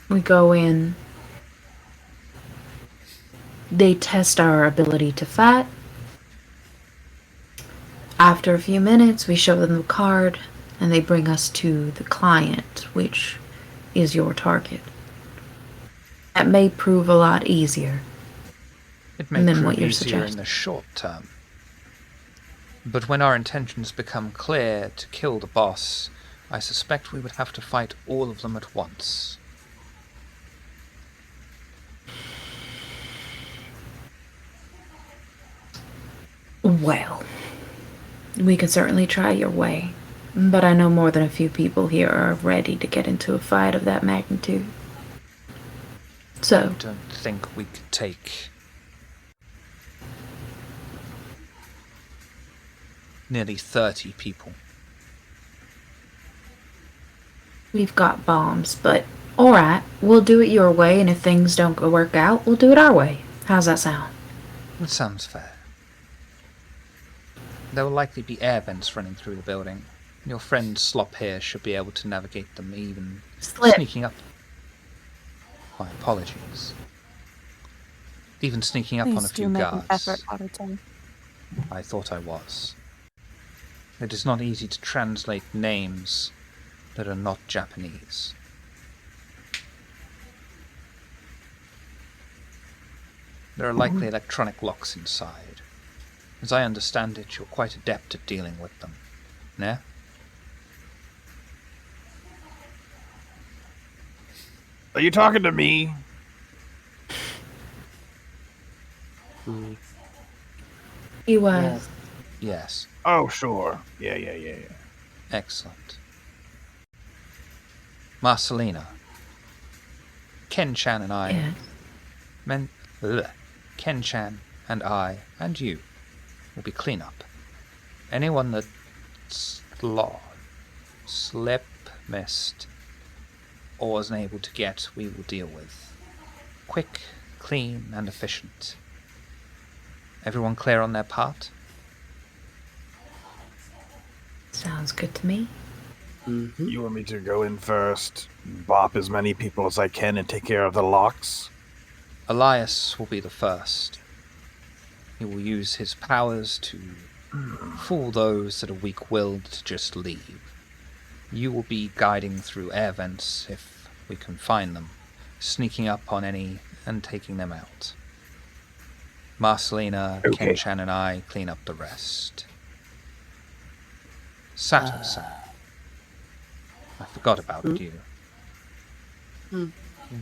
We go in. They test our ability to fight. After a few minutes, we show them the card, and they bring us to the client, which is your target. That may prove a lot easier. It may And then prove what you're easier in suggesting. the short term. But when our intentions become clear to kill the boss, I suspect we would have to fight all of them at once. Well, we can certainly try your way. But I know more than a few people here are ready to get into a fight of that magnitude. So, I don't think we could take nearly 30 people. we've got bombs, but alright, we'll do it your way, and if things don't work out, we'll do it our way. How's that sound? That sounds fair. There will likely be air vents running through the building. Your friend Slop here should be able to navigate them, even Slip. sneaking up. My apologies. Even sneaking up on a Please few do make an guards. effort, Haruto. I thought I was. It is not easy to translate names that are not Japanese. There are likely electronic locks inside. As I understand it, you're quite adept at dealing with them. Nah? Are you talking to me? He was. Yes. Oh, sure. Yeah. Excellent. Marcelina. Ken-chan and I... Yeah. Ken-chan and I and you will be cleanup. Anyone that missed, or wasn't able to get, we will deal with. Quick, clean, and efficient. Everyone clear on their part? Sounds good to me. Mm-hmm. You want me to go in first, bop as many people as I can, and take care of the locks? Elias will be the first. He will use his powers to fool those that are weak-willed to just leave. You will be guiding through air vents, if we can find them, sneaking up on any and taking them out. Marcelina, Okay. Ken-chan, and I clean up the rest. Sato-san. I forgot about you.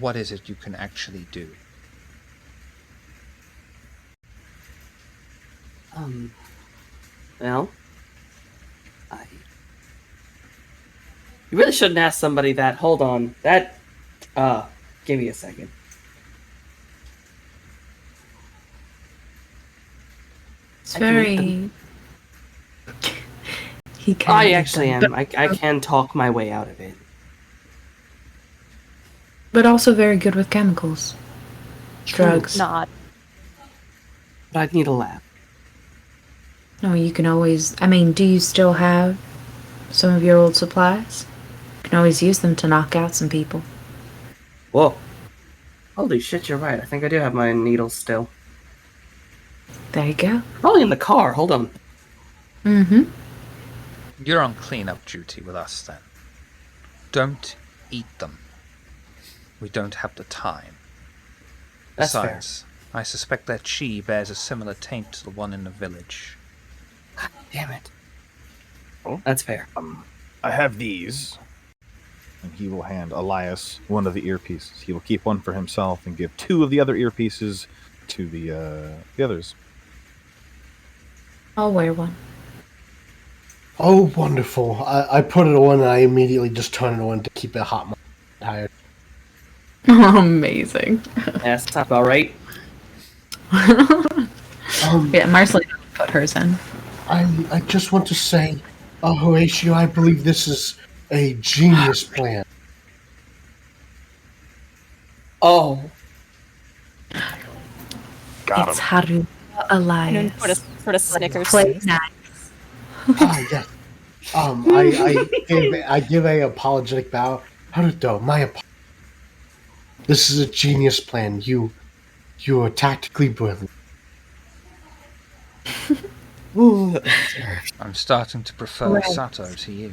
What is it you can actually do? Well, you really shouldn't ask somebody that. Hold on. Give me a second. It's I can eat very... He can I eat actually them, am. I can talk my way out of it. But also very good with chemicals. Drugs. Not. But I'd need a lab. No, you can always... I mean, do you still have some of your old supplies? You can always use them to knock out some people. Whoa. Holy shit, you're right. I think I do have my needles still. There you go. Probably in the car. Hold on. Mm-hmm. You're on cleanup duty with us then. Don't eat them. We don't have the time. That's Besides, I suspect their chi bears a similar taint to the one in the village. God damn it. Oh. That's fair. I have these. And he will hand Elias one of the earpieces. He will keep one for himself and give two of the other earpieces to the others. I'll wear one. Oh, wonderful. I put it on and I immediately just turn it on to keep it hot. My tired. Amazing. That's not about right. Yeah, Marcelina put hers in. I just want to say, Horatio, I believe this is a genius plan. Oh. Got It's him. Haru Elias. Put a Snickers. Play nice. Yes. I give a apologetic bow. Haruto, my apologies. This is a genius plan. You are tactically brilliant. I'm starting to prefer Right. Sato to you.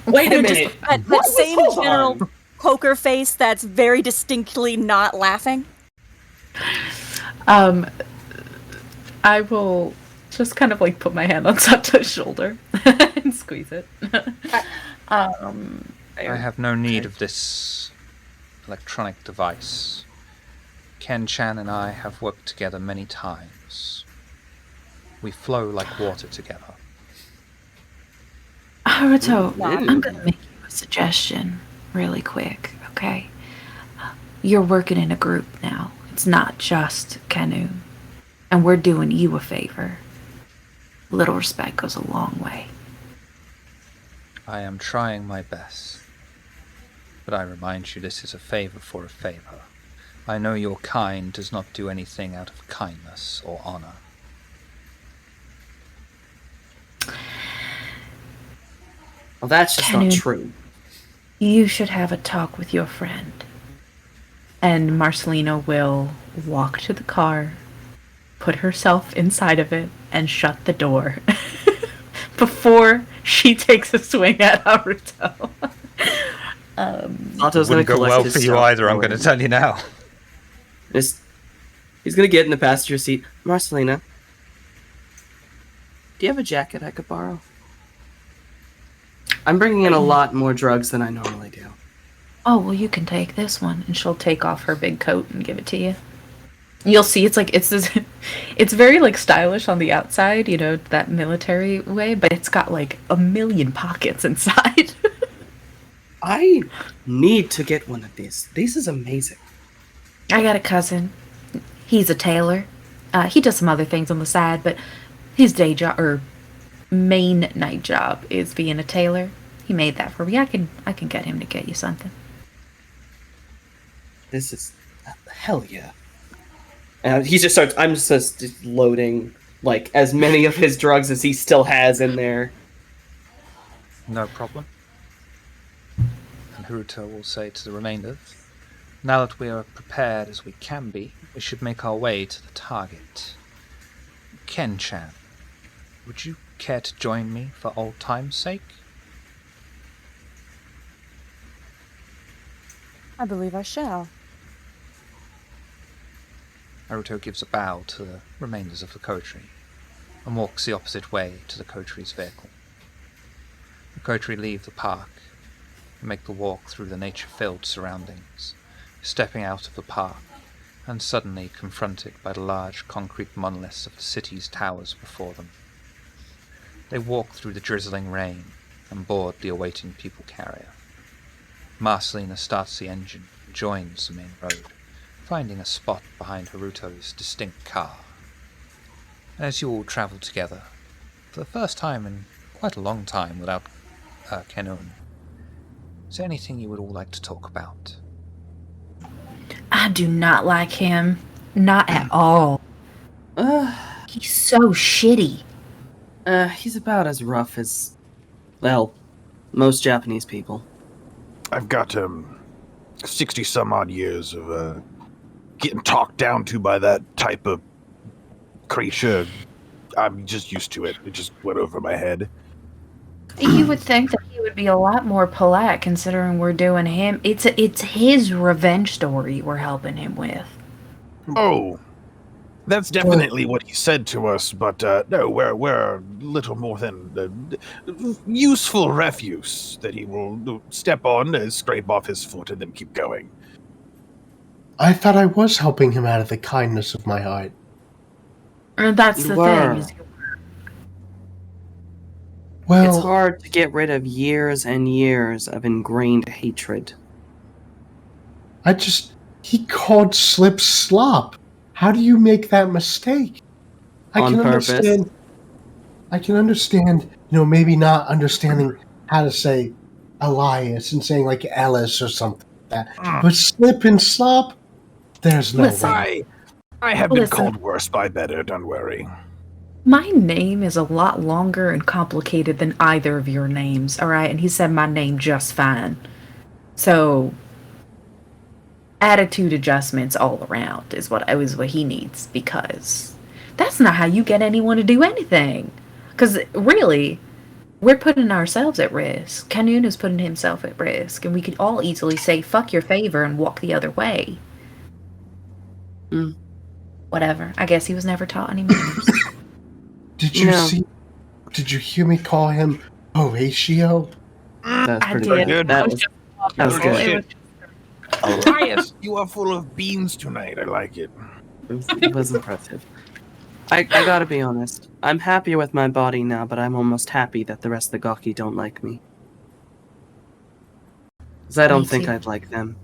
Wait a minute. That same Hold general on. poker face that's very distinctly not laughing. I will just kind of like put my hand on Sato's shoulder and squeeze it. I have no need of this electronic device. Ken-chan and I have worked together many times. We flow like water together. Haruto, Ooh. I'm gonna make you a suggestion really quick, okay? You're working in a group now. It's not just Kanu. And we're doing you a favor. A little respect goes a long way. I am trying my best. But I remind you, this is a favor for a favor. I know your kind does not do anything out of kindness or honor. Well, that's just not true. You should have a talk with your friend. And Marcelina will walk to the car, put herself inside of it, and shut the door before she takes a swing at Haruto. Sato's gonna Wouldn't go collect well his for you stuff either, I'm for going to him. tell you now. He's gonna get in the passenger seat. Marcelina, do you have a jacket I could borrow? I'm bringing in a lot more drugs than I normally do. Oh, well, you can take this one. And she'll take off her big coat and give it to you. You'll see it's this, it's very like stylish on the outside, that military way, but it's got like a million pockets inside. I need to get one of these. This is amazing. I got a cousin. He's a tailor. He does some other things on the side, but his day job or main night job is being a tailor. He made that for me. I can get him to get you something. This is hell yeah. And he just starts. I'm just loading like as many of his drugs as he still has in there. No problem. And Haruto will say to the remainder, now that we are prepared as we can be, we should make our way to the target. Ken-chan, would you care to join me for old time's sake? I believe I shall. Haruto gives a bow to the remainders of the coterie and walks the opposite way to the coterie's vehicle. The coterie leave the park and make the walk through the nature-filled surroundings, stepping out of the park and suddenly confronted by the large concrete monoliths of the city's towers before them. They walk through the drizzling rain and board the awaiting people carrier. Marcelina starts the engine and joins the main road, finding a spot behind Haruto's distinct car. And as you all travel together, for the first time in quite a long time without Kenon, is there anything you would all like to talk about? I do not like him. Not at all. He's so shitty. He's about as rough as, well, most Japanese people. I've got 60 some odd years of getting talked down to by that type of creature. I'm just used to it. It just went over my head. You would think that he would be a lot more polite considering we're doing him. It's his revenge story we're helping him with. Oh, that's definitely what he said to us, but no, we're little more than useful refuse that he will step on, scrape off his foot, and then keep going. I thought I was helping him out of the kindness of my heart. And that's the Were. thing. Is Well, It's hard to get rid of years and years of ingrained hatred. he called Slip Slop. How do you make that mistake? On purpose? I can understand, maybe not understanding how to say Elias and saying like Ellis or something like that. But Slip and Slop, there's no Listen. way. I have been Listen. called worse by better, don't worry. my name is a lot longer and complicated than either of your names, alright? And he said my name just fine. So, attitude adjustments all around is what he needs, because that's not how you get anyone to do anything. Because, really, we're putting ourselves at risk. Kanun is putting himself at risk, and we could all easily say, fuck your favor, and walk the other way. Mm. Whatever. I guess he was never taught any manners. Did you No. Did you hear me call him Horatio? That's I pretty did. good. That was good. Elias, you are full of beans tonight. I like it. It was impressive. I gotta be honest. I'm happier with my body now, but I'm almost happy that the rest of the Gaki don't like me. Because I don't Me think too. I'd like them.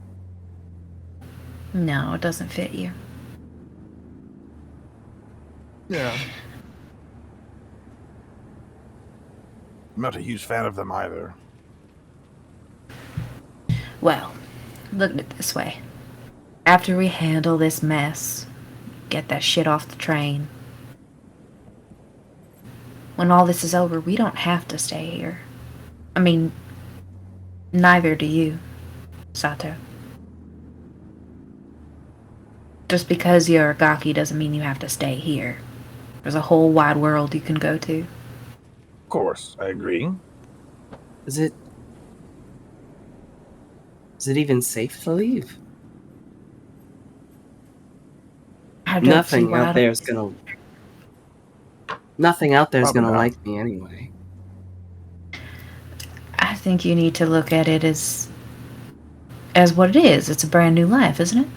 No, it doesn't fit you. Yeah. I'm not a huge fan of them either. Well, look at it this way. After we handle this mess, get that shit off the train, when all this is over, we don't have to stay here. I mean, neither do you, Sato. Just because you're a Gaki doesn't mean you have to stay here. There's a whole wide world you can go to. Of course, I agree. Is it even safe to leave? I don't see Nothing why out there is gonna Probably not. like me anyway. I think you need to look at it as what it is. It's a brand new life, isn't it?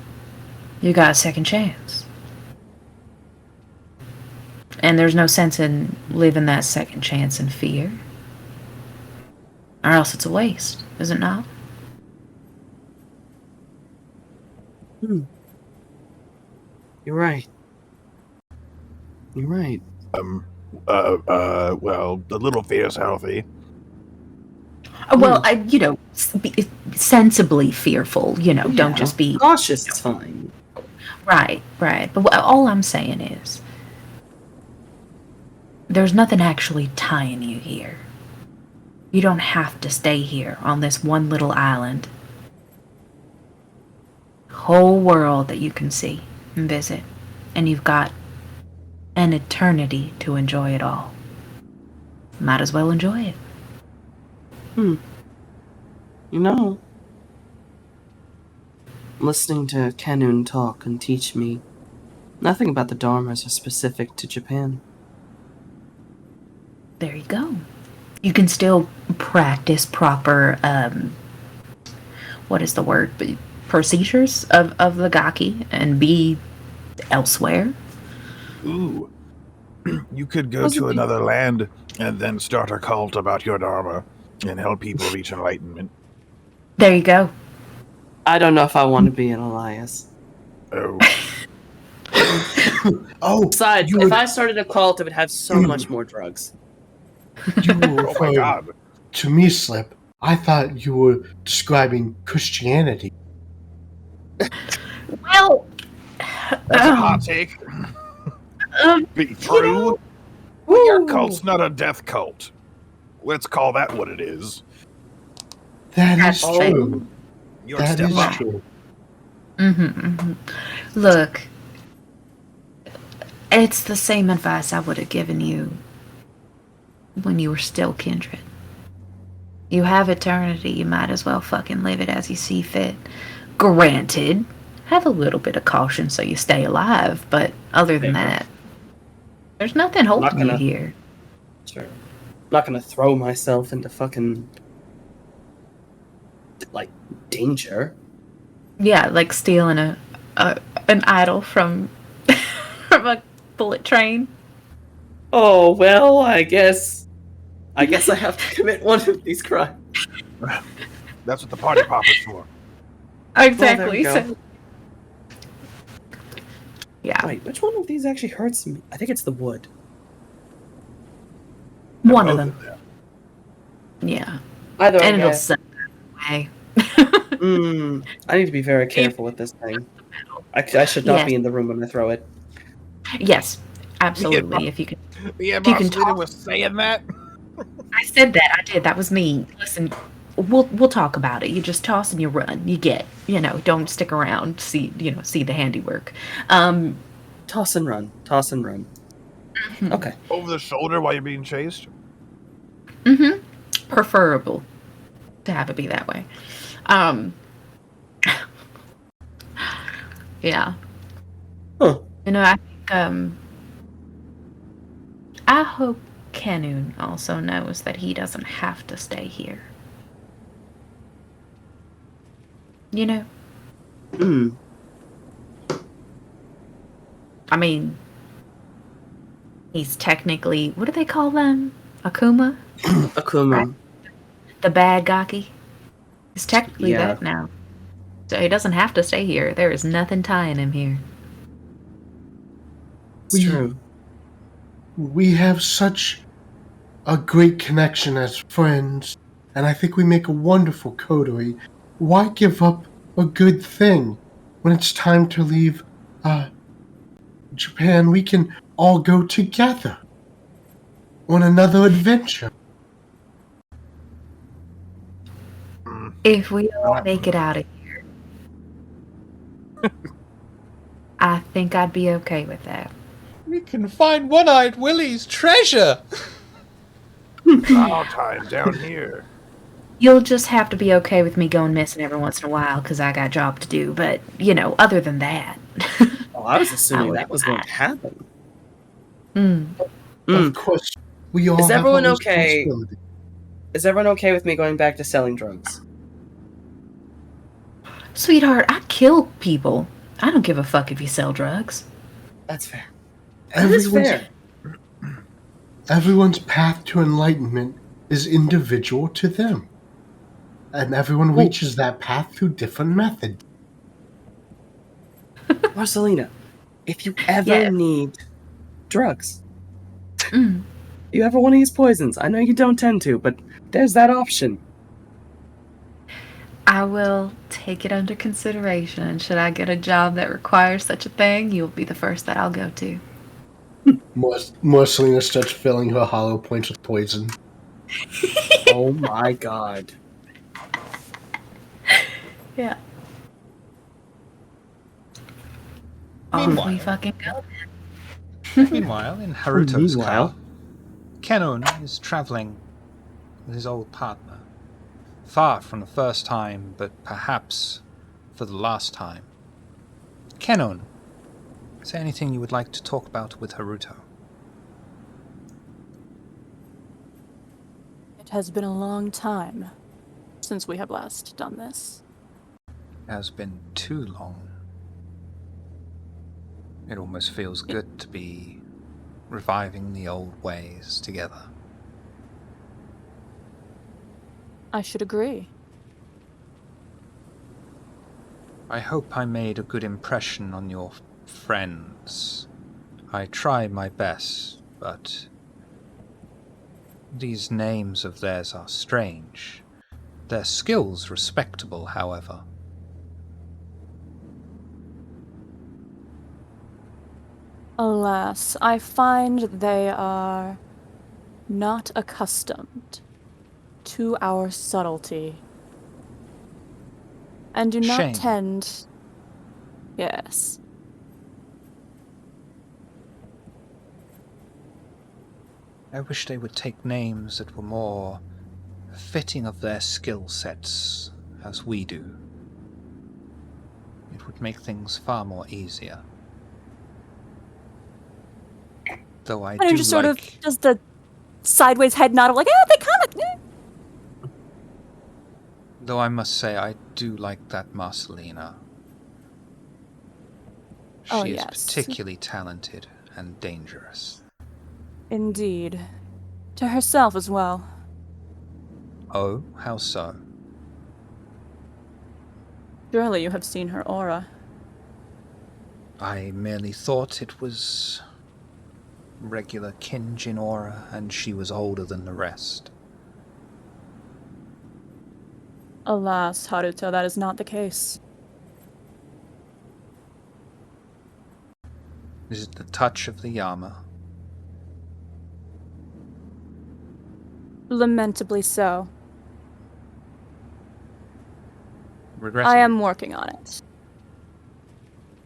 You got a second chance. And there's no sense in living that second chance in fear. Or else it's a waste, is it not? You're right. You're right. Well, the little fear is healthy. Well, be sensibly fearful, don't Yeah, just be... cautious. It's fine. Right. But all I'm saying is, there's nothing actually tying you here. You don't have to stay here on this one little island. Whole world that you can see and visit. And you've got an eternity to enjoy it all. Might as well enjoy it. Listening to Kanun talk and teach me, nothing about the Dharmas are specific to Japan. There you go. You can still practice proper, what is the word? Procedures of the Gaki and be elsewhere. Ooh. You could go to another land and then start a cult about your Dharma and help people reach enlightenment. There you go. I don't know if I want to be an Elias. Oh. Besides, if I started a cult, it would have so much more drugs. You were Oh my referring god. to me, Slip. I thought you were describing Christianity. Well, That's a hot take. Be true. But your cult's not a death cult. Let's call that what it is. That is That's true. You're That step is up. true. Look, it's the same advice I would have given you when you were still kindred. You have eternity, you might as well fucking live it as you see fit. Granted, have a little bit of caution so you stay alive, but other than that, there's nothing holding you here. Sure. I'm not gonna throw myself into fucking, like, danger. Yeah, like stealing an idol from a bullet train. Oh, well, I guess I have to commit one of these crimes. That's what the party popper's for. Exactly. Well, there we So, yeah, Wait, which one of these actually hurts me? I think it's the wood. one of Both them. Yeah, Either and it'll way. suck away. I need to be very careful with this thing. I should not be in the room when I throw it. Yes, absolutely. If you can, Yeah, you boss can leader talk. was saying that. I said that. I did. That was me. Listen, we'll talk about it. You just toss and you run. You get. Don't stick around. See the handiwork. Toss and run. Toss and run. Okay. Over the shoulder while you're being chased. Preferable to have it be that way. Yeah. Huh. I think, I hope Kanun also knows that he doesn't have to stay here. I mean, He's technically, what do they call them? Akuma? Akuma. Right. The bad Gaki. He's technically Yeah. that now. So he doesn't have to stay here. There is nothing tying him here. It's true. We have such a great connection as friends, and I think we make a wonderful coterie. Why give up a good thing? When it's time to leave Japan, we can all go together on another adventure. If we all make it out of here, I think I'd be okay with that. We can find One-Eyed Willie's treasure! I'll tie him down here. You'll just have to be okay with me going missing every once in a while because I got a job to do. But, other than that. Oh, I was assuming that was going to happen. Of course, we all Is have everyone our okay? responsibility. Is everyone okay with me going back to selling drugs? Sweetheart, I kill people. I don't give a fuck if you sell drugs. That's fair. That is fair. Everyone's path to enlightenment is individual to them. And everyone reaches that path through different methods. Marcelina, if you ever need drugs, you ever want to use poisons, I know you don't tend to, but there's that option. I will take it under consideration. Should I get a job that requires such a thing, you'll be the first that I'll go to. Marcelina starts filling her hollow points with poison. Oh my god. Yeah. Meanwhile- Off we fucking go. Meanwhile, in Haruto's Meanwhile? car, Kenon is traveling with his old partner. Far from the first time, but perhaps for the last time. Kenon, is there anything you would like to talk about with Haruto? It has been a long time since we have last done this. It has been too long. It almost feels good to be reviving the old ways together. I should agree. I hope I made a good impression on your friends. I try my best, but these names of theirs are strange. Their skills respectable, however. Alas, I find they are not accustomed to our subtlety. And do not Shame. tend... Yes. I wish they would take names that were more fitting of their skill sets as we do. It would make things far more easier. Though I And do it just sort of like... does the sideways head nod of like, they kind of... Though I must say, I do like that Marcelina. She Oh, is yes. particularly talented and dangerous. Indeed. To herself as well. Oh, how so? Surely you have seen her aura. I merely thought it was regular Kinjin aura, and she was older than the rest. Alas, Haruto, that is not the case. Is it the touch of the Yama? Lamentably so. Regrettably. I am working on it.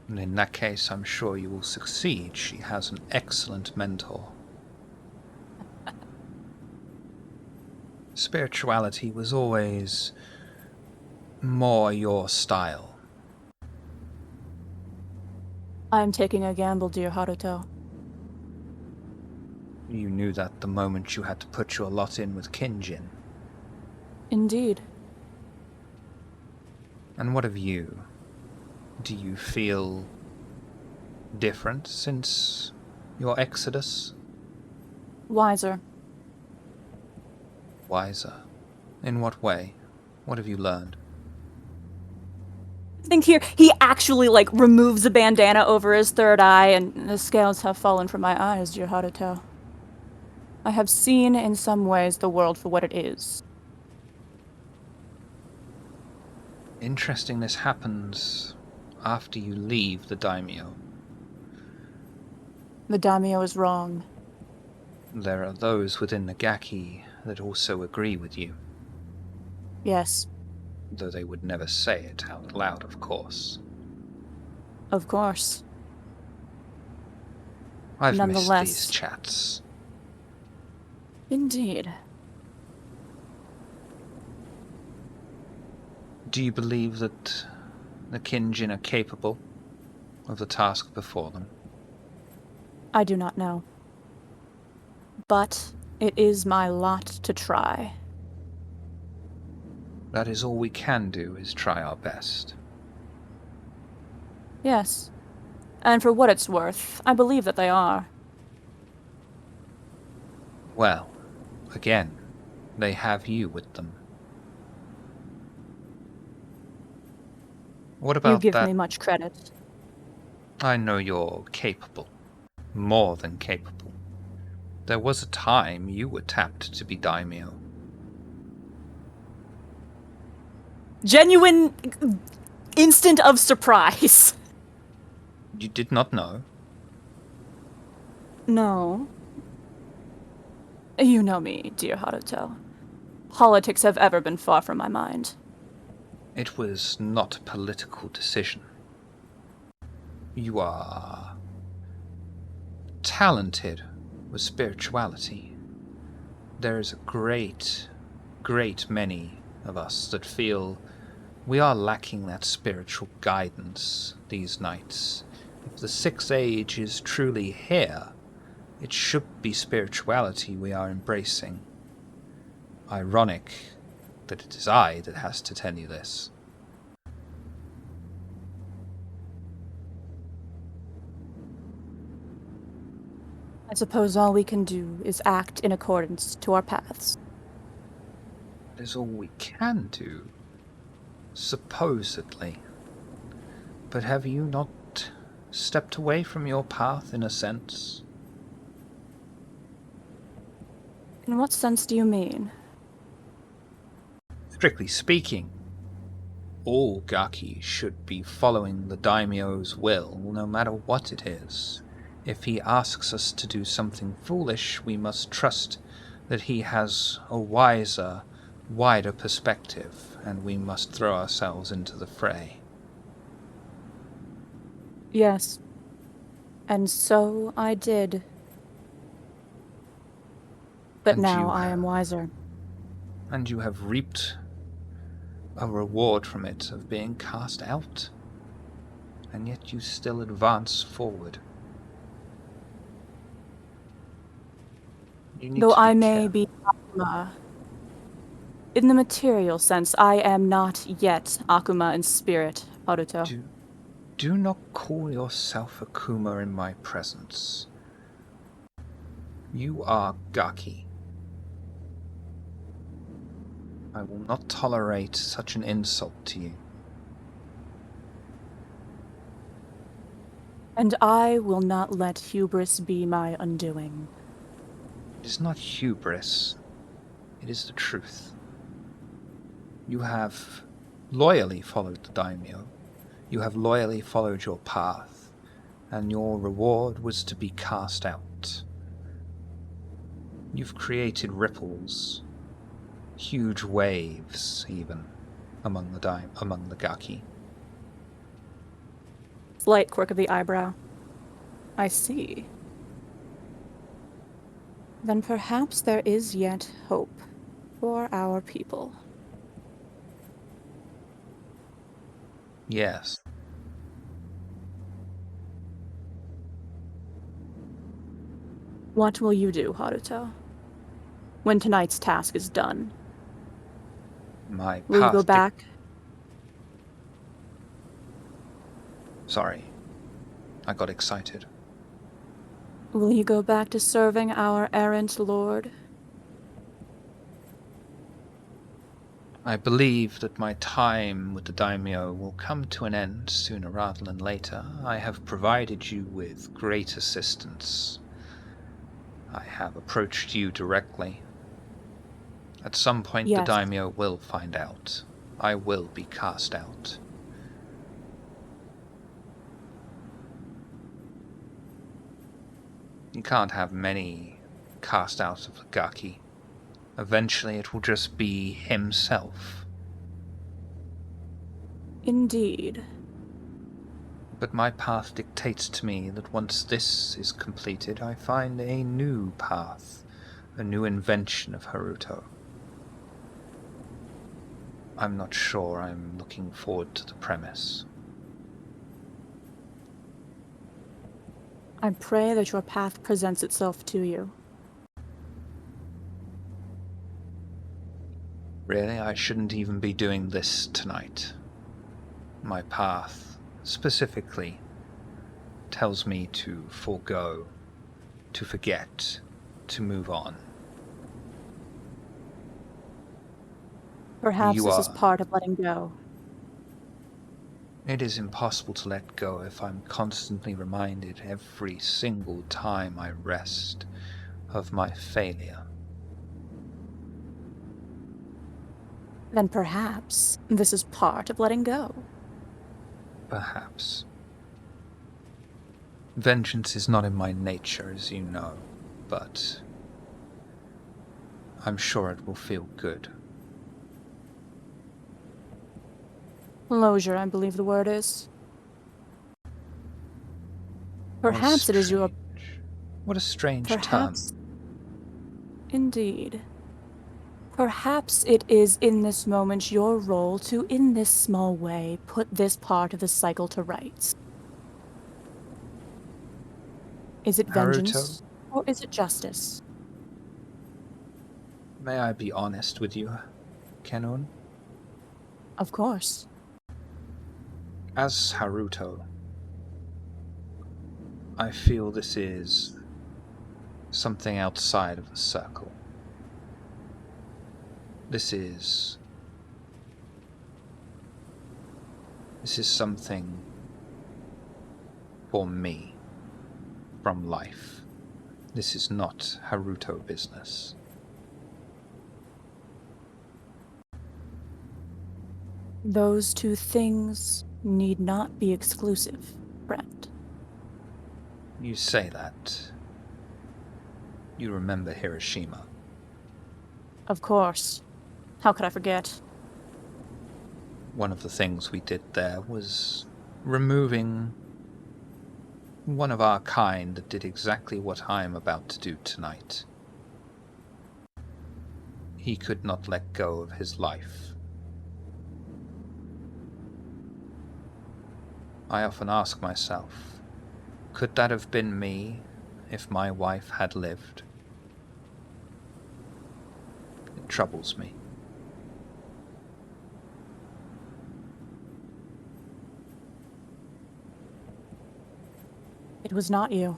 And in that case, I'm sure you will succeed. She has an excellent mentor. Spirituality was always more your style. I am taking a gamble, dear Haruto. You knew that the moment you had to put your lot in with Kinjin. Indeed. And what of you? Do you feel different since your exodus? Wiser. Wiser? In what way? What have you learned? I think here he actually removes a bandana over his third eye, and the scales have fallen from my eyes, dear Haruto. I have seen in some ways the world for what it is. Interesting this happens after you leave the daimyo. The daimyo is wrong. There are those within the Gaki that also agree with you, Yes, though they would never say it out loud, of course. of course. I've missed Nonetheless. these chats. Indeed. Do you believe that the Kinjin are capable of the task before them? I do not know. But it is my lot to try. That is all we can do, is try our best. Yes. And for what it's worth, I believe that they are. Well, again, they have you with them. What about You give that? me much credit. I know you're capable. More than capable. There was a time you were tapped to be daimyo. Genuine instant of surprise. You did not know? No. You know me, dear Haruto. Politics have ever been far from my mind. It was not a political decision. You are talented with spirituality. There is a great many of us that feel we are lacking that spiritual guidance these nights. If the Sixth Age is truly here, it should be spirituality we are embracing. Ironic that it is I that has to tell you this. I suppose all we can do is act in accordance to our paths. That is all we can do. Supposedly. But have you not stepped away from your path in a sense? In what sense do you mean? Strictly speaking, all Gaki should be following the daimyo's will, no matter what it is. If he asks us to do something foolish, we must trust that he has a wiser, wider perspective, and we must throw ourselves into the fray. Yes. And so I did. But And now you I am have- wiser. And you have reaped a reward from it of being cast out. And yet you still advance forward. You need Though to be I may careful. be Akuma, in the material sense, I am not yet Akuma in spirit, Haruto. Do not call yourself Akuma in my presence. You are Gaki. I will not tolerate such an insult to you. And I will not let hubris be my undoing. It is not hubris. It is the truth. You have loyally followed the daimyo. You have loyally followed your path, and your reward was to be cast out. You've created ripples, huge waves, even among the Gaki. Slight quirk of the eyebrow. I see. Then perhaps there is yet hope for our people. Yes. What will you do, Haruto? When tonight's task is done, My will you path go to- back? Sorry. I got excited. Will you go back to serving our errant lord? I believe that my time with the daimyo will come to an end sooner rather than later. I have provided you with great assistance. I have approached you directly. At some point, the Yes. daimyo will find out. I will be cast out. You can't have many cast out of the Gaki. Eventually, it will just be himself. Indeed. But my path dictates to me that once this is completed, I find a new path, a new invention of Haruto. I'm not sure I'm looking forward to the premise. I pray that your path presents itself to you. Really, I shouldn't even be doing this tonight. My path, specifically, tells me to forego, to forget, to move on. Perhaps You this is are. part of letting go. It is impossible to let go if I'm constantly reminded every single time I rest of my failure. Then perhaps this is part of letting go. Perhaps. Vengeance is not in my nature, as you know, but I'm sure it will feel good. Closure, I believe the word is. Perhaps it is your... What a strange Perhaps... term. Indeed. Perhaps it is in this moment your role to, in this small way, put this part of the cycle to rights. Is it vengeance, or is it justice? May I be honest with you, Kenon? Of course. As Haruto, I feel this is something outside of the circle. This is something for me, from life. This is not Haruto business. Those two things need not be exclusive, friend. You say that. You remember Hiroshima. Of course. How could I forget? One of the things we did there was removing one of our kind that did exactly what I am about to do tonight. He could not let go of his life. I often ask myself, could that have been me if my wife had lived? It troubles me. It was not you.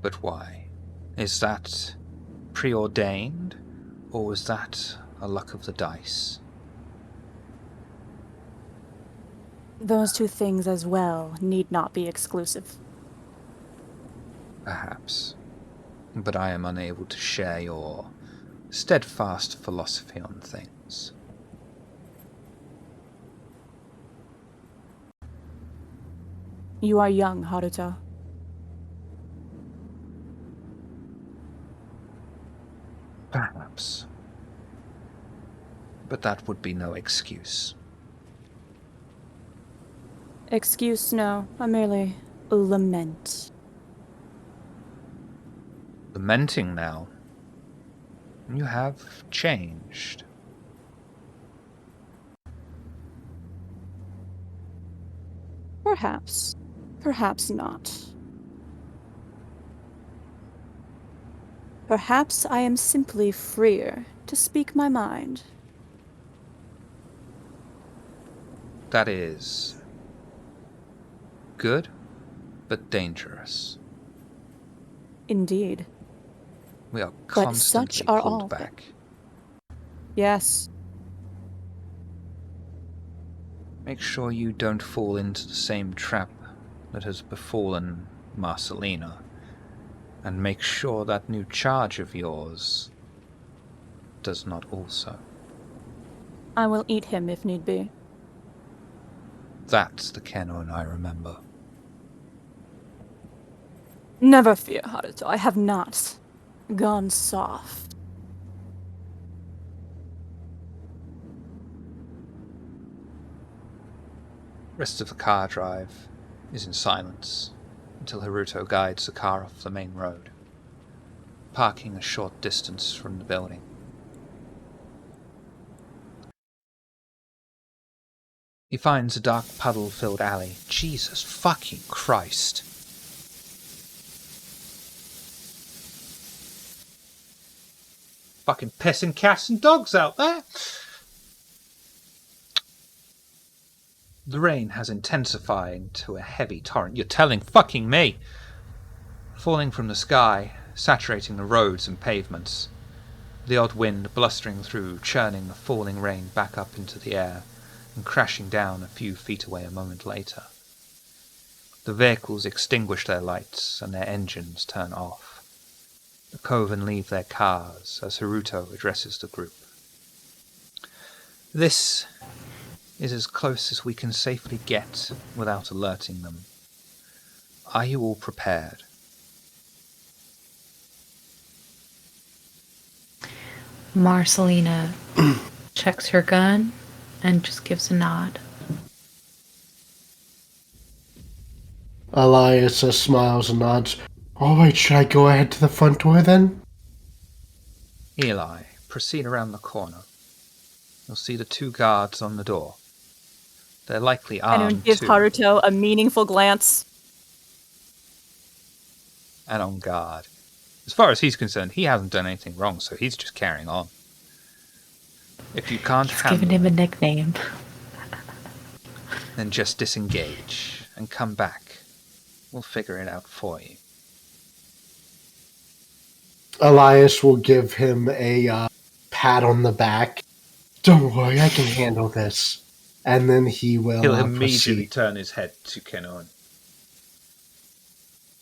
But why? Is that preordained, or was that a luck of the dice? Those two things as well need not be exclusive. Perhaps. But I am unable to share your steadfast philosophy on things. You are young, Haruto. Perhaps. But that would be no excuse. Excuse, no. I merely lament. Lamenting now. You have changed. Perhaps. Perhaps not. Perhaps I am simply freer to speak my mind. That is good but dangerous. Indeed. We are But such constantly are pulled all back. Yes. Make sure you don't fall into the same trap that has befallen Marcelina, and make sure that new charge of yours does not also. I will eat him if need be. That's the Kenon I remember. Never fear, Haruto. I have not gone soft. Rest of the car drive is in silence until Haruto guides the car off the main road, parking a short distance from the building. He finds a dark puddle-filled alley. Jesus fucking Christ. Fucking pissing cats and dogs out there. The rain has intensified into a heavy torrent. You're telling fucking me! Falling from the sky, saturating the roads and pavements. The odd wind blustering through, churning the falling rain back up into the air, and crashing down a few feet away a moment later. The vehicles extinguish their lights and their engines turn off. The Coven leave their cars as Haruto addresses the group. This is as close as we can safely get without alerting them. Are you all prepared? Marcelina checks her gun and just gives a nod. Elias smiles and nods. All right, should I go ahead to the front door then? Eli, proceed around the corner. You'll see the two guards on the door. They're likely And armed give too, Haruto a meaningful glance. and on guard. As far as he's concerned, he hasn't done anything wrong, so he's just carrying on. If you can't He's handle given him a it, nickname. then just disengage and come back. We'll figure it out for you. Elias will give him a pat on the back. Don't worry, I can handle this. And then he will He'll immediately proceed. turn his head to Kenon.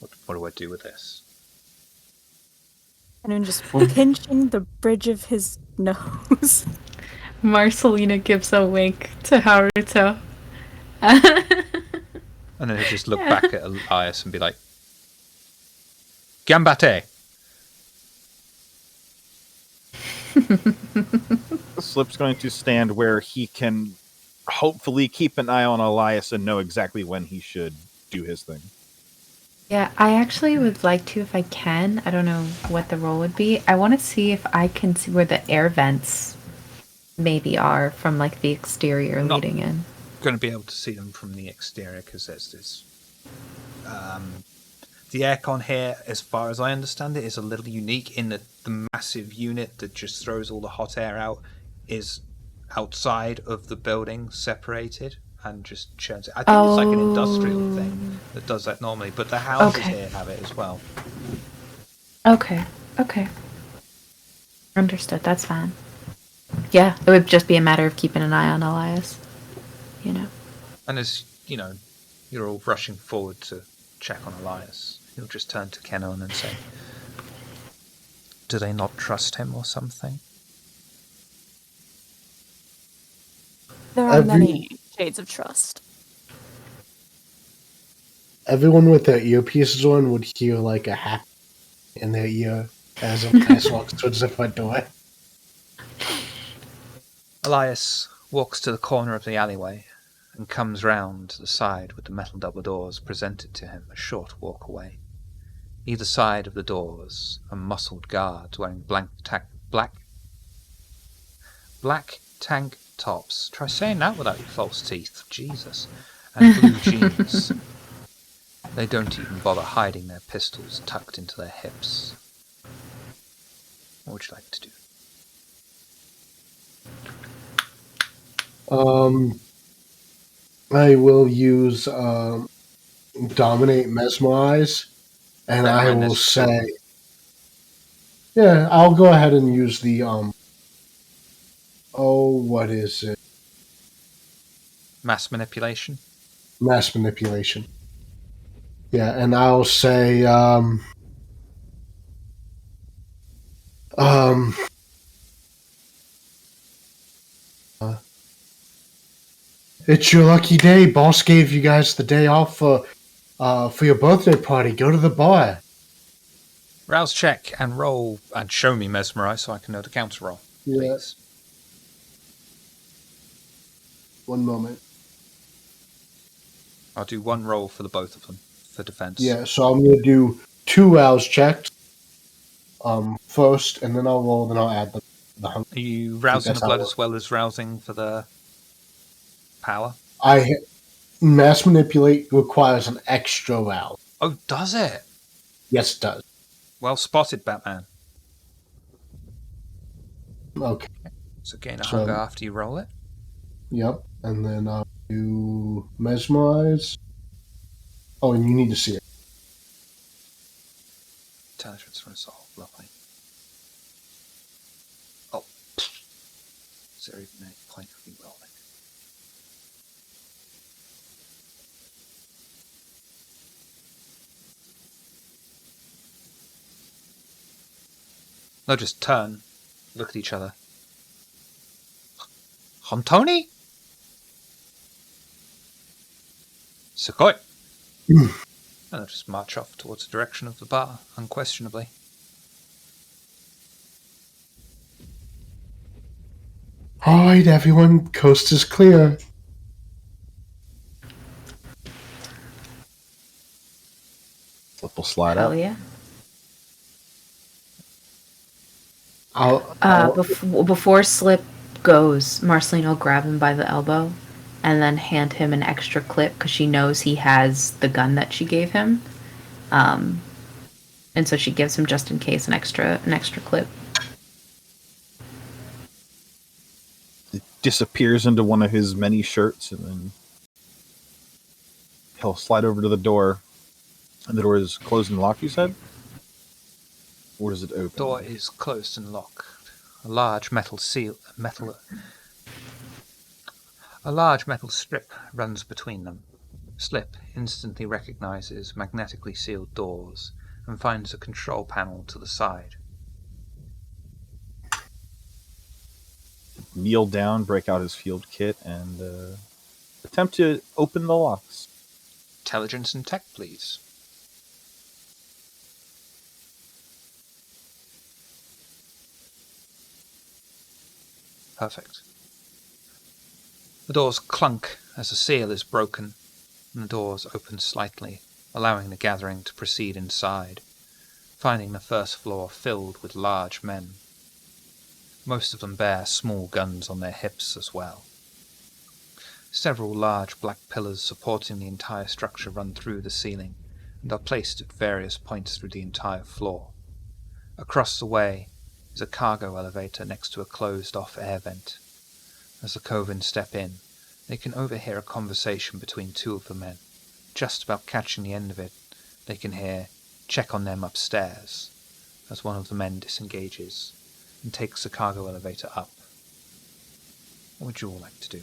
What do I do with this? And then just pinching the bridge of his nose. Marcelina gives a wink to Haruto. And then he'll just look back at Elias and be like, Gambate! Slip's going to stand where he can hopefully keep an eye on Elias and know exactly when he should do his thing. Yeah, I actually would like to, if I can. I don't know what the role would be. I want to see if I can see where the air vents maybe are from like the exterior Not leading in. Going to be able to see them from the exterior because there's this. The aircon here, as far as I understand it, is a little unique in that the massive unit that just throws all the hot air out is outside of the building, separated, and just churns it. I think it's like an industrial thing that does that normally, but the houses Okay. here have it as well. Okay. Understood. That's fine. Yeah, it would just be a matter of keeping an eye on Elias. You know. And as you know, you're all rushing forward to check on Elias. He'll just turn to Kenon and say, "Do they not trust him or something?" There are many shades of trust. Everyone with their earpieces on would hear like a happy in their ear as Elias walks towards the front door. Elias walks to the corner of the alleyway and comes round to the side with the metal double doors presented to him a short walk away. Either side of the doors are muscled guards wearing black tank tops. Try saying that without your false teeth. Jesus. And blue jeans. They don't even bother hiding their pistols tucked into their hips. What would you like to do? I will use Dominate, mesmerize, and Bear in I mind will there's say, yeah, I'll go ahead and use the Oh, what is it? mass manipulation. Mass manipulation. Yeah, and I'll say, um, it's your lucky day. Boss gave you guys the day off for your birthday party. Go to the bar. Rouse check and roll and show me mesmerize so I can know the counter roll, Yeah. please. One moment. I'll do one roll for the both of them for defense. Yeah, so I'm gonna do 2 rouse checks first, and then I'll roll, then I'll add the hunger. Are you rousing the that's how blood it as well as rousing for the power? Mass manipulate requires an extra rouse. Oh, does it? Yes, it does. Well spotted, Batman. Okay. So gain a So- hunger after you roll it. Yep. And then I'll do mesmerize. Oh, and you need to see it. Intelligence resolve, lovely. Oh, is there even any point of me rolling? They'll just turn, look at each other. Hontoni? Sukoi! And they'll just march off towards the direction of the bar, unquestionably. All right, everyone. Coast is clear. Slip will slide Hell up. yeah. I'll Before Slip goes, Marceline will grab him by the elbow and then hand him an extra clip because she knows he has the gun that she gave him. And so she gives him, just in case, an extra clip. It disappears into one of his many shirts, and then he'll slide over to the door. And the door is closed and locked, you said? Or is it open? Door is closed and locked. A large metal strip runs between them. Slip instantly recognizes magnetically sealed doors and finds a control panel to the side. Kneel down, break out his field kit, and attempt to open the locks. Intelligence and tech, please. Perfect. The doors clunk as the seal is broken, and the doors open slightly, allowing the gathering to proceed inside, finding the first floor filled with large men. Most of them bear small guns on their hips as well. Several large black pillars supporting the entire structure run through the ceiling and are placed at various points through the entire floor. Across the way is a cargo elevator next to a closed-off air vent. As the Coven step in, they can overhear a conversation between two of the men. Just about catching the end of it, they can hear, "Check on them upstairs," as one of the men disengages and takes the cargo elevator up. What would you all like to do?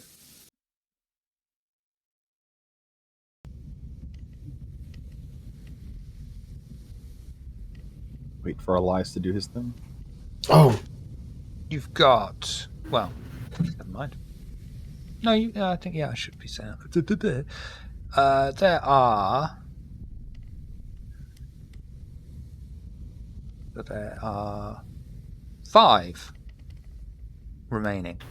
Wait for Elias to do his thing. Oh, You've got... well, never mind. No, I think, I should be saying that. There are 5 remaining.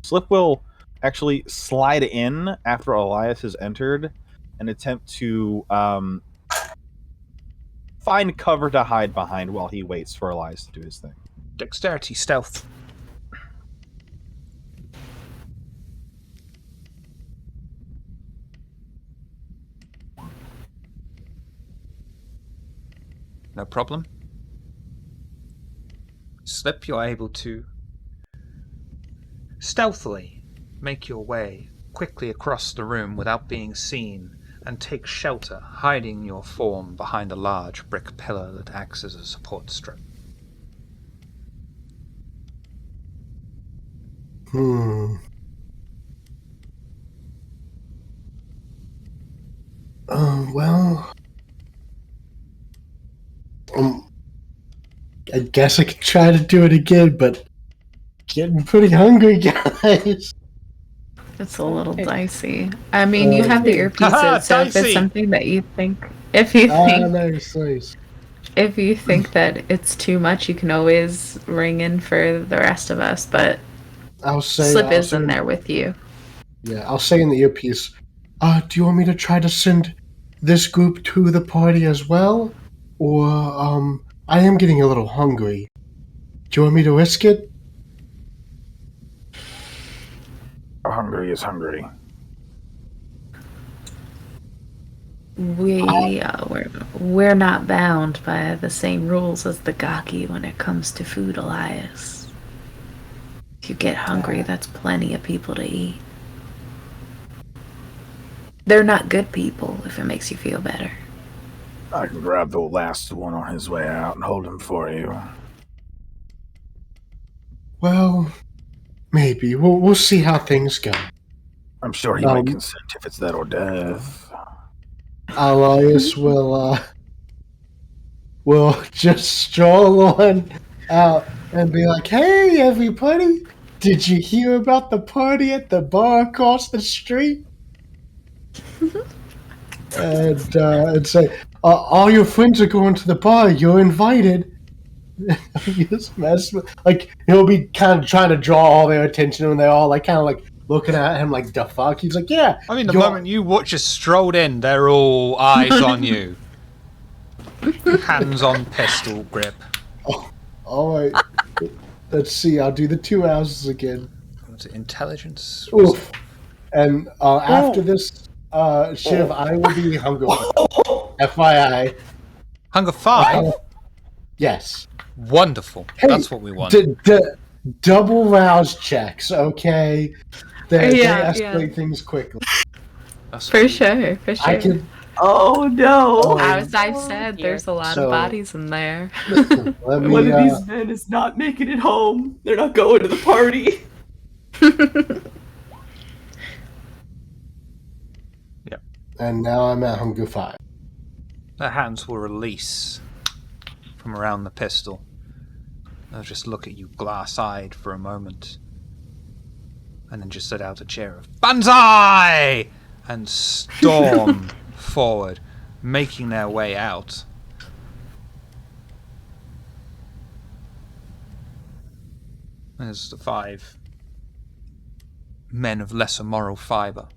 Slip will actually slide in after Elias has entered and attempt to find cover to hide behind while he waits for Elias to do his thing. Dexterity, stealth. No problem. Slip, you're able to stealthily make your way quickly across the room without being seen and take shelter, hiding your form behind a large brick pillar that acts as a support strip. Well, I guess I could try to do it again, but getting pretty hungry, guys. It's a little dicey. I mean, you have the Haha, earpieces, so if dicey! it's something that you think, if you Nice. if you think that it's too much, you can always ring in for the rest of us. But Slip is in there with you. Yeah, I'll say in the earpiece. Do you want me to try to send this group to the party as well, or I am getting a little hungry. Do you want me to risk it? Hungry is hungry. We're not bound by the same rules as the Gaki when it comes to food, Elias. If you get hungry, that's plenty of people to eat. They're not good people, if it makes you feel better. I can grab the last one on his way out and hold him for you. Well, maybe. We'll see how things go. I'm sure he might consent if it's that or death. Elias will just stroll on out and be like, "Hey, everybody! Did you hear about the party at the bar across the street?" and say, "All your friends are going to the bar. You're invited." Just mess with, he'll be kind of trying to draw all their attention, and they're all kind of looking at him like, "The fuck?" He's like, "Yeah." I mean, the moment you just strolled in, they're all eyes on you. Hands on pistol grip. Oh, all right. Let's see. I'll do the 2 houses again. What's it, intelligence? Oof. And after this Shiv, I will be Hunger. FYI. Hunger 5? Yes. Wonderful. Hey, that's what we want. Double rouse checks, okay? They escalate things quickly. For sure. I can. Oh no! As I've said, there's a lot of bodies in there. One of these men is not making it home. They're not going to the party. Yep. And now I'm at Hunger 5. Their hands will release from around the pistol. They'll just look at you glass-eyed for a moment. And then just set out a chair of Banzai! And storm forward, making their way out. There's the 5 men of lesser moral fibre.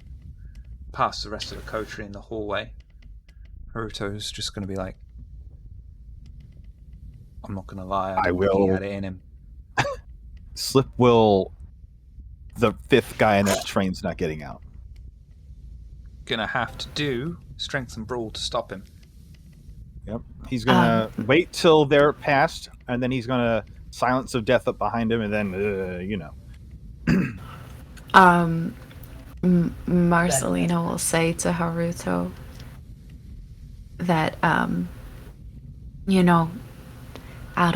Past the rest of the coterie in the hallway. Haruto's just going to be like, I'm not going to lie, I will. He had it in him. Slip will... The 5th guy in that train's not getting out. Gonna have to do strength and brawl to stop him. Yep. He's gonna wait till they're past, and then he's gonna silence of death up behind him, and then, Marcelino will say to Haruto that, out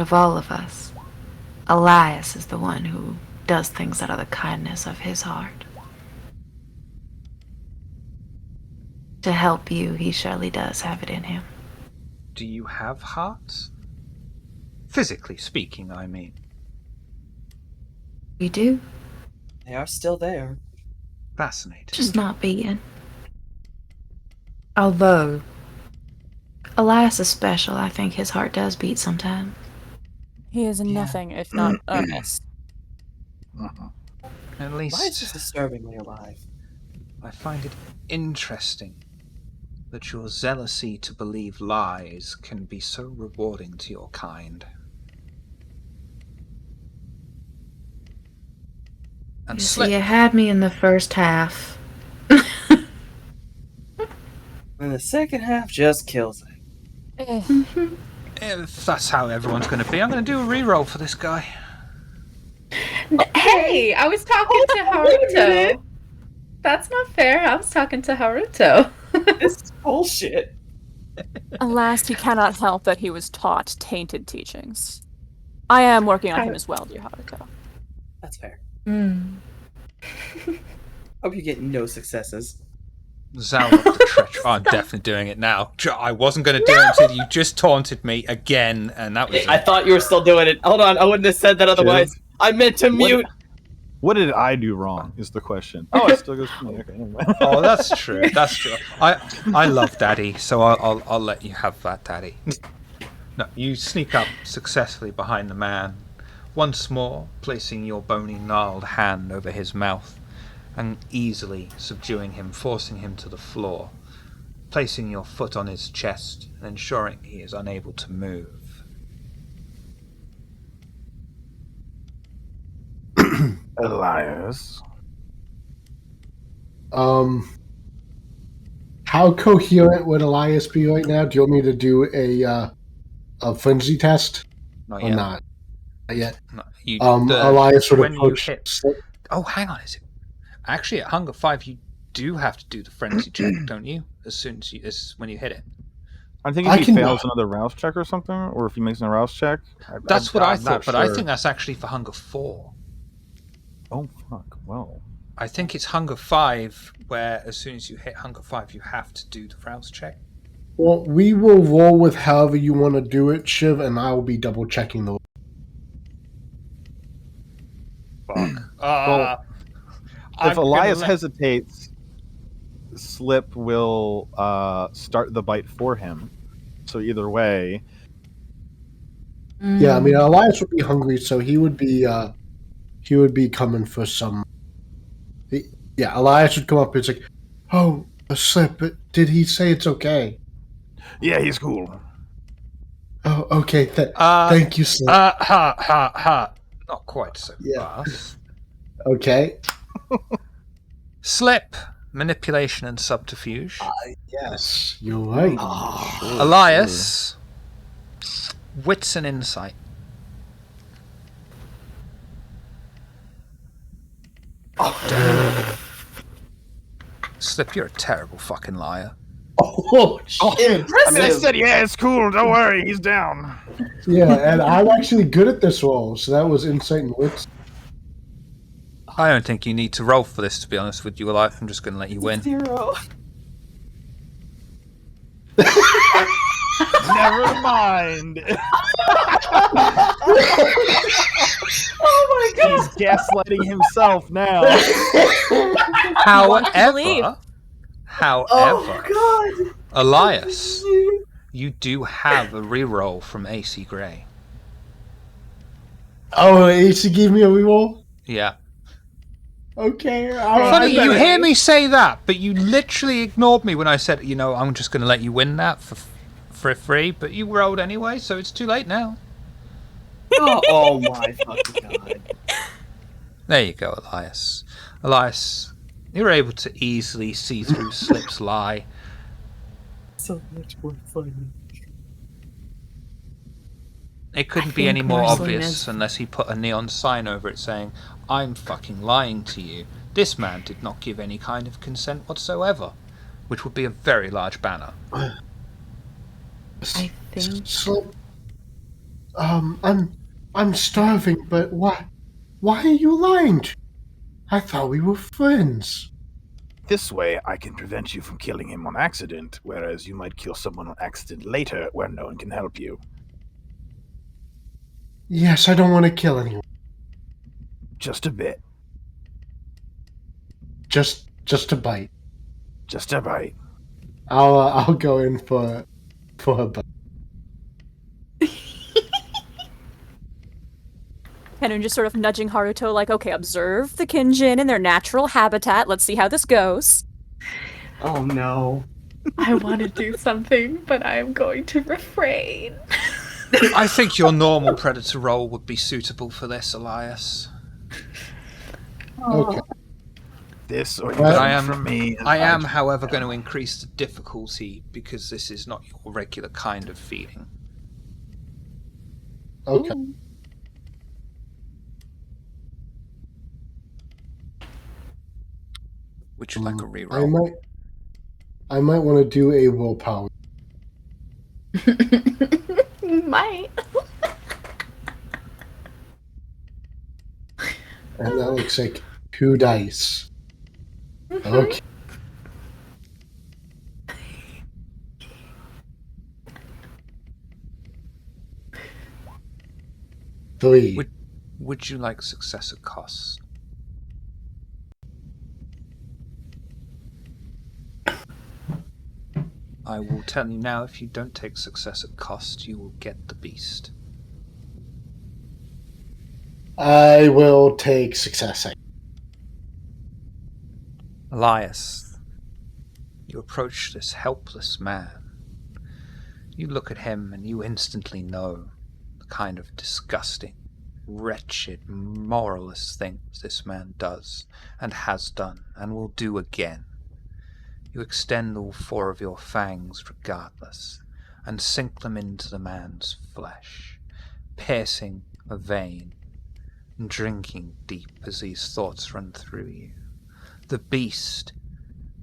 of all of us, Elias is the one who does things out of the kindness of his heart. To help you, he surely does have it in him. Do you have heart? Physically speaking, I mean. We do. They are still there. Fascinating. Just not beaten. Although, Elias is special. I think his heart does beat sometimes. He is nothing if not earnest. At least... Why is this disturbingly alive? I find it interesting that your zealousy to believe lies can be so rewarding to your kind. And You had me in the first half. And the second half just kills it. If that's how everyone's going to be, I'm going to do a reroll for this guy. Hey, I was talking to Haruto. That's not fair. I was talking to Haruto. This is bullshit. Alas, he cannot help that he was taught tainted teachings. I am working on him as well, dear Haruto. That's fair. Hmm. Hope you get no successes. Zao of the treachery. I'm definitely doing it now. I wasn't going to do it until you just taunted me again, and that was I it. thought you were still doing it. Hold on, I wouldn't have said that otherwise. I meant to mute. What did I do wrong? Is the question. Oh, it still goes to me. Okay, never mind. Oh, that's true. That's true. I love Daddy, so I'll let you have that, Daddy. No, you sneak up successfully behind the man, once more placing your bony, gnarled hand over his mouth, and easily subduing him, forcing him to the floor, placing your foot on his chest, and ensuring he is unable to move. Elias. How coherent would Elias be right now? Do you want me to do a frenzy test Not or yet. not? Not yet. No, you, Elias would when you approach. hit. Oh, hang on. Is it actually at Hunger 5? You do have to do the frenzy check, don't you? As soon as when you hit it. I think I if he can- fails another rouse check or something, or if he makes a rouse check. That's what I I'm thought, not but I sure. think that's actually for Hunger 4. Oh, fuck. Well. I think it's Hunger 5, where as soon as you hit Hunger 5, you have to do the rouse check. Well, we will roll with however you want to do it, Shiv, and I will be double checking the. Fuck. If Elias hesitates, Slip will start the bite for him. So either way, Yeah, I mean Elias would be hungry, so he would be coming for some. Yeah, Elias would come up and say, "Oh, a Slip. Did he say it's okay?" Yeah, he's cool. Oh, okay. Thank you, Slip. Not quite so Yeah. fast. Okay. Slip, manipulation and subterfuge. Yes, you're right. Elias, wits and insight. Slip, you're a terrible fucking liar. Oh, shit. I mean, I said, yeah, it's cool. Don't worry, he's down. Yeah, and I'm actually good at this role, so that was insight and wits. I don't think you need to roll for this, to be honest with you, Elias. I'm just going to let you win. 0. Never mind. Oh my god! he's gaslighting himself now. However, God! Elias, you do have a reroll from AC Gray. Oh, AC gave me a reroll? Yeah. Okay. Funny, you hear me say that, but you literally ignored me when I said, I'm just going to let you win that for free, but you rolled anyway, so it's too late now. Oh my fucking god. There you go, Elias. Elias, you're able to easily see through Slip's lie. So much more fun. It couldn't I be any think more Marceline obvious is- unless he put a neon sign over it saying, I'm fucking lying to you. This man did not give any kind of consent whatsoever, which would be a very large banner. I think Slip. I'm starving, but why are you lying to me? I thought we were friends. This way, I can prevent you from killing him on accident, whereas you might kill someone on accident later where no one can help you. Yes, I don't want to kill anyone. Just a bit. Just a bite. Just a bite. I'll go in for a bite. Henry just sort of nudging Haruto like, okay, observe the Kinjin in their natural habitat. Let's see how this goes. Oh no. I want to do something, but I am going to refrain. I think your normal predator role would be suitable for this, Elias. Okay. This or you But I I am- from me. and I am, just- however, going to increase the difficulty because this is not your regular kind of feeding. Okay. Would you like a reroll? I might want to do a willpower. You might. And that looks like 2 dice. Okay. Three. Would you like success at cost? I will tell you now, if you don't take success at cost, you will get the beast. I will take success. Elias, you approach this helpless man. You look at him and you instantly know the kind of disgusting, wretched, moralless things this man does and has done and will do again. You extend all 4 of your fangs regardless and sink them into the man's flesh, piercing a vein and drinking deep as these thoughts run through you. The beast,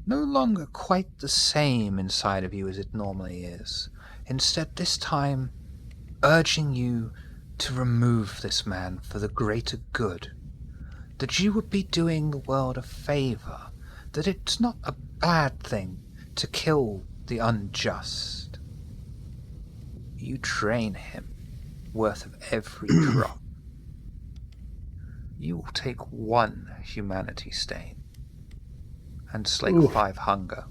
no longer quite the same inside of you as it normally is, instead this time urging you to remove this man for the greater good, that you would be doing the world a favor, that it's not a bad thing to kill the unjust. You train him worth of every drop. You will take 1 humanity stain and slake 5 hunger.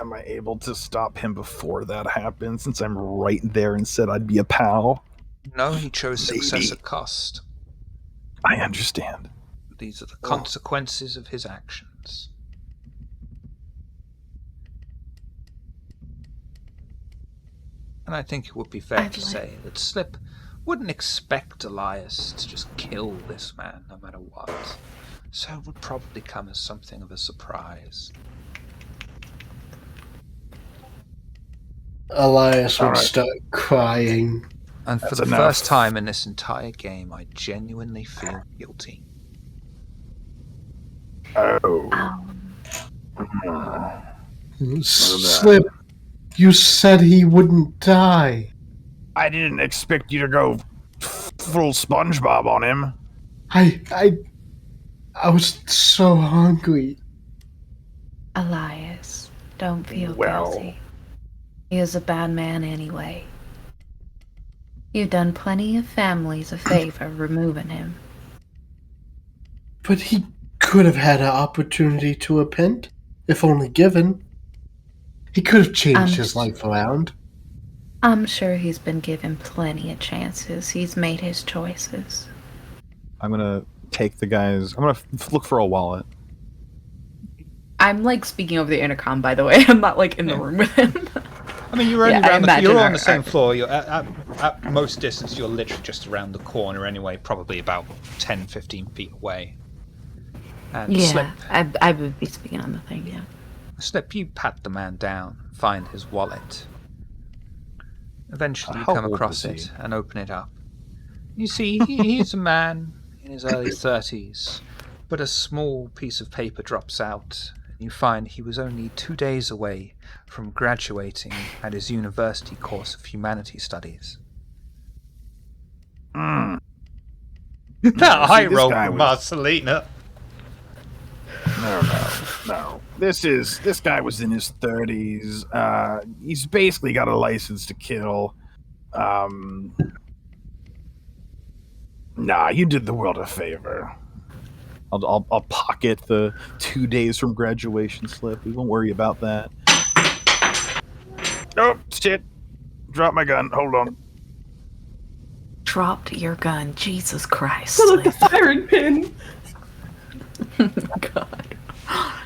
Am I able to stop him before that happens, since I'm right there and said I'd be a pal? No, he chose success at cost. I understand. These are the consequences of his actions. And I think it would be fair to say that Slip wouldn't expect Elias to just kill this man no matter what. So it would probably come as something of a surprise. Elias would start crying. And for the first time in this entire game, I genuinely feel guilty. Slip, you said he wouldn't die. I didn't expect you to go full SpongeBob on him. I was so hungry. Elias, don't feel guilty. He is a bad man anyway. You've done plenty of families a favor removing him. But he could have had an opportunity to repent, if only given. He could have changed his life around. I'm sure he's been given plenty of chances. He's made his choices. I'm gonna take the guy's... I'm gonna look for a wallet. I'm like speaking over the intercom, by the way. I'm not like in the room with him. I mean, you're only you're on the same floor. You're at most distance, you're literally just around the corner anyway, probably about 10, 15 feet away. And Slip, I would be speaking on the thing, yeah. Slip, you pat the man down, find his wallet. Eventually you How come old across is it and open it up. You see, he's a man in his early 30s, but a small piece of paper drops out, and you find he was only 2 days away from graduating at his university course of Humanities Studies. Mm. That high roll guy from was- Marcelina. No. This guy was in his 30s. He's basically got a license to kill. Nah, you did the world a favor. I'll pocket the 2 days from graduation slip. We won't worry about that. Oh, shit. Drop my gun. Hold on. Dropped your gun. Jesus Christ. So like the firing pin. God.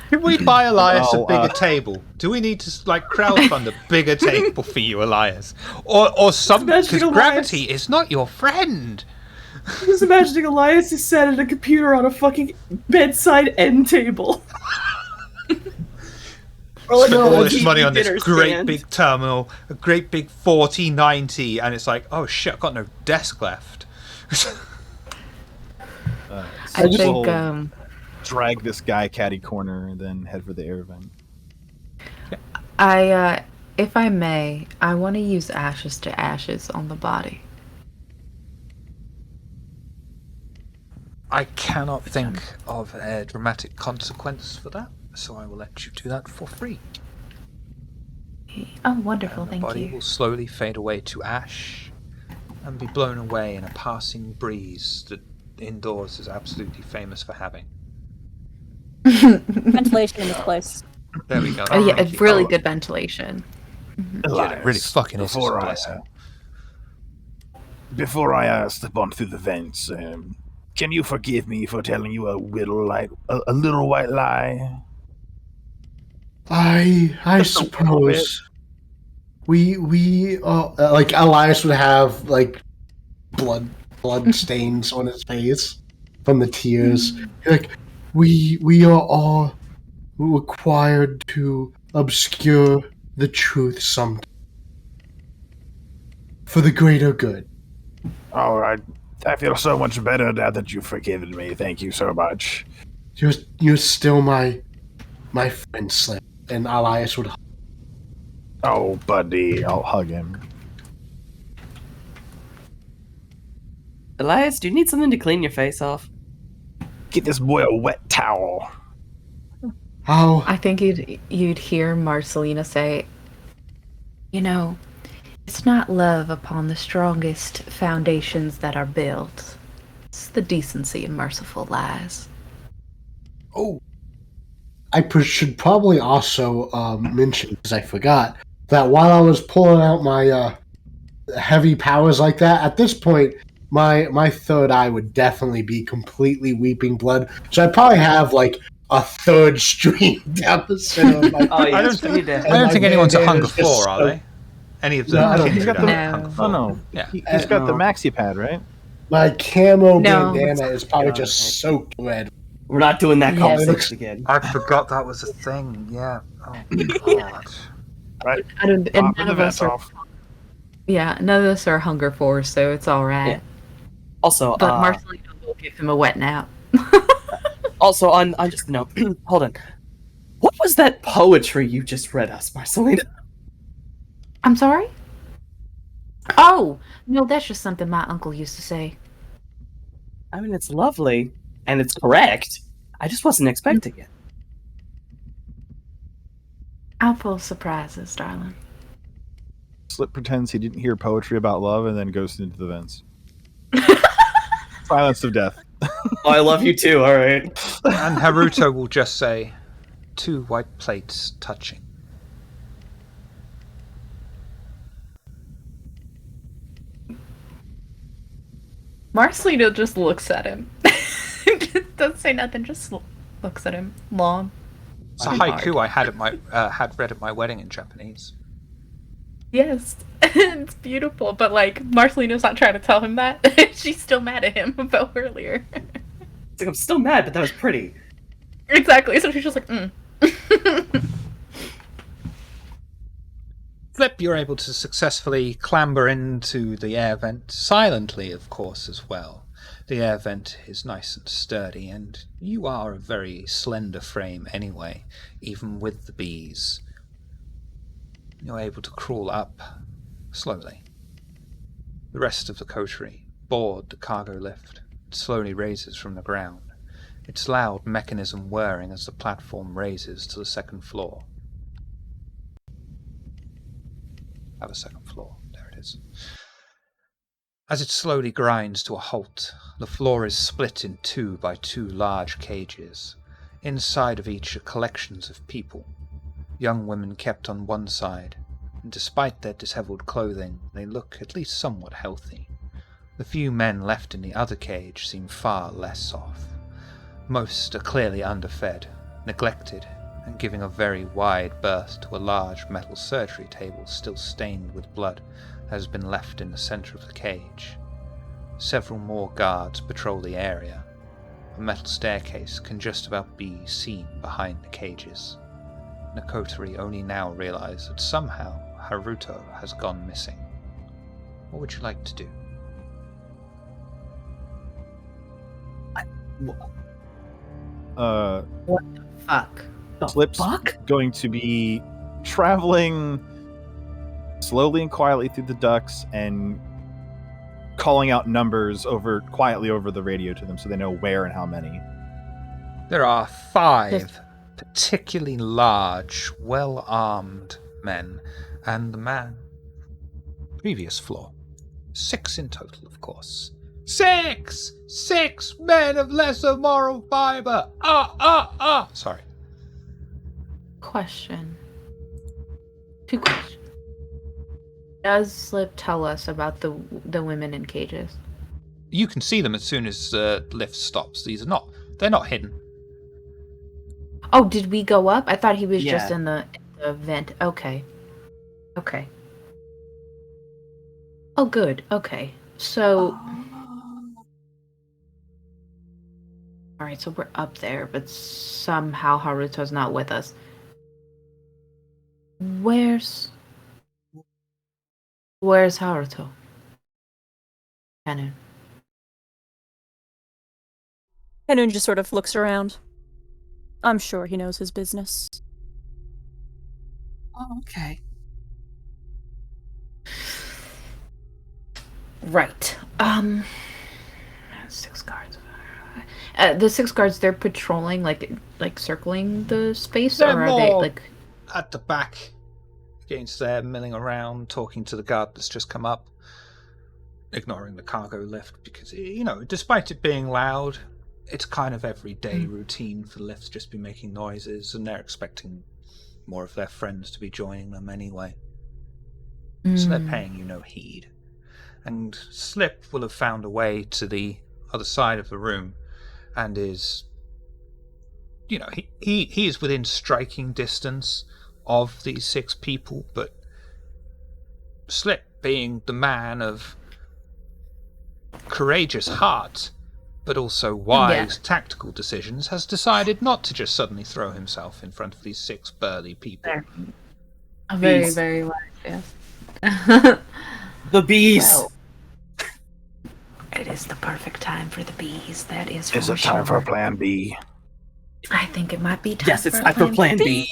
Can we buy Elias a bigger table? Do we need to crowdfund a bigger table for you, Elias? Or something? Because gravity is not your friend. I'm just imagining Elias is sat at a computer on a fucking bedside end table. Spend all this money on this great big terminal, a great big 4090, and it's like, oh shit, I've got no desk left. I Slip think will drag this guy catty corner and then head for the air vent. if I may, I want to use ashes to ashes on the body. I cannot think of a dramatic consequence for that, so I will let you do that for free. Oh, wonderful, And the thank body you. will slowly fade away to ash and be blown away in a passing breeze that indoors is absolutely famous for having. Ventilation in this place. There we go. Oh, yeah, Thank you. really good ventilation. Yeah, it really fucking is. Before I step on through the vents, can you forgive me for telling you a little white lie? I suppose we like Elias would have like blood stains on his face from the tears. Like we are all required to obscure the truth sometime for the greater good. All right. I feel so much better now that you've forgiven me. Thank you so much. You're still my friend, Slip. And Elias would. Oh, buddy. I'll hug him. Elias, do you need something to clean your face off? Get this boy a wet towel. Oh, I think you'd hear Marcelina say, "You know, it's not love upon the strongest foundations that are built. It's the decency and merciful lies." oh. I should probably also mention, because I forgot, that while I was pulling out my heavy powers like that, at this point, my third eye would definitely be completely weeping blood. So I'd probably have like a third stream down the center of my. Oh, yeah. I don't think anyone's at Hunger 4, are they? Any of them? No, I don't kindred think are so. at Hunger 4. Oh no, Yeah. he's got the maxi pad, right? My camo No. bandana is probably just soaked red. We're not doing that Yes. conversation again. I forgot that was a thing. Yeah. Oh God. Right. And Pop none the of us vents are. off. Yeah, none of us are Hunger Force, so it's all right. Yeah. Also, But Marcelina will give him a wet nap. also on just no. Hold on. What was that poetry you just read us, Marcelina? I'm sorry? Oh, no, that's just something my uncle used to say. I mean, it's lovely and it's correct. I just wasn't expecting it. I'll pull surprises, darling. Slip pretends he didn't hear poetry about love and then goes into the vents. Silence of death. Oh, I love you too. All right. And Haruto will just say, 2 white plates touching. Marcelino just looks at him. Doesn't say nothing, just looks at him long. It's a haiku I had read at my wedding in Japanese. Yes, it's beautiful, but like Marcelino's not trying to tell him that. She's still mad at him about earlier. It's like I'm still mad, but that was pretty. Exactly, so she's just like, Flip, you're able to successfully clamber into the air vent, silently, of course, as well. The air vent is nice and sturdy, and you are a very slender frame anyway, even with the bees. You're able to crawl up slowly. The rest of the coterie board the cargo lift. It slowly raises from the ground, its loud mechanism whirring as the platform raises to the second floor. Have a second floor. There it is. As it slowly grinds to a halt, the floor is split in 2 by 2 large cages. Inside of each are collections of people. Young women kept on one side, and despite their disheveled clothing, they look at least somewhat healthy. The few men left in the other cage seem far less off. Most are clearly underfed, neglected, and giving a very wide berth to a large metal surgery table still stained with blood that has been left in the center of the cage. Several more guards patrol the area. A metal staircase can just about be seen behind the cages. The coterie only now realize that somehow Haruto has gone missing. What would you like to do? What the fuck? Slip's Fuck? going to be traveling slowly and quietly through the ducts and calling out numbers quietly over the radio to them so they know where and how many. There are 5 particularly large, well-armed men, and the man, previous floor. 6 in total, of course. 6! 6 men of lesser moral fiber! Sorry. Question. 2 questions. Does Slip tell us about the women in cages? You can see them as soon as the lift stops. They're not hidden. Oh, did we go up? I thought he was Yeah. just in the vent. Okay. Oh, good. Okay. So, all right. So we're up there, but somehow Haruto's not with us. Where's Haruto? Canon. Henun just sort of looks around. I'm sure he knows his business. Oh, okay. Right. 6 guards. The 6 guards, they're patrolling, like circling the space, They're or are they more like at the back, against there, milling around, talking to the guard that's just come up, ignoring the cargo lift because, despite it being loud, it's kind of everyday routine for the lifts just be making noises, and they're expecting more of their friends to be joining them anyway. So they're paying you no heed. And Slip will have found a way to the other side of the room and is, he is within striking distance of these 6 people, but Slip, being the man of courageous heart, but also wise tactical decisions, has decided not to just suddenly throw himself in front of these 6 burly people. very, Bees. very wise, yes. The bees. Well, it is the perfect time for the bees. That is for Is it time for sure. a plan B? I think it might be time. Yes, it's time for Plan B.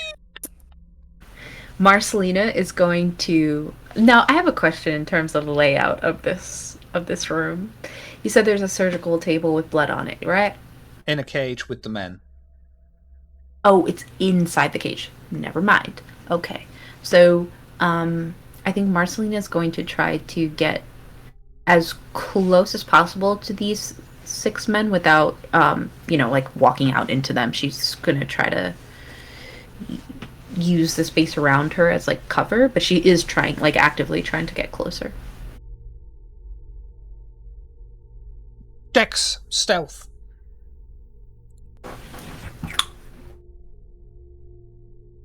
Marcelina is going to. Now, I have a question in terms of the layout of this room. You said there's a surgical table with blood on it, right? In a cage with the men. Oh, it's inside the cage. Never mind. Okay. So, I think Marcelina is going to try to get as close as possible to these 6 men without, walking out into them. She's going to try to use the space around her as, cover, but she is actively trying to get closer. Dex, stealth.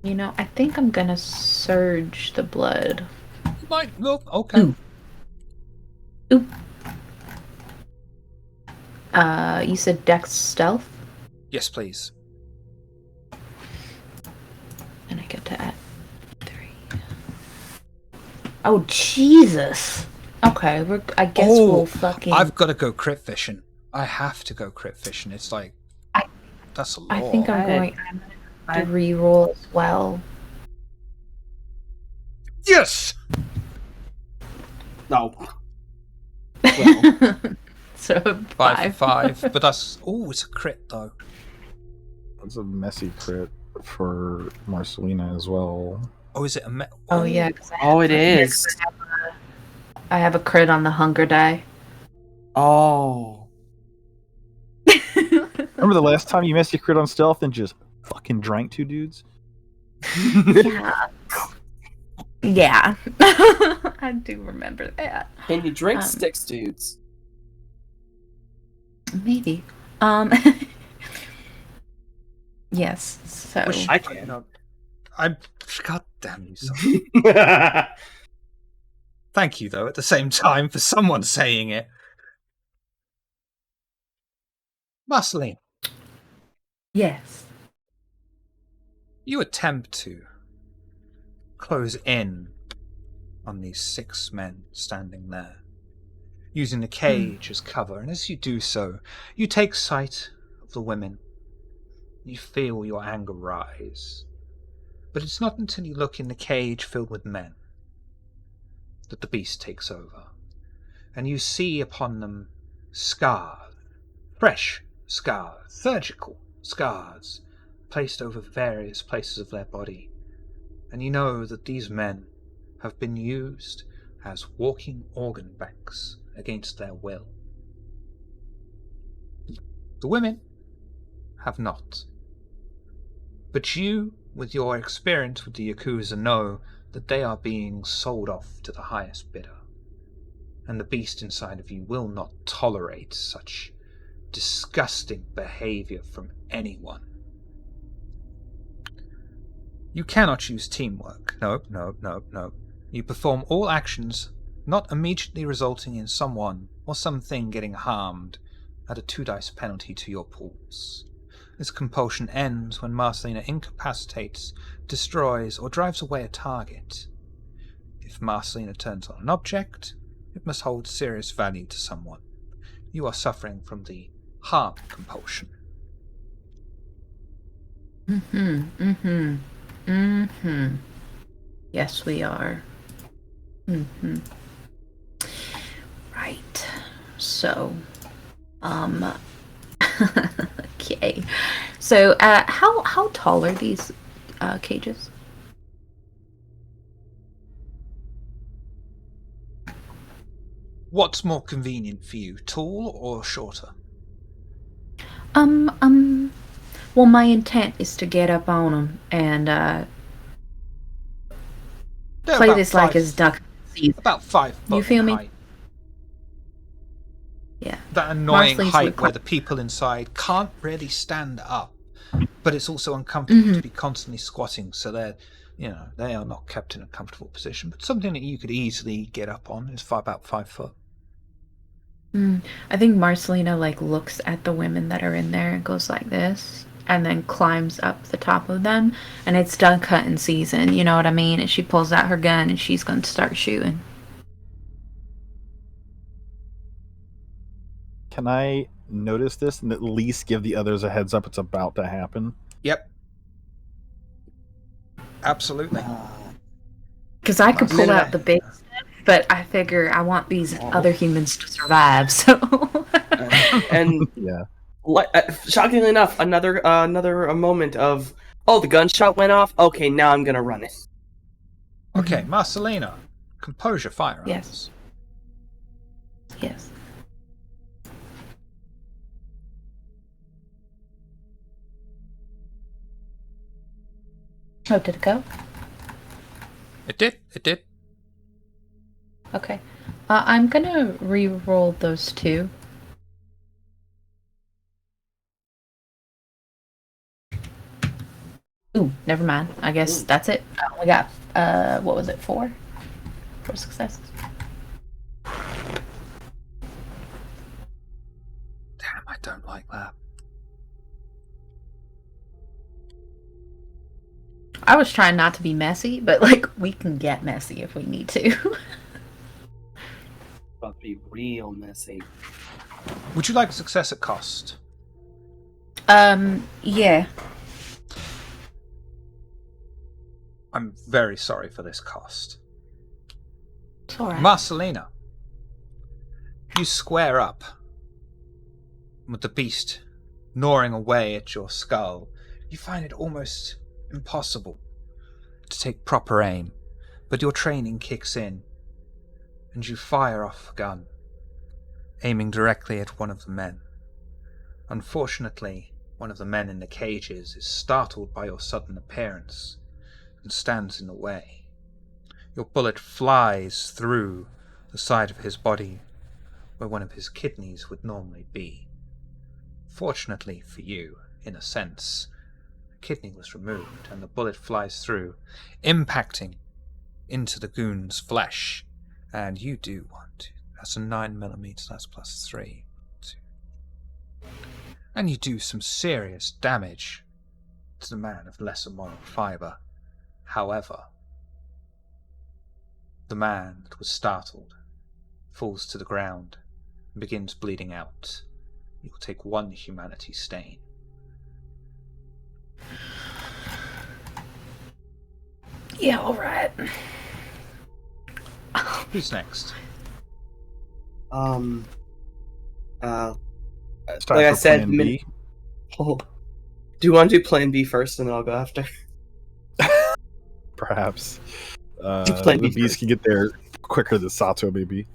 I think I'm gonna surge the blood. You might look okay. Ooh. You said Dex stealth? Yes, please. And I get to add 3. Oh, Jesus! Okay, I guess we'll fucking... I've got to go crit fishing. I have to go crit fishing. It's that's a law. I think I'm going to reroll as well. Yes! No. Well, So 5 for 5, but that's... Oh, it's a crit, though. That's a messy crit for Marcelina as well. Oh, is it Oh, yeah. It is. I have a crit on the hunger die. Oh. Remember the last time you messed your crit on stealth and just fucking drank 2 dudes? Yeah. Yeah. I do remember that. Can you drink sticks, dudes? Maybe. Yes, so... Wish I can. God damn you, son. Thank you, though, at the same time, for someone saying it. Marceline, Yes. you attempt to close in on these 6 men standing there, using the cage as cover, and as you do so, you take sight the women. You feel your anger rise. But it's not until you look in the cage filled with men that the beast takes over, and you see upon them scars, fresh scars, surgical scars, placed over various places of their body, and you know that these men have been used as walking organ banks against their will. The women have not. But you, with your experience with the Yakuza, know that they are being sold off to the highest bidder, and the beast inside of you will not tolerate such disgusting behavior from anyone. You cannot use teamwork. Nope. You perform all actions not immediately resulting in someone or something getting harmed at a 2-dice penalty to your pools. This compulsion ends when Marcelina incapacitates, destroys, or drives away a target. If Marcelina turns on an object, it must hold serious value to someone. You are suffering from the harm compulsion. Yes, we are. Right. So, okay. So, how tall are these cages? What's more convenient for you, tall or shorter? Well, my intent is to get up on them and play this like as duck season. About 5 foot. You feel in me? height. Yeah. That annoying Marcel's height look where like- the people inside can't really stand up, but it's also uncomfortable to be constantly squatting, so they are not kept in a comfortable position. But something that you could easily get up on is about 5 foot. I think Marcelina looks at the women that are in there and goes like this, and then climbs up the top of them, and it's duck hunting season, you know what I mean? And she pulls out her gun and she's going to start shooting. Can I notice this and at least give the others a heads up it's about to happen? Yep. Absolutely. Because I could pull out the big stuff, but I figure I want these other humans to survive, so... And Yeah. shockingly enough, another moment of, oh, the gunshot went off. Okay, now I'm gonna run it. Okay, Marcelina, compose your firearms. Yes. Oh, did it go? It did. Okay. I'm gonna re-roll those two. Ooh, never mind. I guess that's it. I only got, what was it, 4? 4 successes. Damn, I don't like that. I was trying not to be messy, but, we can get messy if we need to. About to be real messy. Would you like a success at cost? Yeah. I'm very sorry for this cost. It's alright. Marcelina, you square up with the beast gnawing away at your skull. You find it almost impossible to take proper aim, but your training kicks in, and you fire off a gun, aiming directly at one of the men. Unfortunately, one of the men in the cages is startled by your sudden appearance and stands in the way. Your bullet flies through the side of his body where one of his kidneys would normally be. Fortunately for you, in a sense, the kidney was removed and the bullet flies through, impacting into the goon's flesh. And you do want, that's a 9mm, that's +3. And you do some serious damage to the man of lesser moral fibre. However, the man that was startled falls to the ground and begins bleeding out. You will take 1 humanity stain. Yeah, all right. Who's next? Uh, It's time like I for said, Plan B. Oh, do you want to do Plan B first, and then I'll go after? Perhaps. Plan B The beast first. can get there quicker than Sato, maybe.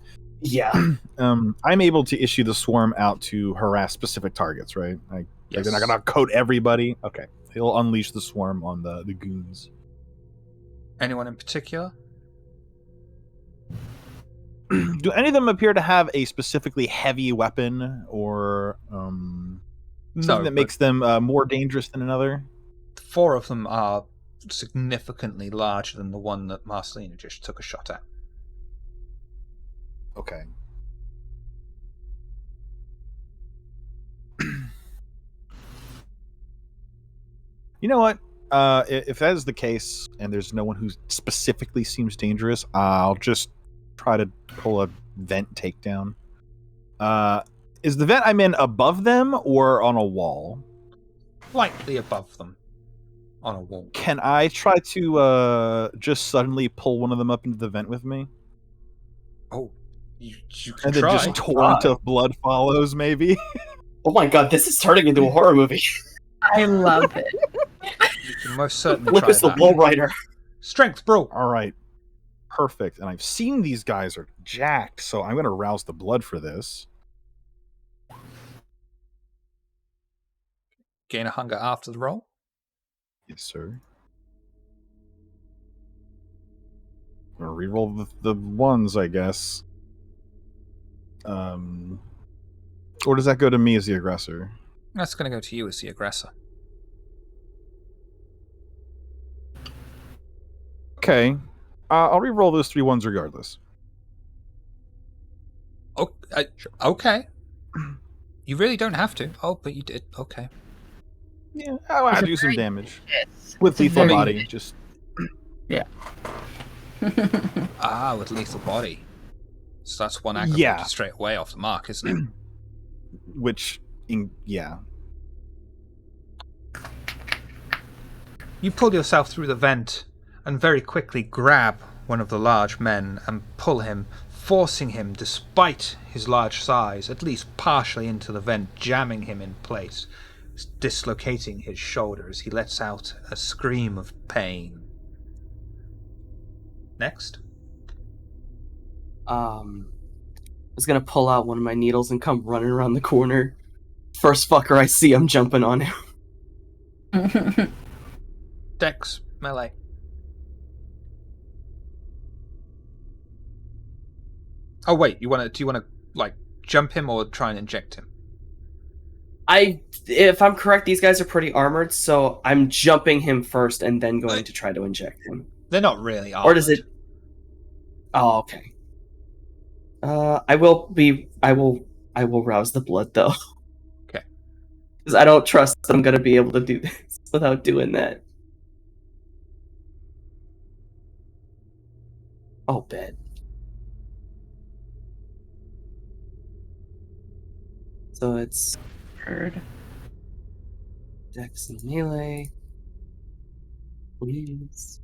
Yeah. I'm able to issue the swarm out to harass specific targets, right? Like, Yes. they're not going to coat everybody. Okay. He'll unleash the swarm on the goons. Anyone in particular? Do any of them appear to have a specifically heavy weapon or something No, that makes them more dangerous than another? 4 of them are significantly larger than the one that Marcelina just took a shot at. Okay. You know what? If that is the case, and there's no one who specifically seems dangerous, I'll just try to pull a vent takedown. Is the vent I'm in above them or on a wall? Slightly above them. On a wall. Can I try to just suddenly pull one of them up into the vent with me? Oh, you can And then try. just torrent of blood follows, maybe? Oh my god, this is turning into a horror movie. I love it. You can most certainly Look, try it's the that. Bull Rider. Strength, bro. All right. Perfect. And I've seen these guys are jacked, so I'm going to rouse the blood for this. Gain a hunger after the roll. Yes, sir. I'm going to reroll the ones, I guess. Or does that go to me as the aggressor? That's going to go to you as the aggressor. Okay. I'll reroll those 3 ones regardless. Oh, okay. You really don't have to. Oh, but you did. Okay. Yeah, I'll It's a do some very- damage. Yes. With It's a lethal very- body, just... With lethal body. So that's 1 aggro Yeah. straight away off the mark, isn't it? Which, yeah. You pull yourself through the vent and very quickly grab one of the large men and pull him, forcing him, despite his large size, at least partially into the vent, jamming him in place, dislocating his shoulder as he lets out a scream of pain. Next. I was gonna pull out one of my needles and come running around the corner. First fucker I see, I'm jumping on him. Dex, melee. Oh wait, do you want to like jump him or try and inject him? If I'm correct, these guys are pretty armored, so I'm jumping him first and then going to try to inject him. They're not really armored. Or does it? Oh, okay. I will rouse the blood though. Okay. Because I don't trust that I'm gonna be able to do this without doing that. Oh, bad. So it's Heard. Dex and melee. Please.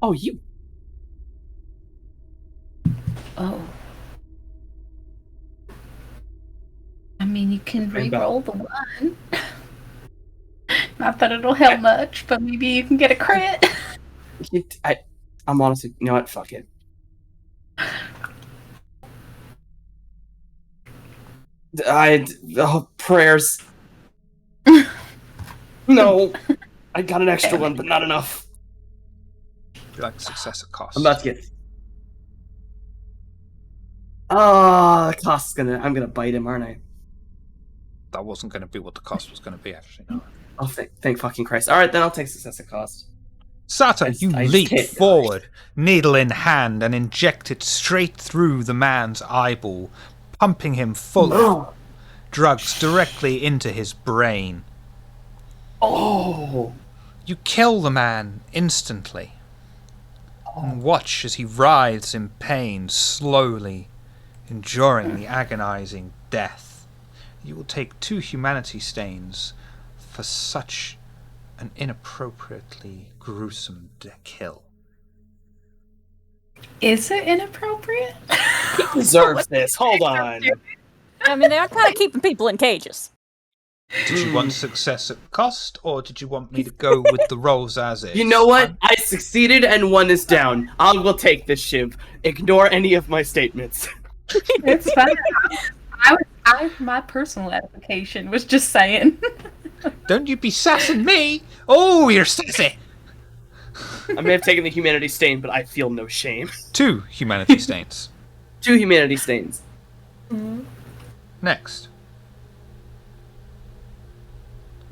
Oh, you. Oh. I mean, you can re-roll the 1. Not that it'll help much, but maybe you can get a crit. I'm honestly, you know what? Fuck it. Prayers. No, I got an extra one, but not enough. You like success at cost. I'm about to get. Cost's I'm gonna bite him, aren't I? That wasn't going to be what the cost was going to be, actually. No. Oh, thank fucking Christ. All right, then I'll take success at cost. Sato, I you just leap can't- forward, needle in hand, and inject it straight through the man's eyeball, pumping him full of drugs directly into his brain. Oh, You kill the man instantly, and watch as he writhes in pain, slowly enduring the agonizing death. you will take 2 humanity stains for such an inappropriately gruesome kill. Is it inappropriate? He deserves this. Hold on. I mean, they are kind of keeping people in cages. Did you want success at cost, or did you want me to go with the rolls as is? You know what? I succeeded and 1 is down. I will take this, Shiv. Ignore any of my statements. It's fine. My personal edification was just saying. Don't you be sassing me! Oh, you're sassy! I may have taken the humanity stain, but I feel no shame. 2 humanity stains. 2 humanity stains. Next.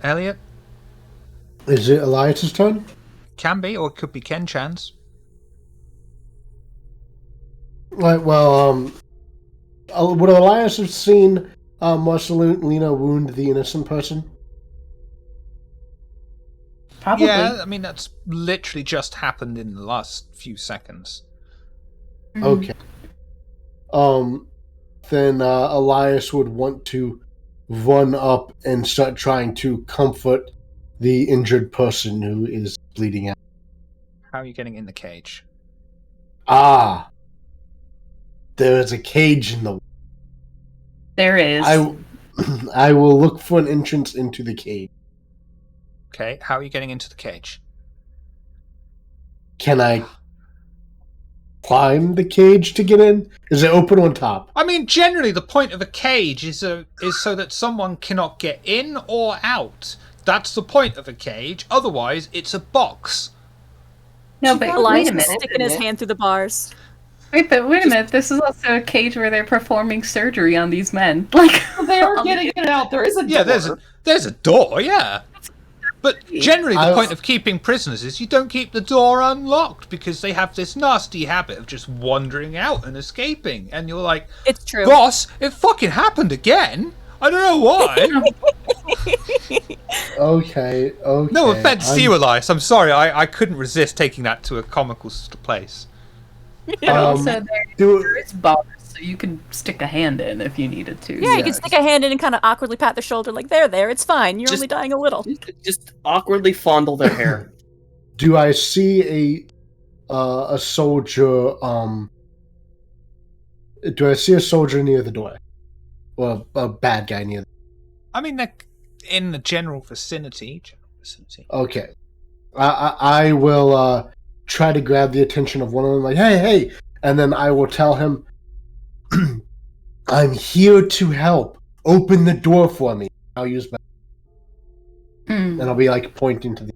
Elliot? Is it Elias's turn? Can be, or it could be Ken-chan's. Right, well, would Elias have seen Marcelina wound the innocent person? Probably. Yeah, I mean, that's literally just happened in the last few seconds. Okay. Then Elias would want to run up and start trying to comfort the injured person who is bleeding out. How are you getting in the cage? Ah! There is a cage in the... There is. I will look for an entrance into the cage. Okay, how are you getting into the cage? Can I climb the cage to get in? Is it open on top? I mean, generally the point of a cage is so that someone cannot get in or out. That's the point of a cage. Otherwise, it's a box. No, but wait Elias a was minute. sticking his hand through the bars. Wait a minute. This is also a cage where they're performing surgery on these men. Like They are getting it out. There is a door. Yeah, there's a door, yeah. But generally the I- point of keeping prisoners is you don't keep the door unlocked because they have this nasty habit of just wandering out and escaping. And you're like, It's true. boss, it fucking happened again. I don't know why. Okay. No offense to you, Elias. I'm sorry. I couldn't resist taking that to a comical place. But also do- there is bars, so you can stick a hand in if you needed to. Yeah, you can stick a hand in and kind of awkwardly pat their shoulder, like, there, it's fine. You're Just- only dying a little. Just awkwardly fondle their hair. Do I see a soldier? Do I see a soldier near the door, or a bad guy near? I mean, they're in the general vicinity. Okay, I will try to grab the attention of one of them, like, hey, and then I will tell him, I'm here to help. Open the door for me. I'll use my, and I'll be like pointing to the.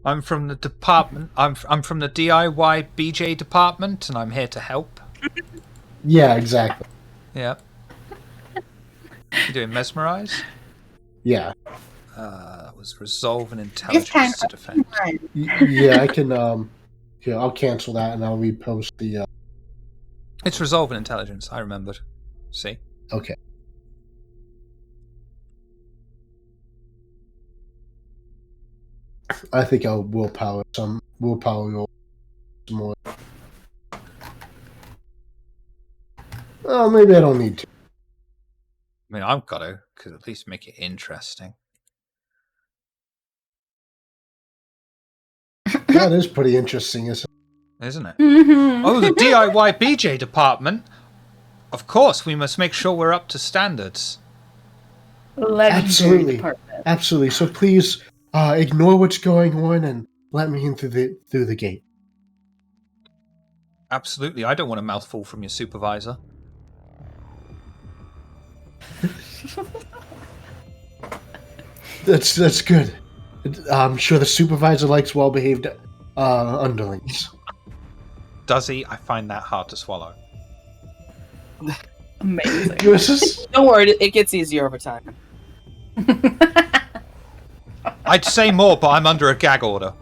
I'm from the department. I'm from the DIY BJ department, and I'm here to help. Yeah, exactly. Yeah. You doing mesmerize? Yeah, That was resolve and intelligence to defend. yeah. I can. Here, I'll cancel that and I'll repost the. It's resolve and intelligence. I remembered. See. Okay. I think I'll willpower roll some more. Oh, maybe I don't need to. I mean, I've got to, because at least make it interesting. That is pretty interesting, isn't it? Isn't it? Mm-hmm. Oh, the DIY BJ department. Of course, we must make sure we're up to standards. Legendary Absolutely. department. Absolutely. So please ignore what's going on and let me in through the gate. Absolutely. I don't want a mouthful from your supervisor. That's good. I'm sure the supervisor likes well-behaved underlings. Does he? I find that hard to swallow. Amazing. Don't worry, it gets easier over time. I'd say more, but I'm under a gag order.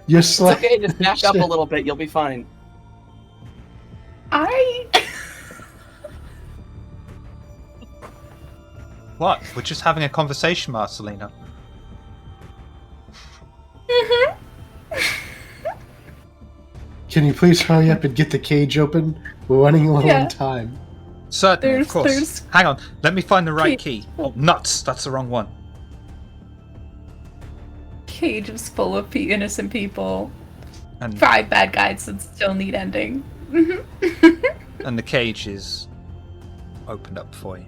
You're It's okay, just back up a Shit. little bit, you'll be fine. What? We're just having a conversation, Marcelina. Can you please hurry up and get the cage open? We're running low on time. Certainly, of course. There's Hang on, let me find the right key. Oh, nuts! That's the wrong one. cages full of innocent people. And 5 bad guys that still need ending. and the cage is opened up for you.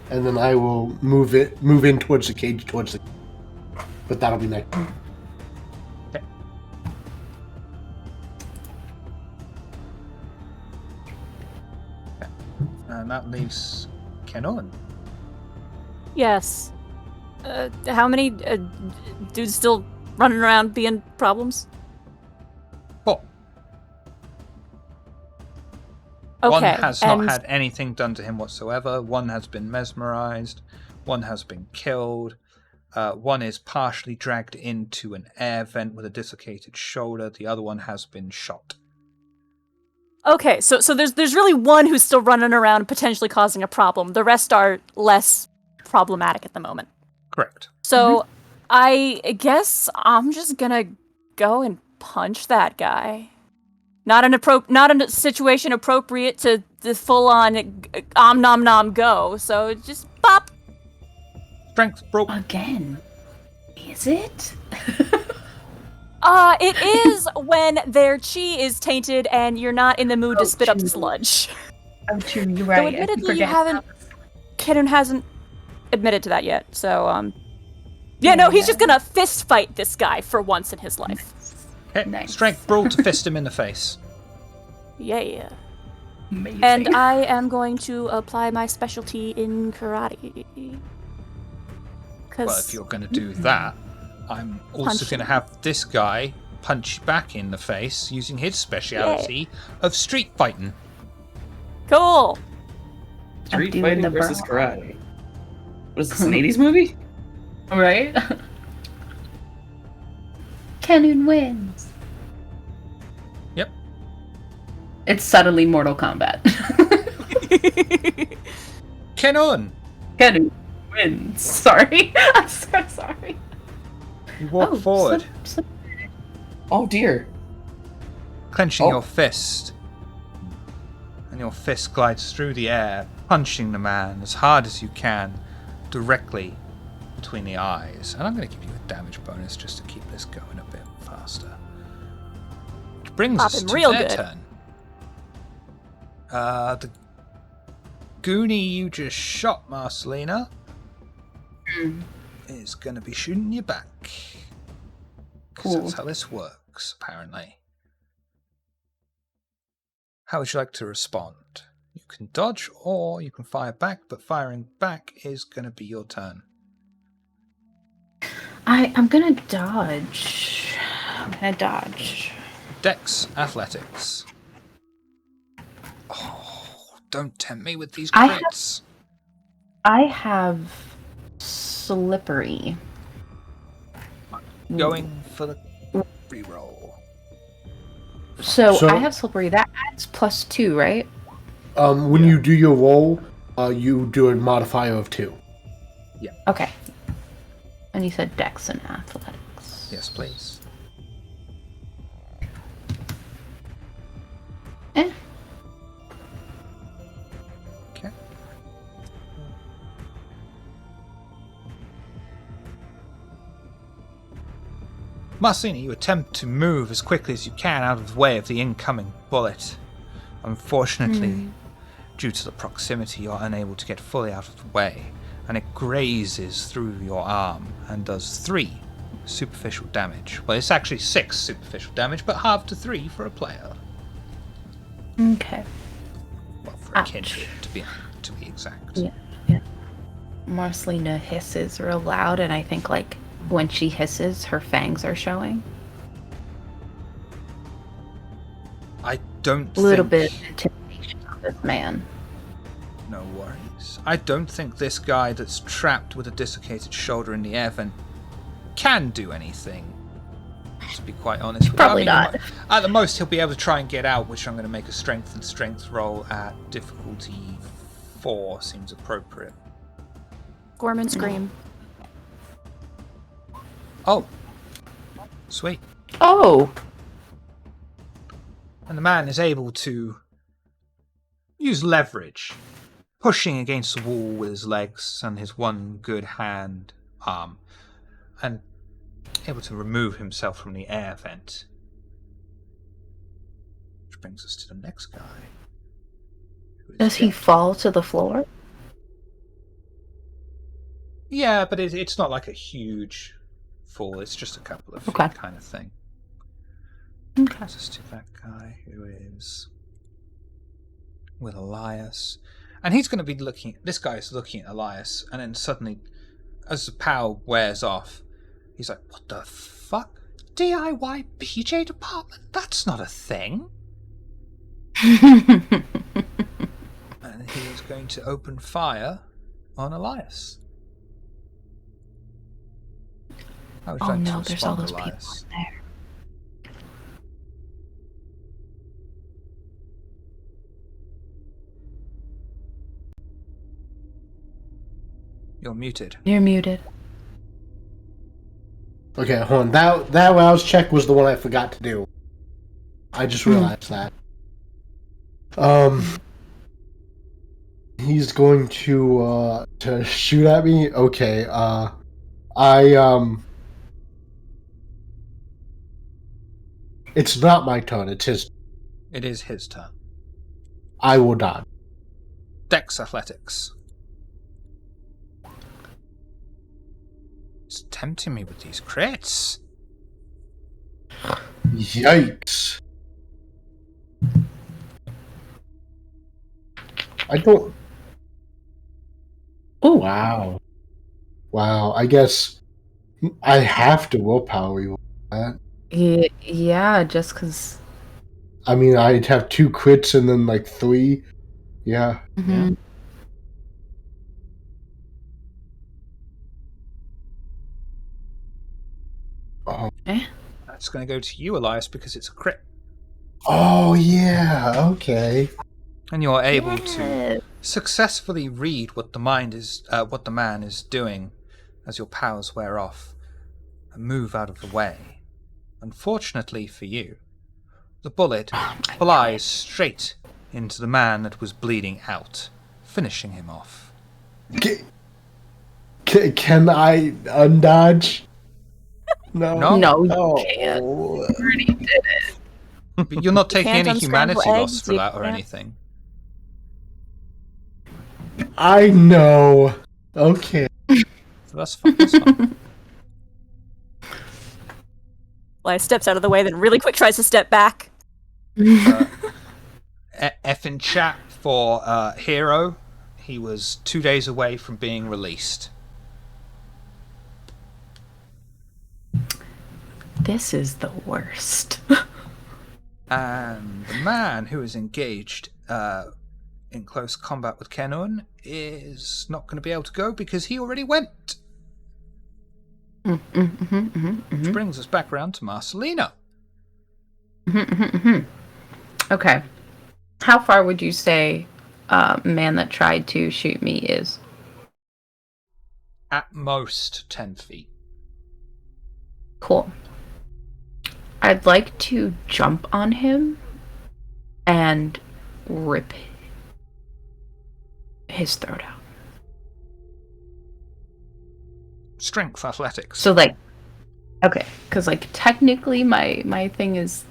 And then I will move in towards the cage, but that'll be next. Okay. And that leaves Kenon. Yes. How many dudes still running around being problems? 4. Okay. One has not and had anything done to him whatsoever. One has been mesmerized. One has been killed. One is partially dragged into an air vent with a dislocated shoulder. The other one has been shot. Okay, so there's really one who's still running around potentially causing a problem. The rest are less problematic at the moment. Correct. So I guess I'm just gonna go and punch that guy. Not in a situation appropriate to the full on nom nom go. So just pop. Strength broke. Again. Is it? It is when their chi is tainted and you're not in the mood to spit up true. sludge. Oh, true, you're Though right. admittedly you haven't. Kedun hasn't admitted to that yet. So yeah, no, he's just gonna fist fight this guy for once in his life. Okay. Nice. Strength brawl to fist him in the face. Yeah. Amazing. And I am going to apply my specialty in karate. Well, if you're going to do that, I'm also going to have this guy punch you back in the face using his speciality of street fighting. Cool. Street doing fighting the versus brawl. karate. What is this, an 80s movie? Right? Kenon wins. Yep. It's subtly Mortal Kombat. Kenon! Kenon wins. Sorry. I'm so sorry. You walk forward, slip. Oh dear. clenching Oh. your fist. And your fist glides through the air, punching the man as hard as you can, directly between the eyes. And I'm going to give you a damage bonus just to keep this going a bit faster. Which brings Pop us him to real their good. turn. The Goonie you just shot, Marcelina, is going to be shooting you back. 'Cause Cool. that's how this works, apparently. How would you like to respond? You can dodge or you can fire back, but firing back is going to be your turn. I'm gonna dodge. Dex Athletics. Oh, don't tempt me with these I have- crits. I have slippery. Going for the reroll. So So- I have slippery. That adds +2, right? When you do your roll, you do a modifier of 2. Okay. And you said Dex and Athletics. Yes, please. Eh. Okay. Marcina, you attempt to move as quickly as you can out of the way of the incoming bullet. Unfortunately, due to the proximity, you're unable to get fully out of the way, and it grazes through your arm and does 3 superficial damage. Well, it's actually 6 superficial damage, but halved to 3 for a player. Okay. Well, for a Ouch. kid, to be exact. Yeah. Marcelina hisses real loud, and I think, like, when she hisses, her fangs are showing. I don't A little think... bit of intimidation on this man. No worries. I don't think this guy that's trapped with a dislocated shoulder in the air vent can do anything, to be quite honest with you. Probably not. At the most, he'll be able to try and get out, which I'm going to make a strength roll at difficulty 4 seems appropriate. Gorman scream. Oh. Sweet. Oh! And the man is able to use leverage, pushing against the wall with his legs and his one good arm, and able to remove himself from the air vent. Which brings us to the next guy. Does he fall to the floor? Yeah, but it's not like a huge fall. It's just a couple of feet kind of thing. Okay. Brings us to that guy who is with Elias. And he's going to be looking... This guy is looking at Elias, and then suddenly, as the power wears off, he's like, what the fuck? DIY PJ department? That's not a thing. And he is going to open fire on Elias. How would you like to there's respond, all those Elias? people in there. You're muted. You're muted. Okay, hold on. That rouse check was the one I forgot to do. I just realized that. He's going to shoot at me? Okay, it's not my turn, it's his. It is his turn. I will dodge. Dex Athletics. It's tempting me with these crits. Yikes. I don't... Oh, Wow. Wow, I guess I have to willpower you on that. yeah, just because. I mean, I'd have 2 crits and then like 3. Yeah. Mm-hmm. That's going to go to you, Elias, because it's a crit. Oh, yeah, okay. And you're able to successfully read what the man is doing as your powers wear off and move out of the way. Unfortunately for you, the bullet flies straight into the man that was bleeding out, finishing him off. Can I undodge? No. No, you Oh. can't. You already did it. But you're not taking can't any unscramble humanity loss eggs, for you that or can't. anything. I know. Okay. So that's fine. That's fine. Elias steps out of the way, then really quick tries to step back. F in chat for Hero. He was 2 days away from being released. This is the worst. And the man who is engaged in close combat with Kenun is not going to be able to go because he already went. Which brings us back around to Marcelina. Okay. How far would you say man that tried to shoot me is? At most 10 feet. Cool. I'd like to jump on him and rip his throat out. Strength athletics. So like, okay, because like technically my thing is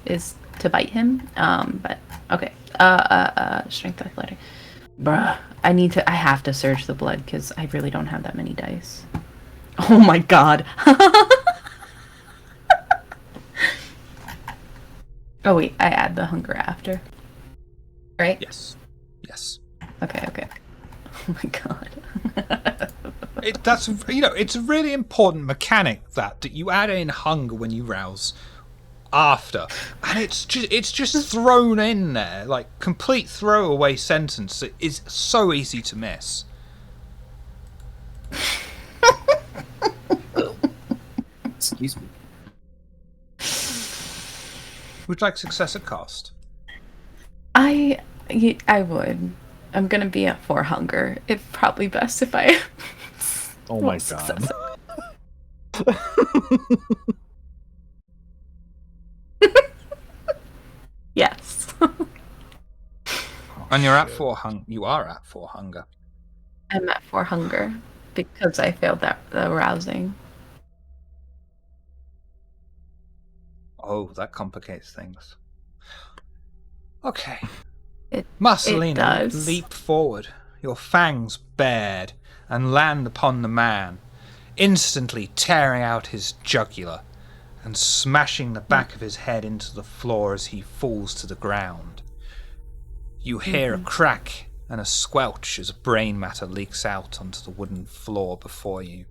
to bite him. But okay. Strength athletic. Bruh, I have to search the blood because I really don't have that many dice. Oh my god. Oh wait, I add the hunger after. Right? Yes. Yes. Okay. Oh my god. That's it's a really important mechanic that you add in hunger when you rouse after, and it's just thrown in there like complete throwaway sentence that is so easy to miss. Excuse me. Would you like success at cost? I would. I'm gonna be at 4 hunger. It's probably best if I. Oh my god. Yes. And you're at 4 hunger. You are at 4 hunger. I'm at 4 hunger because I failed the arousing. Oh, that complicates things. Okay. It Marcelina, you does. leap forward, your fangs bared, and land upon the man, instantly tearing out his jugular and smashing the back of his head into the floor as he falls to the ground. You hear a crack and a squelch as brain matter leaks out onto the wooden floor before you.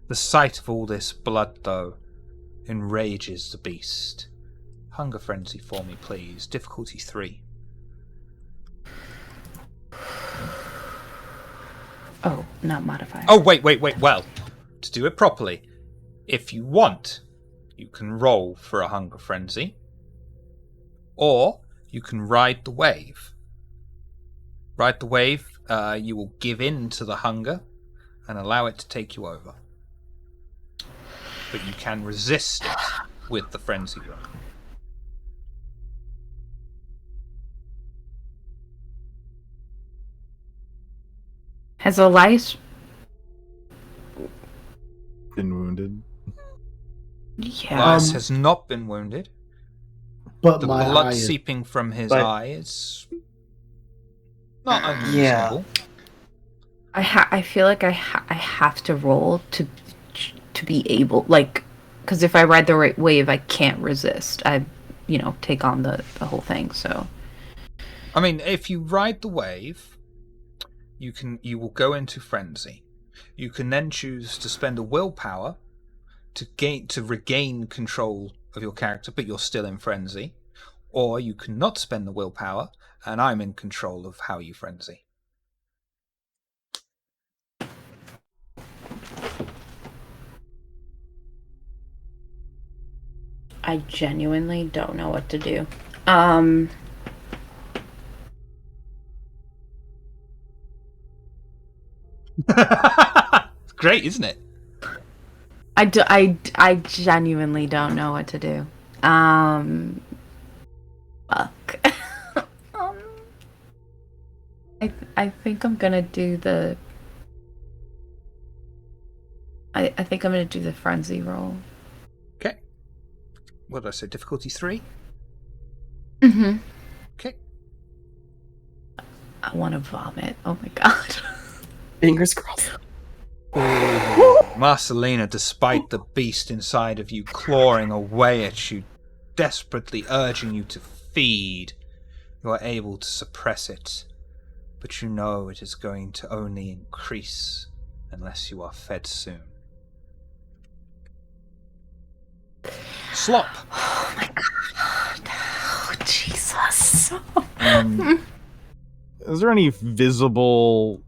The sight of all this blood, though, enrages the beast. Hunger frenzy for me, please. Difficulty 3. Oh, not modifier. Oh, wait. Well, to do it properly, if you want, you can roll for a hunger frenzy, or you can ride the wave. Ride the wave, you will give in to the hunger and allow it to take you over. But you can resist it with the frenzy roll. Has Elias? Been wounded. Yeah. Elias has not been wounded. But The my blood eye is seeping from his But- eye is not unreasonable. I feel like I have to roll to be able, like, because if I ride the right wave, I can't resist. I, take on the whole thing. So I mean, if you ride the wave, you will go into frenzy. You can then choose to spend a willpower to regain control of your character, but you're still in frenzy. Or you cannot spend the willpower, and I'm in control of how you frenzy. I genuinely don't know what to do. It's great, isn't it? I genuinely don't know what to do. Fuck. I think I'm gonna do the. I think I'm gonna do the frenzy roll. Okay. What did I say? Difficulty 3? Mm-hmm. Okay. I want to vomit. Oh my god. Fingers crossed. Marcelina, despite the beast inside of you clawing away at you, desperately urging you to feed, you are able to suppress it. But you know it is going to only increase unless you are fed soon. Slop. Oh my god. Oh, Jesus. Is there any visible,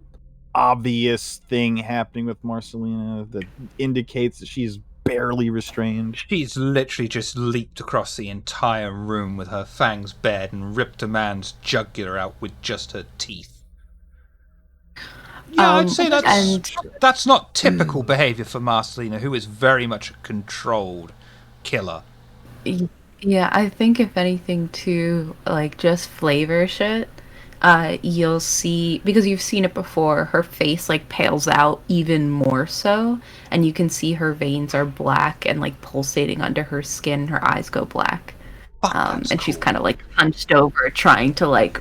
obvious thing happening with Marcelina that indicates that she's barely restrained? She's literally just leaped across the entire room with her fangs bared and ripped a man's jugular out with just her teeth. Yeah, I'd say that's not typical behavior for Marcelina, who is very much a controlled killer. Yeah, I think if anything too, like, just flavor shit, you'll see, because you've seen it before, her face like pales out even more so, and you can see her veins are black and like pulsating under her skin, her eyes go black. And she's kind of like hunched over trying to, like,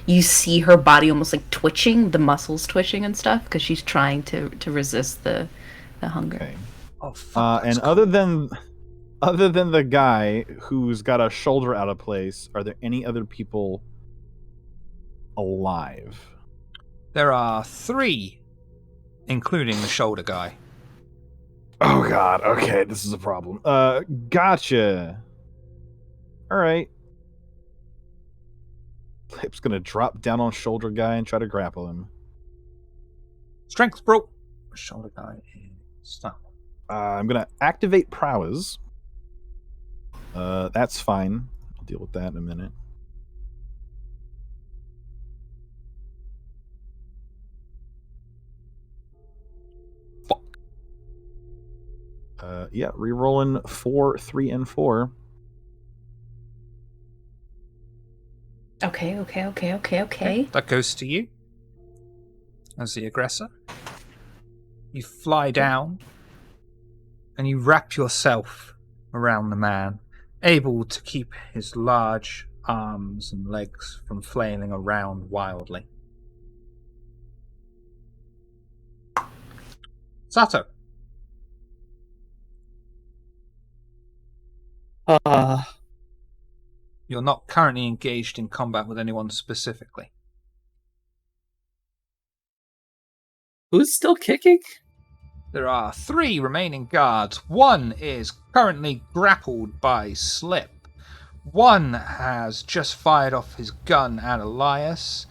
you see her body almost like twitching, the muscles twitching and stuff, because she's trying to resist the hunger. Okay. Oh, fuck, And other than the guy who's got a shoulder out of place, are there any other people alive? There are 3, including the shoulder guy. Oh god, okay, this is a problem. Gotcha. Alright. Lip's gonna drop down on shoulder guy and try to grapple him. Strength broke. Shoulder guy is stop. I'm gonna activate prowess. That's fine. I'll deal with that in a minute. Fuck. Yeah, rerolling 4, 3, and 4. Okay. That goes to you as the aggressor. You fly down and you wrap yourself around the man, able to keep his large arms and legs from flailing around wildly. Sato, you're not currently engaged in combat with anyone specifically. Who's still kicking? There are 3 remaining guards. One is currently grappled by Slip. One has just fired off his gun at Elias.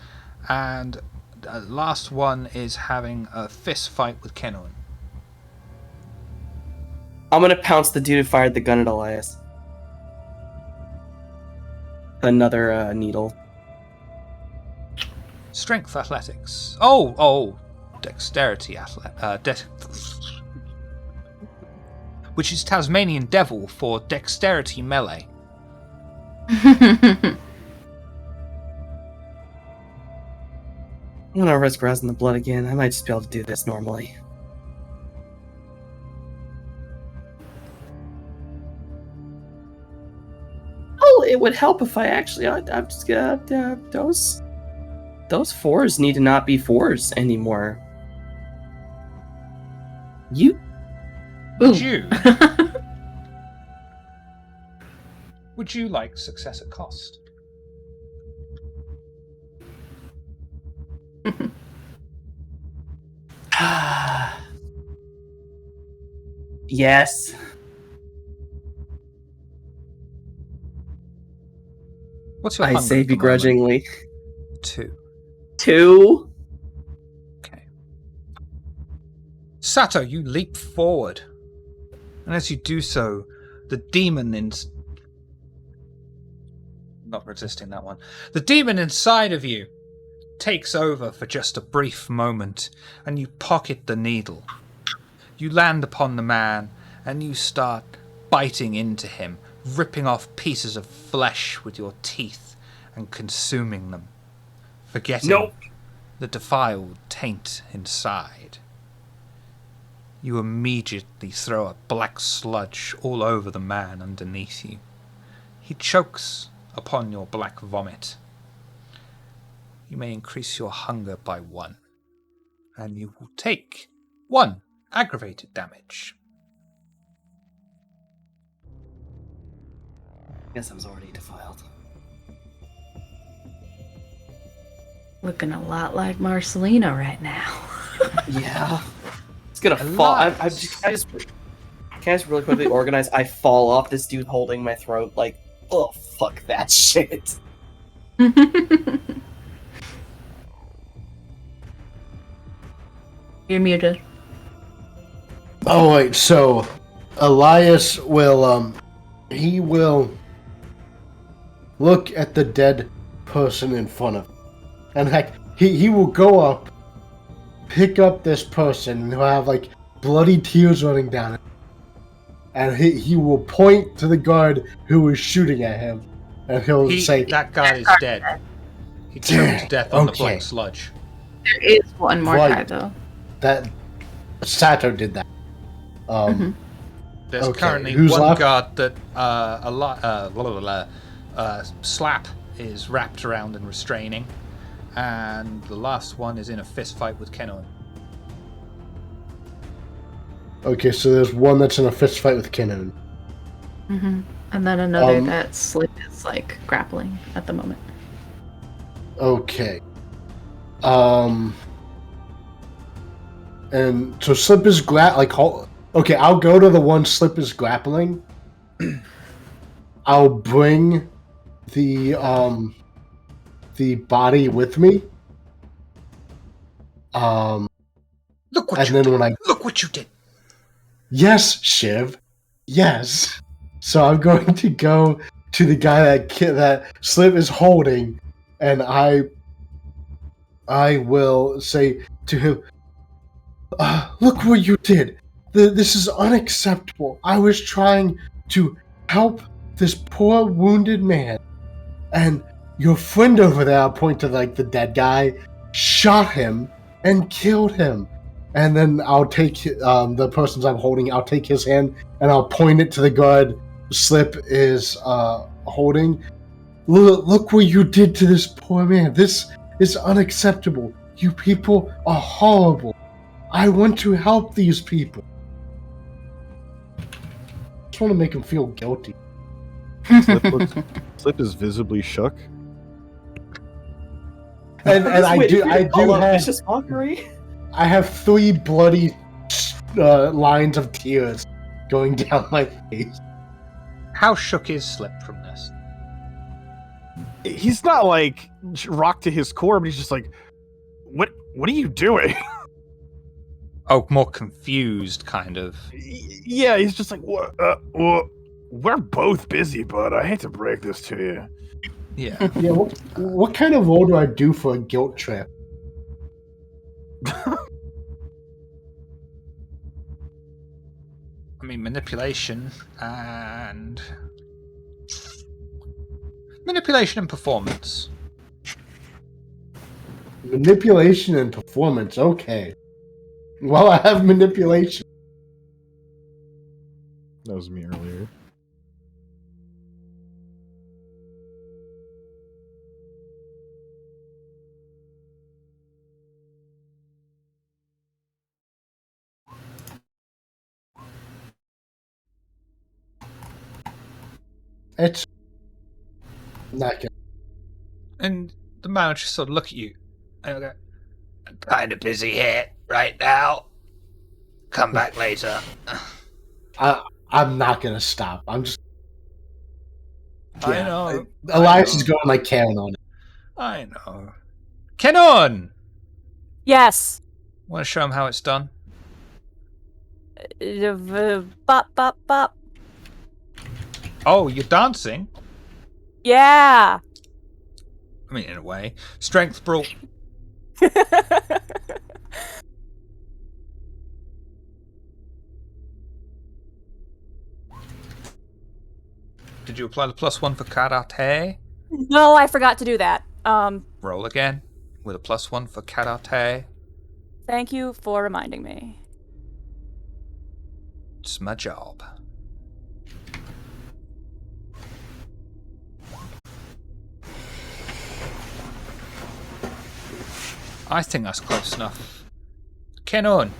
And the last one is having a fist fight with Kenon. I'm gonna pounce the dude who fired the gun at Elias. Another needle. Strength athletics. Oh, dexterity which is Tasmanian Devil for dexterity melee. I'm gonna risk rousing the blood again. I might just be able to do this normally. Oh, it would help if I actually. I'm just gonna. Those 4s need to not be 4s anymore. Would you like success at cost? Yes. What's your I hunger say at the moment? begrudgingly. 2. 2? Okay. Sato, you leap forward. And as you do so, the demon not resisting that one. The demon inside of you takes over for just a brief moment, and you pocket the needle. You land upon the man, and you start biting into him, ripping off pieces of flesh with your teeth and consuming them, forgetting the defiled taint inside. You immediately throw a black sludge all over the man underneath you. He chokes upon your black vomit. You may increase your hunger by 1, and you will take 1 aggravated damage. Guess I was already defiled. Looking a lot like Marcelino right now. Yeah. It's gonna fall. Can I just really quickly organize? I fall off this dude holding my throat, like, oh, fuck that shit. You're muted. Oh wait, so Elias will he will look at the dead person in front of him. And heck, he will go up, pick up this person, and he'll have like bloody tears running down it. And he will point to the guard who was shooting at him. And he'll say, that guy is dead. He choked to death on the black sludge. There is one more guy though. That Sato did that. There's okay. currently Who's one left? guard that Slap is wrapped around and restraining, and the last one is in a fist fight with Kenon. Okay, so there's one that's in a fist fight with Kenon. Mm-hmm. And then another that Slip is like grappling at the moment. Okay. And so Slip is okay, I'll go to the one Slip is grappling. I'll bring the body with me. Look what you did. Yes, Shiv. Yes. So I'm going to go to the guy that Slip is holding, and I will say to him, look what you did. This is unacceptable. I was trying to help this poor wounded man, and your friend over there, I'll point to like the dead guy, shot him and killed him. And then I'll take the persons I'm holding, I'll take his hand and I'll point it to the guard Slip is holding. Look what you did to this poor man. This is unacceptable. You people are horrible. I want to help these people. I just want to make him feel guilty. Slip is visibly shook. And I do have vicious mockery. I have 3 bloody lines of tears going down my face. How shook is Slip from this? He's not like rocked to his core, but he's just like, what are you doing? Oh, more confused, kind of. Yeah, he's just like, what? We're both busy, bud. I hate to break this to you. Yeah. Yeah, what kind of role do I do for a guilt trip? I mean, manipulation and performance. Manipulation and performance, okay. Well, I have manipulation. That was me earlier. It's not good. And the man will just sort of look at you and go, I'm kind of busy here right now. Come back later. I'm not gonna stop. I'm just. I know. Elias is going like Karen on it. I know. Kenon! Yes. Want to show him how it's done? Bop, bop, bop. Oh, you're dancing? Yeah. I mean, in a way. Strength brawl. Did you apply the +1 for karate? No, I forgot to do that. Roll again with a +1 for karate. Thank you for reminding me. It's my job. I think that's close enough. Kenon,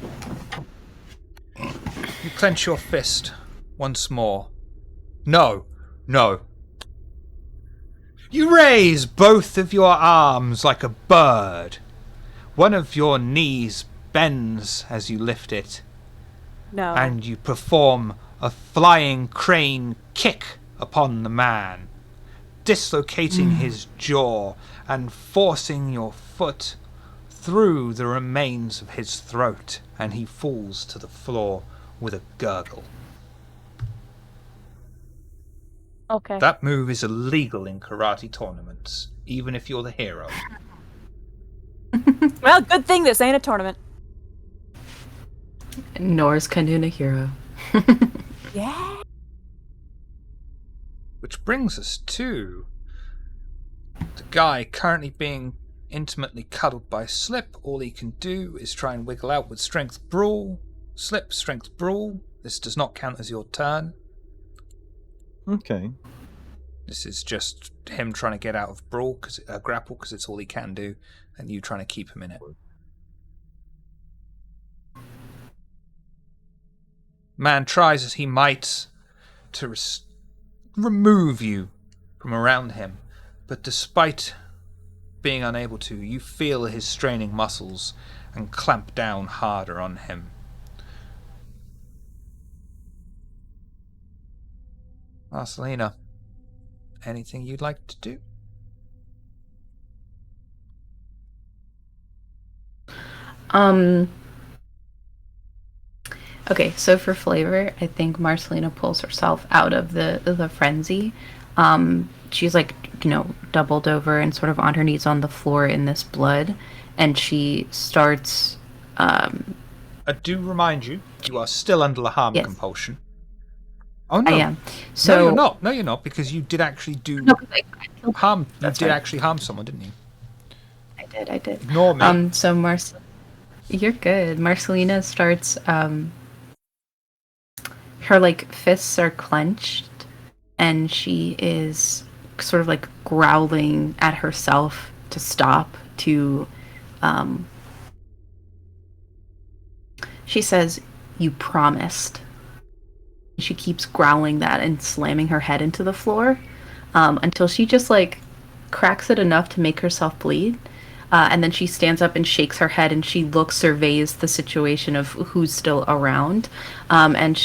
you clench your fist once more. No. You raise both of your arms like a bird. One of your knees bends as you lift it. No. And you perform a flying crane kick upon the man, dislocating his jaw and forcing your foot through the remains of his throat, and he falls to the floor with a gurgle. Okay. That move is illegal in karate tournaments, even if you're the hero. Well, good thing this ain't a tournament. Nor is Kanuna hero. Yeah. Which brings us to the guy currently being intimately cuddled by Slip. All he can do is try and wiggle out with Strength Brawl. Slip, Strength Brawl. This does not count as your turn. Okay. This is just him trying to get out of Brawl, grapple, because it's all he can do, and you trying to keep him in it. Man tries as he might to remove you from around him, but despite being unable to, you feel his straining muscles and clamp down harder on him. Marcelina, anything you'd like to do? Okay, so for flavor, I think Marcelina pulls herself out of the frenzy. She's like, doubled over and sort of on her knees on the floor in this blood, and she starts. I do remind you, you are still under the harm Yes. compulsion. Oh no, I am. So no, you're not. No, you're not, because you did actually do No, I killed harm. You That's did right. actually harm someone, didn't you? I did. Ignore me. So you're good. Marcelina starts. Her like fists are clenched, and she is sort of like growling at herself to stop. She says, "You promised." She keeps growling that and slamming her head into the floor until she just like cracks it enough to make herself bleed. And then she stands up and shakes her head and she surveys the situation of who's still around. And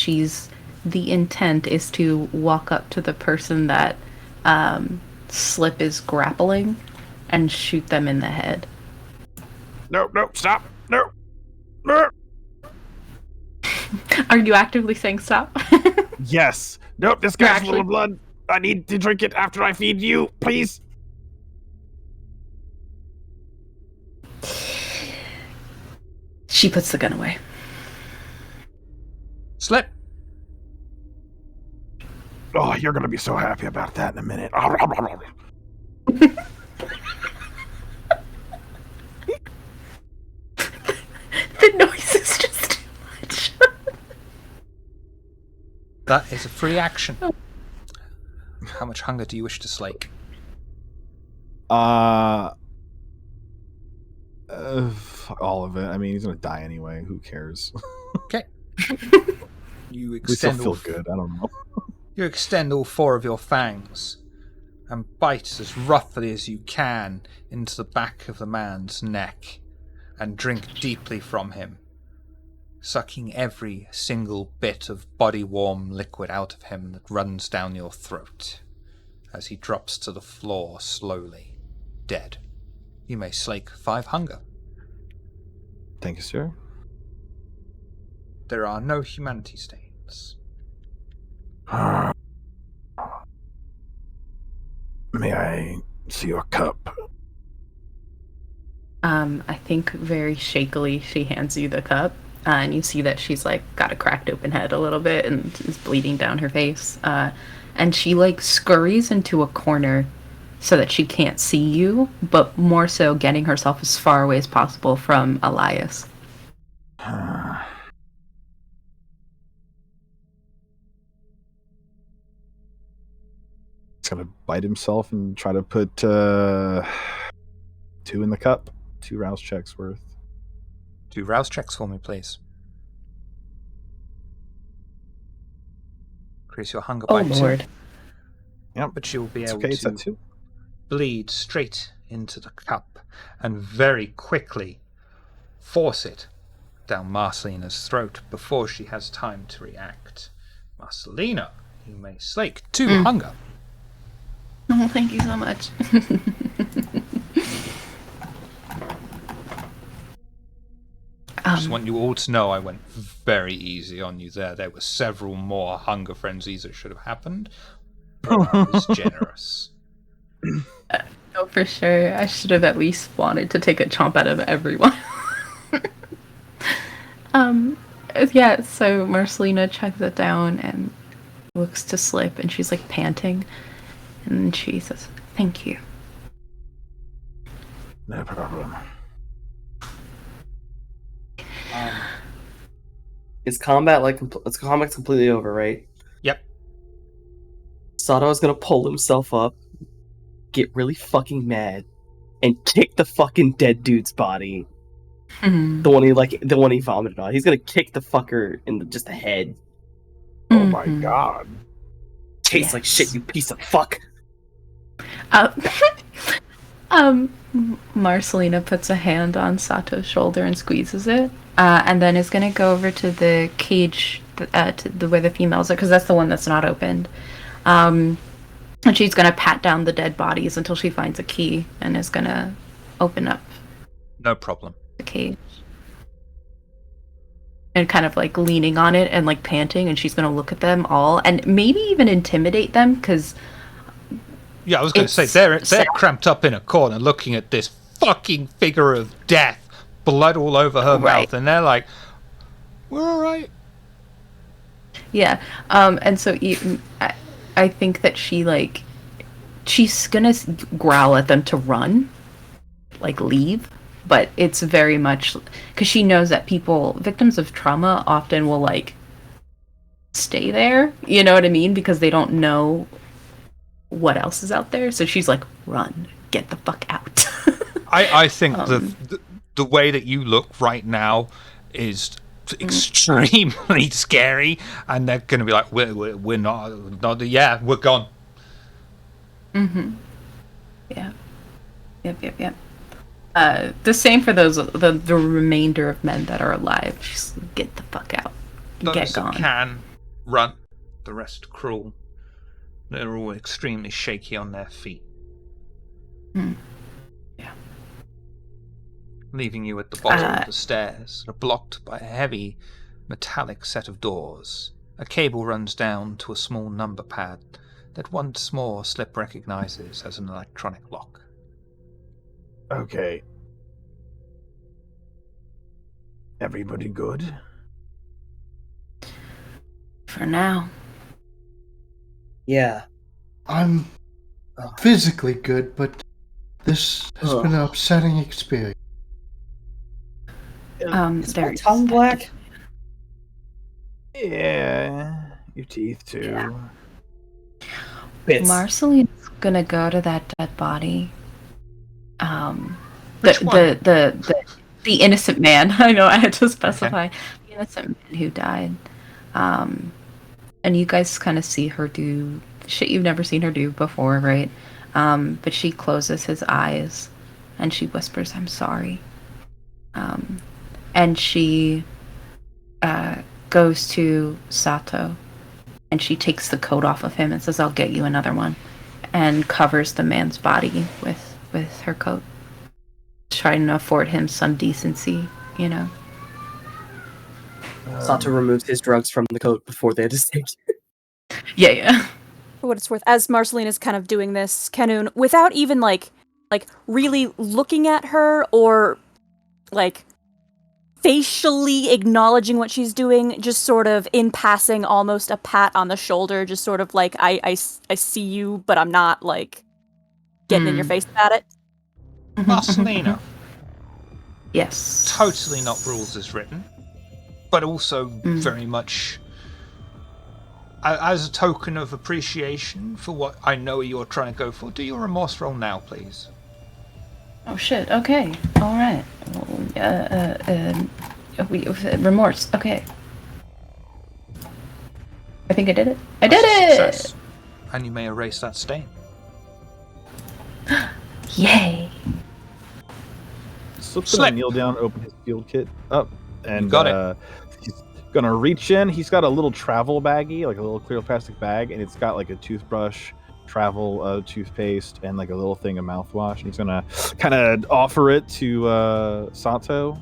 the intent is to walk up to the person that Slip is grappling and shoot them in the head. No, stop. No. Are you actively saying stop? Yes. Nope, this guy's full of blood. I need to drink it after I feed you, please. She puts the gun away. Slip. Oh, you're going to be so happy about that in a minute. The noise is just too much. That is a free action. How much hunger do you wish to slake? All of it. I mean, he's gonna die anyway. Who cares? Okay. You We still extend feel all, good. I don't know. You extend all 4 of your fangs and bite as roughly as you can into the back of the man's neck and drink deeply from him, sucking every single bit of body-warm liquid out of him that runs down your throat as he drops to the floor slowly, dead. You may slake 5 hunger. Thank you, sir. There are no humanity stains. May I see your cup? I think very shakily she hands you the cup, and you see that she's like got a cracked open head a little bit and is bleeding down her face. And she like scurries into a corner so that she can't see you, but more so getting herself as far away as possible from Elias. He's gonna bite himself and try to put 2 in the cup. 2 rouse checks worth. 2 rouse checks for me, please. Increase your hunger by 2. Lord. Yep. But you will be It's able okay, it's at to 2. bleed straight into the cup and very quickly force it down Marcelina's throat before she has time to react. Marcelina, you may slake 2 hunger. Oh, thank you so much. I just want you all to know I went very easy on you there. There were several more hunger frenzies that should have happened, but I was generous. No, for sure. I should have at least wanted to take a chomp out of everyone. Yeah, so Marcelina chugs it down and looks to Slip, and she's like panting, and she says, "Thank you." No problem. Is combat combat's completely over, right? Yep. Sato is gonna pull himself up, get really fucking mad, and kick the fucking dead dude's body. The one he vomited on. He's gonna kick the fucker in the head. Oh my god. Tastes like shit, you piece of fuck. Marcelina puts a hand on Sato's shoulder and squeezes it, and then is gonna go over to the cage to where the females are, because that's the one that's not opened. And she's gonna pat down the dead bodies until she finds a key, and is gonna open up No problem. the cage. And kind of like leaning on it and like panting, and she's gonna look at them all and maybe even intimidate them, because Yeah, I was going to say, they're cramped up in a corner looking at this fucking figure of death, blood all over her mouth, and they're like, we're alright. Yeah. And so I think that she's gonna growl at them to run, like leave, but it's very much because she knows that victims of trauma often will like stay there, you know what I mean, because they don't know what else is out there. So she's like, run, get the fuck out. I think the way that you look right now is extremely scary, and they're going to be like, we're not, yeah, we're gone. Yeah. Yep. The same for the remainder of men that are alive. Just get the fuck out. Those Get gone. that can run, the rest crawl. They're all extremely shaky on their feet. Yeah. Leaving you at the bottom of the stairs, that are blocked by a heavy metallic set of doors. A cable runs down to a small number pad that once more Slip recognizes as an electronic lock. Okay. Everybody good? For now. Yeah. I'm physically good, but this has been an upsetting experience. Is my tongue black? Yeah. Your teeth too. Yeah. Bits. Marceline's gonna go to that dead body. Which one? The innocent man. I know I had to specify. The innocent man who died. And you guys kind of see her do shit you've never seen her do before, right? But she closes his eyes and she whispers, "I'm sorry." And she goes to Sato and she takes the coat off of him and says, "I'll get you another one," and covers the man's body with her coat, trying to afford him some decency, you know. Sato removes his drugs from the coat before they distinct. Yeah. For what it's worth, as Marceline is kind of doing this, Kenun, without even like really looking at her or like facially acknowledging what she's doing, just sort of in passing, almost a pat on the shoulder, just sort of like I see you, but I'm not like getting in your face about it. Marcelino. Yes. Totally not rules as written, but also very much as a token of appreciation for what I know you're trying to go for. Do your remorse roll now, please. Oh shit. Okay. All right. Remorse. Okay. I think I did it. I did it. Success. And you may erase that stain. Yay. Slip's gonna kneel down, open his field kit up, and You got it. He's gonna reach in. He's got a little travel baggie, like a little clear plastic bag, and it's got like a toothbrush, travel toothpaste, and like a little thing of mouthwash. And he's gonna kind of offer it to Sato.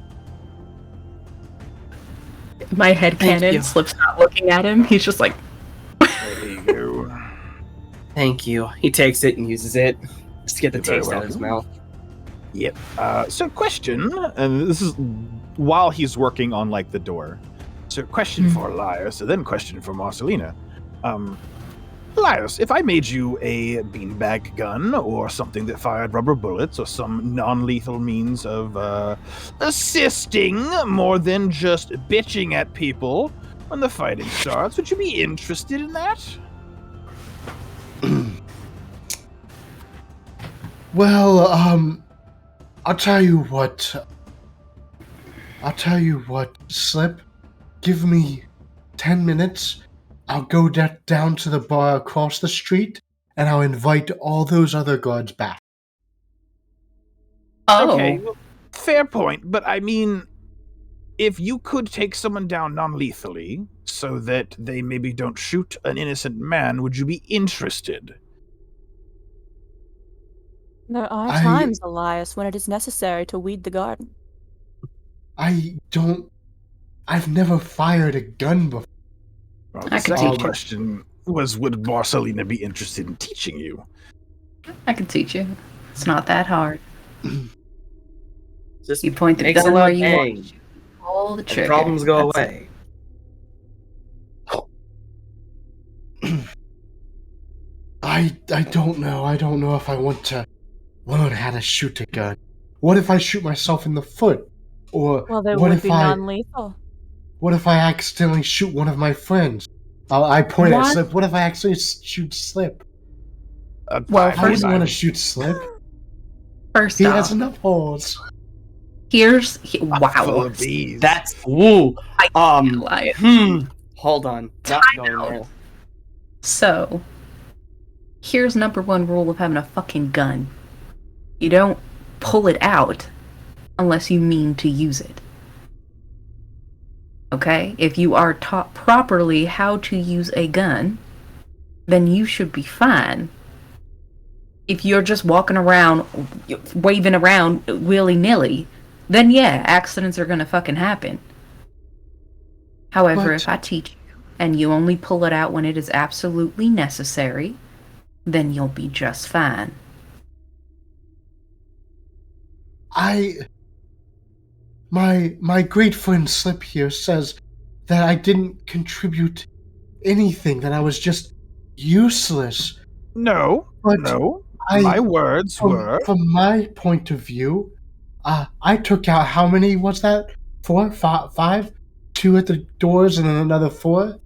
My head cannon Slip's not looking at him. He's just like, There you go. Thank you. He takes it and uses it just to get the You're very taste out of his mouth. Yep. So question, and this is while he's working on like the door. So question for Elias, and then question for Marcelina. Elias, if I made you a beanbag gun or something that fired rubber bullets or some non-lethal means of assisting more than just bitching at people when the fighting starts, would you be interested in that? Well, I'll tell you what, Slip. Give me 10 minutes. I'll go down to the bar across the street, and I'll invite all those other guards back. oh. Okay, well, fair point, but I mean, if you could take someone down non-lethally so that they maybe don't shoot an innocent man, would you be interested? There are times, Elias, when it is necessary to weed the garden. I've never fired a gun before. Well, I the could second teach you. question was, would Marcelina be interested in teaching you? I can teach you. It's not that hard. Just You point the makes a gun lot where of you bang, want. Pull the and trigger. problems go That's it. away. I don't know. I don't know if I want to learn how to shoot a gun. What if I shoot myself in the foot? Or Well, they what would if be non-lethal. what if I accidentally shoot one of my friends? I point at What? Slip. What if I actually shoot Slip? Well, I wouldn't first, want to shoot Slip. first He off, has enough holes. Full wow. of bees. That's ooh. Elias. Hold on. Not Time going out. there. So, here's number one rule of having a fucking gun. You don't pull it out unless you mean to use it. Okay? If you are taught properly how to use a gun, then you should be fine. If you're just walking around, waving around willy-nilly, then yeah, accidents are gonna fucking happen. However, But- if I teach you, and you only pull it out when it is absolutely necessary, then you'll be just fine. My great friend Slip here says that I didn't contribute anything, that I was just useless. No, But no. I- My words were. From my point of view, I took out, how many was that? 4, 5? 2 at the doors and then another 4?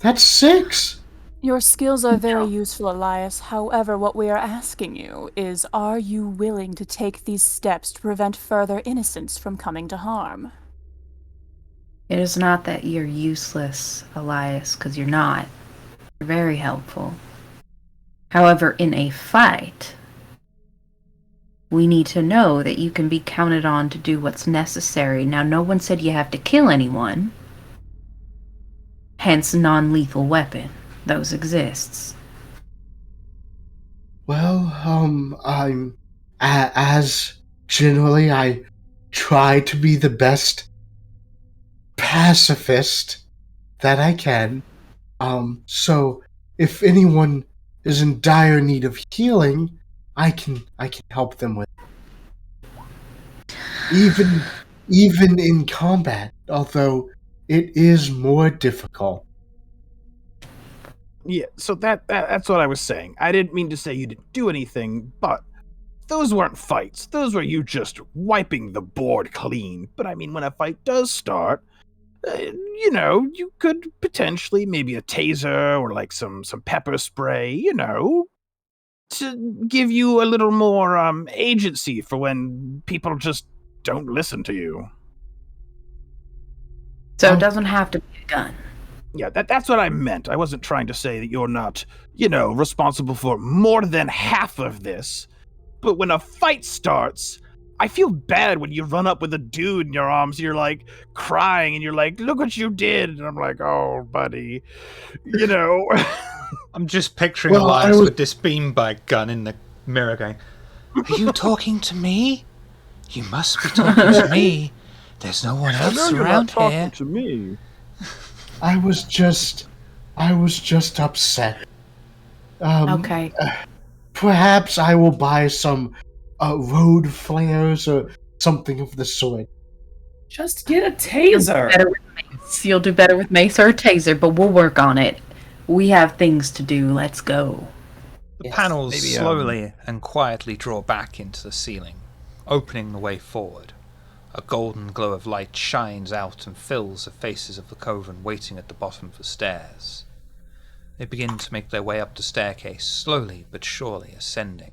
That's 6. Your skills are very useful, Elias. However, what we are asking you is, are you willing to take these steps to prevent further innocents from coming to harm? It is not that you're useless, Elias, because you're not. You're very helpful. However, in a fight, we need to know that you can be counted on to do what's necessary. Now, no one said you have to kill anyone. Hence, non-lethal weapon. Those exists. Well, I'm as generally I try to be the best pacifist that I can. So if anyone is in dire need of healing, I can help them with it. Even in combat, although it is more difficult. Yeah, so that's what I was saying. I didn't mean to say you didn't do anything, but those weren't fights. Those were you just wiping the board clean. But I mean, when a fight does start, you could potentially maybe a taser or like some pepper spray, to give you a little more agency for when people just don't listen to you. So it doesn't have to be a gun. Yeah, that's what I meant. I wasn't trying to say that you're not, responsible for more than half of this. But when a fight starts, I feel bad when you run up with a dude in your arms and you're like crying and you're like, look what you did. And I'm like, oh, buddy, I'm just picturing Well, Elias I was- with this beanbag gun in the mirror going, "Are you talking to me? You must be talking to me. There's no one else around here." to me. I was just upset. Okay. Perhaps I will buy some road flares or something of the sort. Just get a taser. Better with mace. You'll do better with mace or a taser, but we'll work on it. We have things to do. Let's go. The Yes, panels maybe, slowly and quietly draw back into the ceiling, opening the way forward. A golden glow of light shines out and fills the faces of the coven waiting at the bottom of the stairs. They begin to make their way up the staircase, slowly but surely ascending,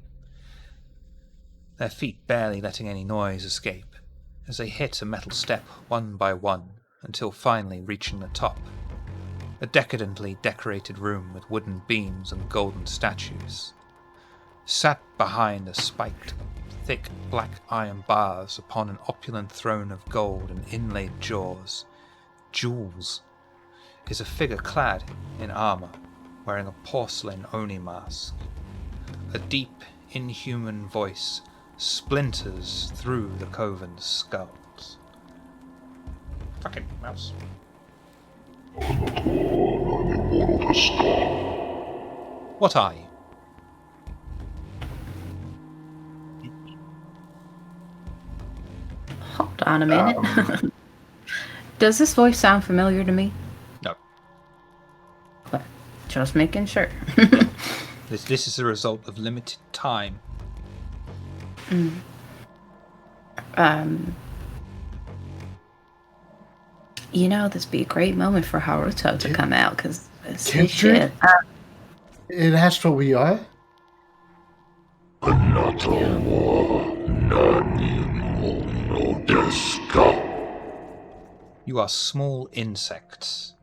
their feet barely letting any noise escape, as they hit a metal step one by one, until finally reaching the top. A decadently decorated room with wooden beams and golden statues. Sat behind a spiked, thick black iron bars upon an opulent throne of gold and inlaid jaws, jewels, is a figure clad in armor, wearing a porcelain Oni mask. A deep, inhuman voice splinters through the coven's skulls. Fucking mouse. What are you? Hold on a minute. Does this voice sound familiar to me? No. Just making sure. This is a result of limited time. This would be a great moment for Haruto to come out, because it's his Kindred? shit. And that's what we are? You are small insects.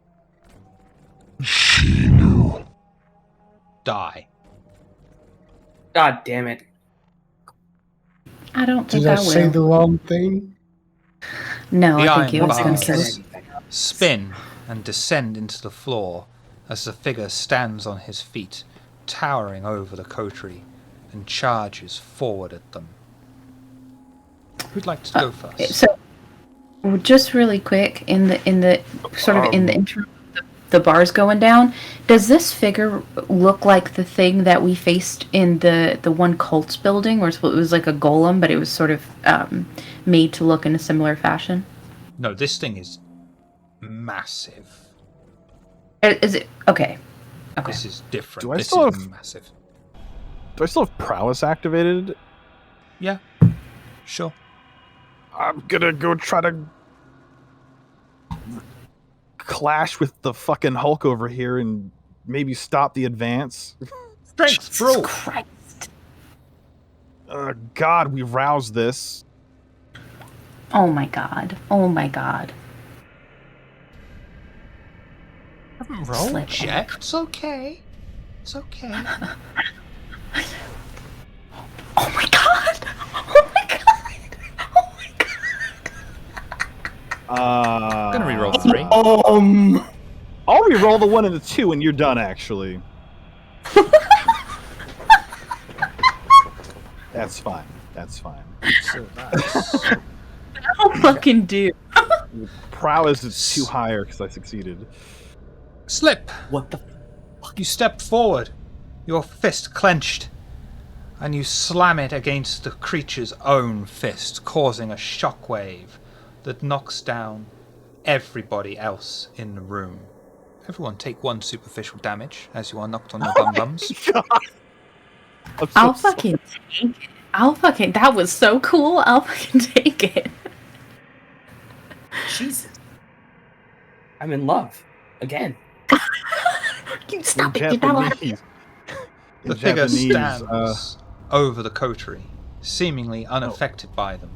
Die. God damn it. I don't think Did I I will. say the wrong thing? No, The I iron think you was going bars to kill it. spin and descend into the floor as the figure stands on his feet, towering over the coterie, and charges forward at them. Who'd like to go first? So, just really quick, in the intro, the bars going down. Does this figure look like the thing that we faced in the one cult's building, where it was like a golem, but it was sort of made to look in a similar fashion? No, this thing is massive. Is it okay? Okay. This is different. Do I This still is have- massive. Do I still have prowess activated? Yeah, sure. I'm gonna go try to clash with the fucking Hulk over here and maybe stop the advance. Strength, Jesus brawl. Christ! God, we roused this. Oh my god! Oh my god! Haven't rolled Slip. yet. It's okay. It's okay. Oh my god! Oh my god! Oh my god! I'm gonna reroll 3. I'll re-roll the 1 and the 2 and you're done, actually. That's fine. That's fine. So that's I'll fucking do. Prowess is too higher because I succeeded. Slip. What the You step forward, your fist clenched, and you slam it against the creature's own fist, causing a shockwave that knocks down everybody else in the room. Everyone take 1 superficial damage as you are knocked on your bum-bums. I'll fucking take it. That was so cool. I'll fucking take it. Jesus. I'm in love. Again. You stop In it. You're not allowed to- Japanese. The In figure Japanese, stands over the coterie, seemingly unaffected by them.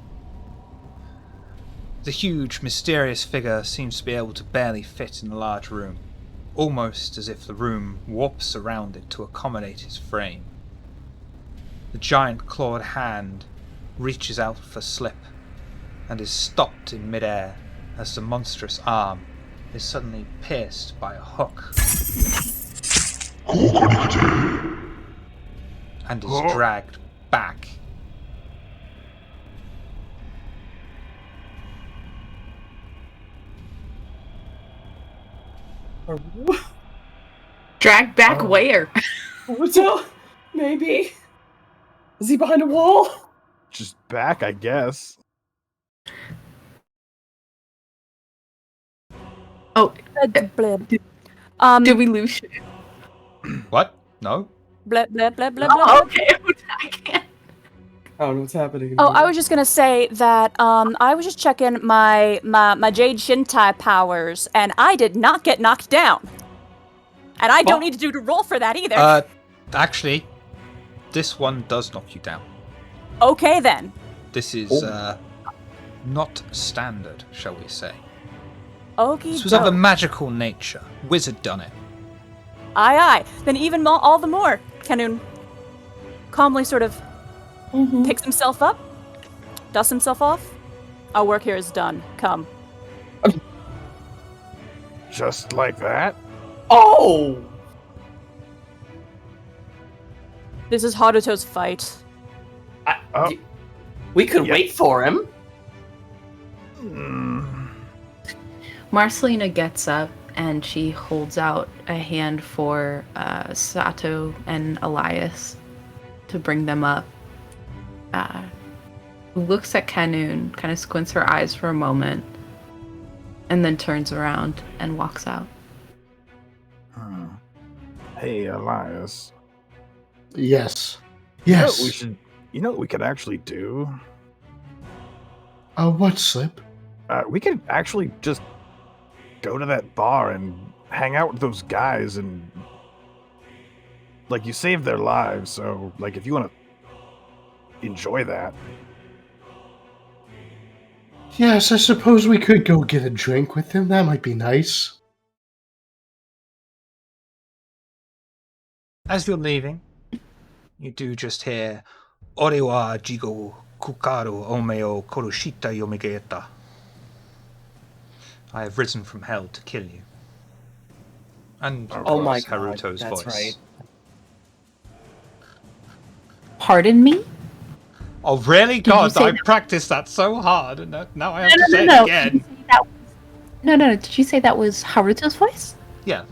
The huge, mysterious figure seems to be able to barely fit in the large room, almost as if the room warps around it to accommodate his frame. The giant clawed hand reaches out for Slip and is stopped in midair as the monstrous arm is suddenly pierced by a hook and is dragged back. Drag back where? Naruto? Maybe. Is he behind a wall? Just back, I guess. Oh, Blib. did we lose shit? What? No? Blib, blib, blib, blib, Oh, blib. okay. I can't. I don't know what's happening. Oh, I was just gonna say that I was just checking my Jade Shintai powers, and I did not get knocked down. And I don't need to do to roll for that either. Actually, this one does knock you down. Okay then. This is not standard, shall we say. Okay. This was of a magical nature. Wizard done it. Aye, aye. Then even all the more. Kanun calmly sort of picks himself up, dusts himself off. Our work here is done. Come. Just like that? Oh! This is Haruto's fight. We could wait for him. Marcelina gets up and she holds out a hand for Sato and Elias to bring them up. Looks at Kanun, kind of squints her eyes for a moment, and then turns around and walks out. Hey, Elias. Yes. You know Yes. what we should. You know what we could actually do? What, Slip? We could actually just go to that bar and hang out with those guys and like you saved their lives, so like if you want to enjoy that. Yes, I suppose we could go get a drink with him. That might be nice. As you're leaving, you do just hear Ore wa jigo kukaru ome o korushita yomigeeta. I have risen from hell to kill you. And of Oh my course, god, Haruto's that's voice. right. Pardon me? Oh, really? you God, say I that- practiced that so hard, and now I have to No. say it Did again. you say that no. Did you say that was Haruto's voice? Yeah.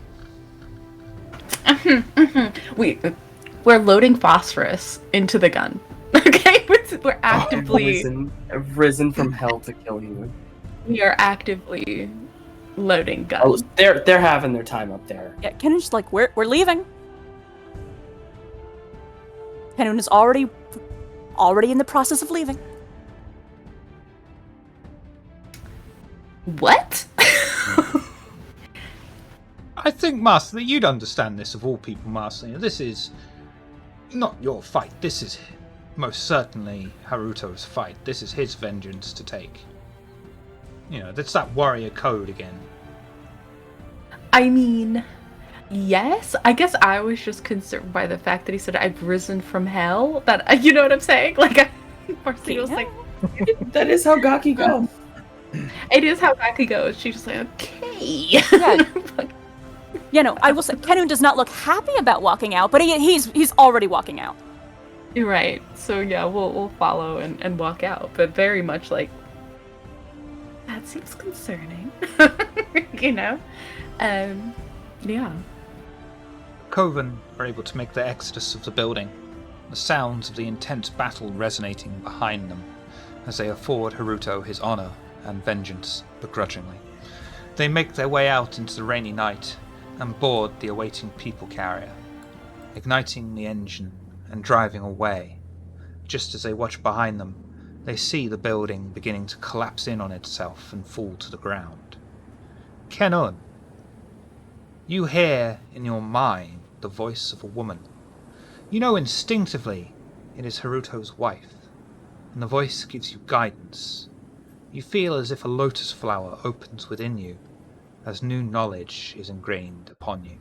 We're loading phosphorus into the gun. Okay, we're actively I've risen from hell to kill you. we are actively loading Oh, guns. they're having their time up there. Yeah, Kenun's like, we're leaving. Kenun is already in the process of leaving. What? I think, Master, that you'd understand this of all people, Master. This is not your fight. This is most certainly Haruto's fight. This is his vengeance to take. You know, that's that warrior code again. I mean, yes. I guess I was just concerned by the fact that he said I've risen from hell. That you know what I'm saying? Like, Marcy was like, That is how Gaki goes. it is how Gaki goes. She's just like, okay. Yeah. You know, I will say, Kenun does not look happy about walking out, but he's already walking out. You're right. So yeah, we'll follow and walk out, but very much like that seems concerning. You know? Yeah. Coven are able to make their exodus of the building, the sounds of the intense battle resonating behind them as they afford Haruto his honor and vengeance begrudgingly. They make their way out into the rainy night and board the awaiting people carrier, igniting the engine and driving away. Just as they watch behind them, they see the building beginning to collapse in on itself and fall to the ground. Kenun, you hear in your mind the voice of a woman. You know instinctively it is Haruto's wife, and the voice gives you guidance. You feel as if a lotus flower opens within you, as new knowledge is ingrained upon you.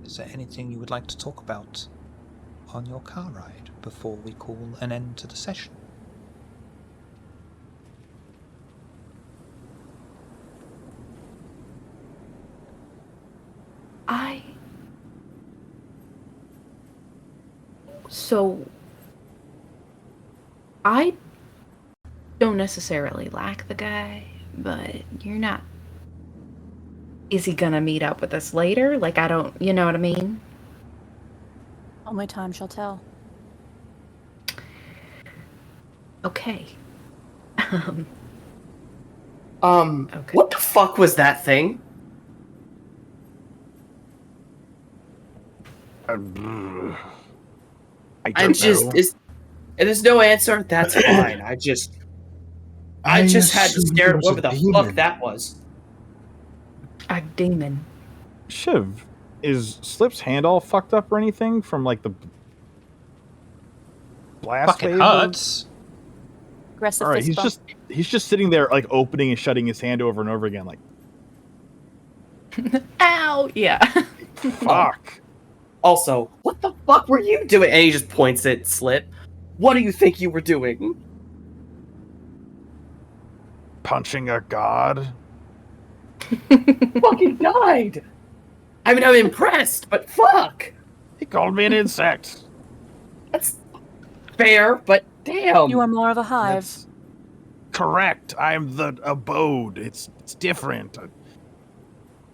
Is there anything you would like to talk about on your car ride before we call an end to the session? I don't necessarily like the guy, but you're not. Is he gonna meet up with us later? Like, I don't, you know what I mean? Only time shall tell. Okay. Okay. What the fuck was that thing? I don't I'm just know. there's no answer. That's fine. I just had to assumed stare it at was whatever a the demon. fuck that was. A demon. Shiv, is Slip's hand all fucked up or anything from like the blast Fucking wave? hurts. Aggressive All right, fist bump. he's just sitting there like opening and shutting his hand over and over again, like Ow! Yeah. fuck. Also, what the fuck were you doing? And he just points at Slip. What do you think you were doing? Punching a god. Fucking died. I mean, I'm impressed, but fuck. He called me an insect. That's fair, but damn. You are more of a hive. That's correct. I'm the abode. It's different.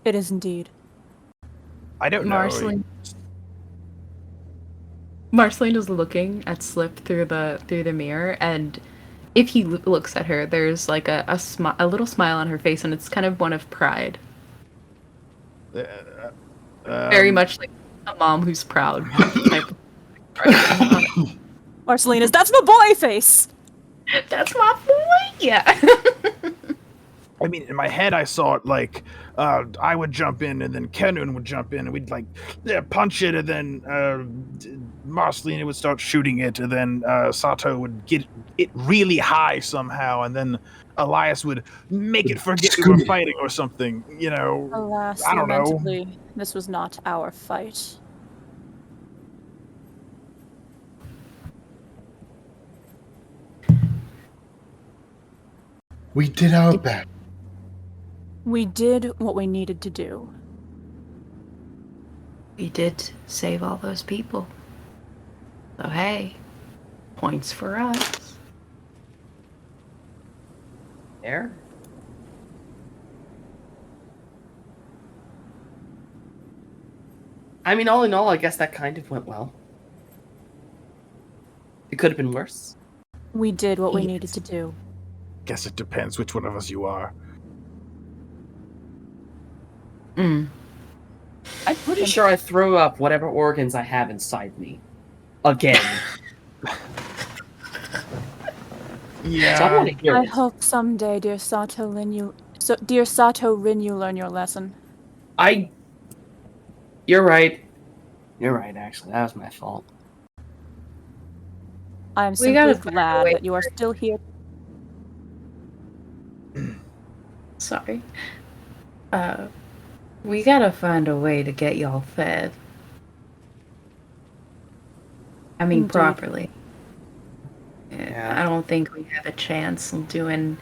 It is indeed. I don't know. Marceline is looking at Slip through the mirror, and if he looks at her, there's like a little smile on her face, and it's kind of one of pride. Very much like a mom who's proud type of expression on it. Marcelina's, that's my boy face! That's my boy! Yeah. I mean, in my head, I saw it like I would jump in, and then Kenun would jump in, and we'd like punch it, and then Marcelina would start shooting it, and then Sato would get it really high somehow, and then Elias would make it forget we were fighting or something. You know, Alas, I don't know. lamentably, this was not our fight. We did our best. We did what we needed to do. We did save all those people. So hey, points for us. There? I mean, all in all, I guess that kind of went well. It could have been worse. We did what we Yes. needed to do. Guess it depends which one of us you are. Mm. I'm pretty sure I threw up whatever organs I have inside me. Again. Yeah. So I want to hear I it. hope someday, dear Sato Rin, you learn your lesson. You're right. You're right, actually. That was my fault. I am We simply gotta find a glad way that you are still here. Sorry. We gotta find a way to get y'all fed. I mean, Indeed. properly. Yeah. I don't think we have a chance of doing.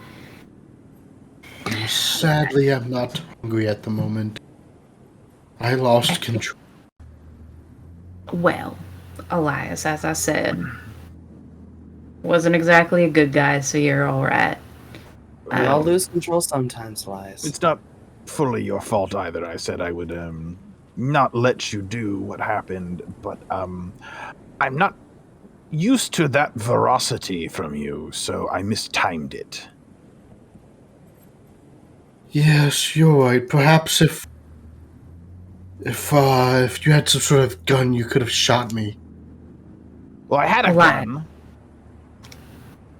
Sadly, I'm not hungry at the moment. I lost control. Well, Elias, as I said, wasn't exactly a good guy, so you're alright. We all lose control sometimes, Elias. It's not fully your fault either. I said I would not let you do what happened, but I'm not used to that veracity from you, so I mistimed it. Yes, you're right. Perhaps if you had some sort of gun, you could have shot me. Well, I had a Alive. gun.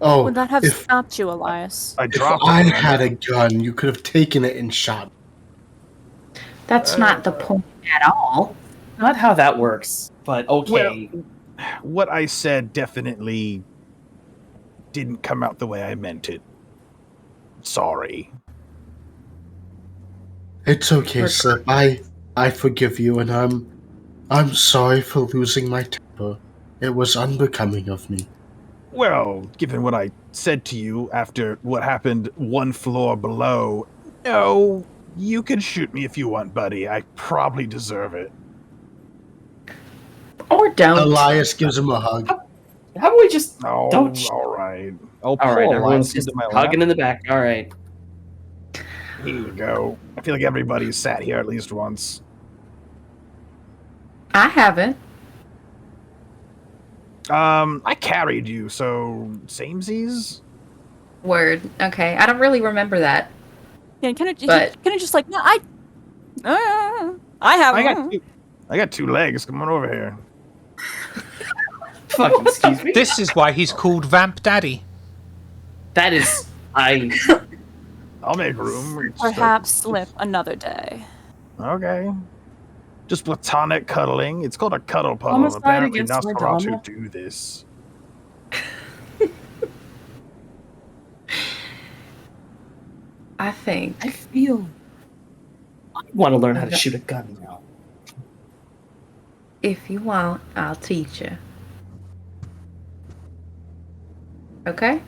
Oh, Would that have if stopped you, Elias? I if dropped I it. had a gun, you could have taken it and shot me. That's not the point at all. Not how that works, but okay. Well, what I said definitely didn't come out the way I meant it. Sorry. It's okay, Slip. I forgive you, and I'm sorry for losing my temper. It was unbecoming of me. Well, given what I said to you after what happened one floor below, no, you can shoot me if you want, buddy. I probably deserve it. Or don't. Elias gives him a hug. How about we just Oh, don't? all right. I'll All right, pull everyone's Elias just into my hugging lap. in the back. All right. Here you go. I feel like everybody's sat here at least once. I haven't. I carried you, so samesies? Word. Okay. I don't really remember that. Yeah, can But- I just like, no, I have. I got two legs. Come on over here. Fuck, excuse me. This is why he's called Vamp Daddy. That is, I'll make room. It's like- Perhaps slip another day. Okay. Just platonic cuddling. It's called a cuddle puddle. Homicide Apparently against my Nosferatu dog. do this. I think. I feel. I want to learn how to shoot a gun now. If you want, I'll teach you. Okay?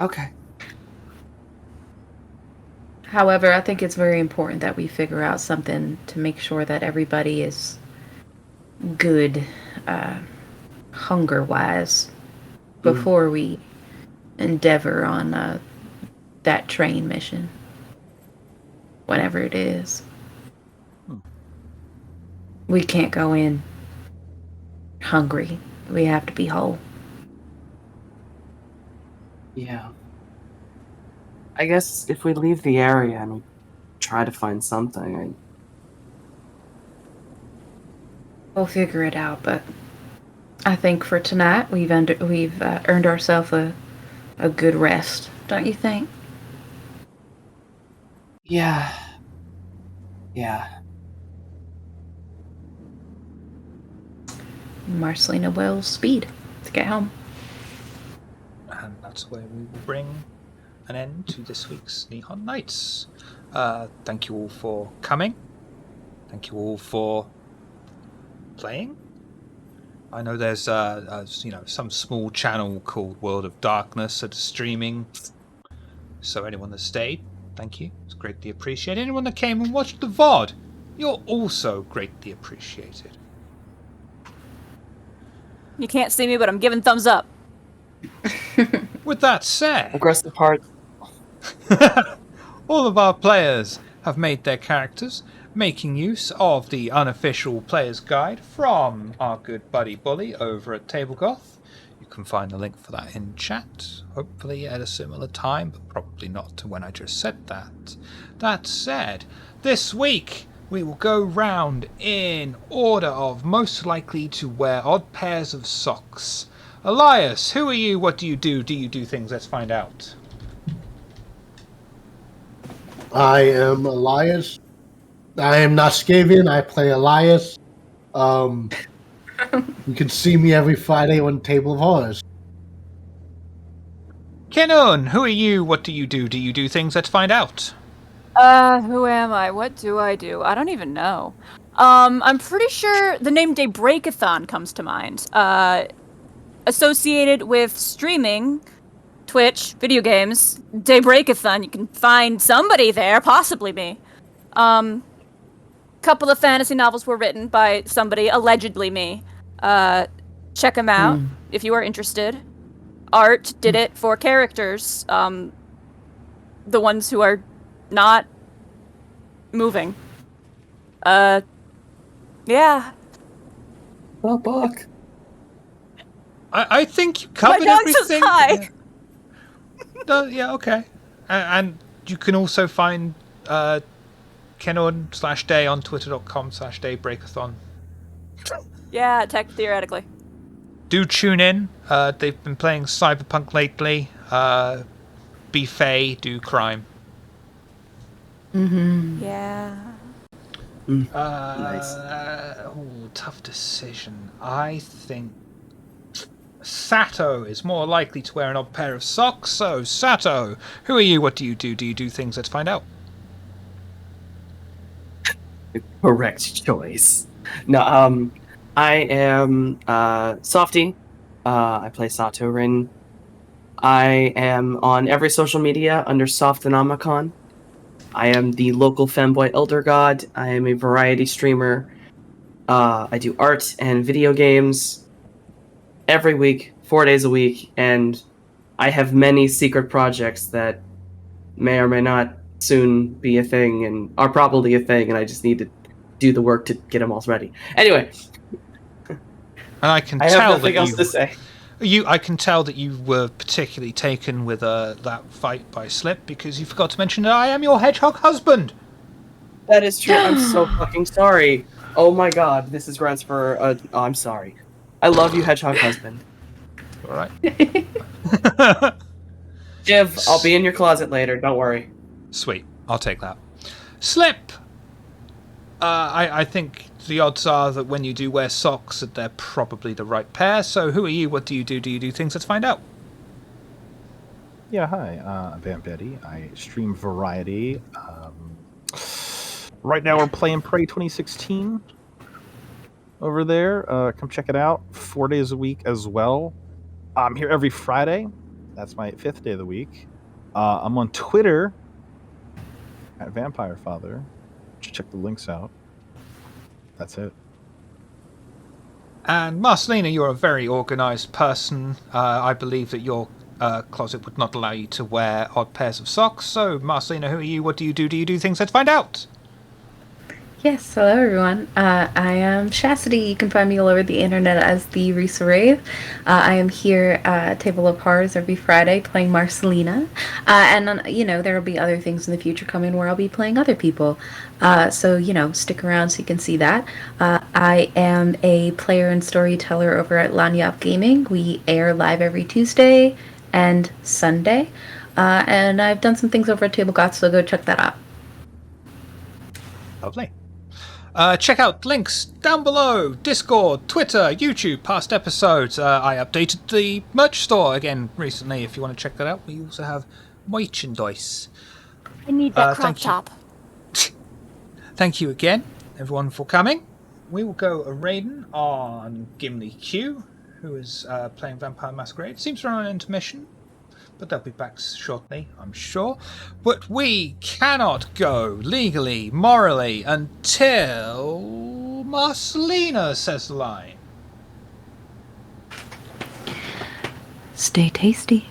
Okay. However, I think it's very important that we figure out something to make sure that everybody is good, hunger-wise, before we endeavor on that train mission. Whatever it is. We can't go in hungry. We have to be whole. Yeah. I guess if we leave the area and we try to find something, We'll figure it out, but I think for tonight we've earned ourselves a good rest, don't you think? Yeah. Yeah. Marcelina will speed to get home. And that's where we will bring an end to this week's Nihon Nights. Thank you all for coming. Thank you all for playing. I know there's some small channel called World of Darkness that is streaming. So anyone that stayed, thank you. It's greatly appreciated. Anyone that came and watched the VOD, you're also greatly appreciated. You can't see me, but I'm giving thumbs up. With that said, Aggressive part. all of our players have made their characters, making use of the unofficial player's guide from our good buddy Bully over at Tablegoth. You can find the link for that in chat, hopefully at a similar time, but probably not to when I just said that. That said, this week we will go round in order of most likely to wear odd pairs of socks. Elias, who are you? What do you do? Do you do things? Let's find out. I am Elias. I am not Skavian. I play Elias. You can see me every Friday on Table of Horrors. Kenon, who are you? What do you do? Do you do things? Let's find out. Who am I? What do I do? I don't even know. I'm pretty sure the name Daybreakathon comes to mind. Associated with streaming, Twitch, video games, Daybreakathon, you can find somebody there, possibly me. Couple of fantasy novels were written by somebody, allegedly me. Check them out if you are interested. Art did it for characters, the ones who are not moving. Yeah. Oh, Buck. I think you covered My dog everything. says hi. Yeah. No, yeah, okay. And you can also find Kenon/Day on twitter.com/Daybreakathon. Yeah, theoretically. Do tune in. They've been playing Cyberpunk lately. Be Fey, do crime. Mm-hmm. Yeah. Nice. Tough decision. I think Sato is more likely to wear an odd pair of socks. So, Sato, who are you? What do you do? Do you do things? Let's find out. Correct choice. No, I am Softy. I play Sato Rin. I am on every social media under Softonomicon. I am the local femboy elder god. I am a variety streamer. I do art and video games every week, 4 days a week, and I have many secret projects that may or may not soon be a thing and are probably a thing, and I just need to do the work to get them all ready. Anyway, And I can I have tell nothing that else to say. I can tell that you were particularly taken with that fight by Slip because you forgot to mention that I am your hedgehog husband. That is true. I'm so fucking sorry. Oh my god, this is grounds for I'm sorry. I love you, hedgehog husband. All right. Jiv, I'll be in your closet later. Don't worry. Sweet. I'll take that. Slip. I think the odds are that when you do wear socks that they're probably the right pair. So who are you? What do you do? Do you do things? Let's find out. Yeah, hi. I'm Van Betty. I stream variety. Right now we're playing Prey 2016 over there. Come check it out. 4 days a week as well. I'm here every Friday. That's my 5th day of the week. I'm on Twitter at Vampire Father. Check the links out. That's it. And Marcelina, you're a very organised person. I believe that your closet would not allow you to wear odd pairs of socks. So, Marcelina, who are you? What do you do? Do you do things? Let's find out. Yes, hello everyone. I am Chastity. You can find me all over the internet as the Risa Rave. I am here at Table of Horrors every Friday playing Marcelina. There will be other things in the future coming where I'll be playing other people. Stick around so you can see that. I am a player and storyteller over at Lanyap Gaming. We air live every Tuesday and Sunday. And I've done some things over at Table Goth, so go check that out. Lovely. Check out links down below. Discord, Twitter, YouTube, past episodes. I updated the merch store again recently if you want to check that out. We also have merchandise. I need that crop top. Thank you again, everyone, for coming. We will go a raiding on Gimli Q, who is playing Vampire Masquerade. Seems to run an intermission, but they'll be back shortly, I'm sure. But we cannot go legally, morally, until Marcelina says the line. Stay tasty.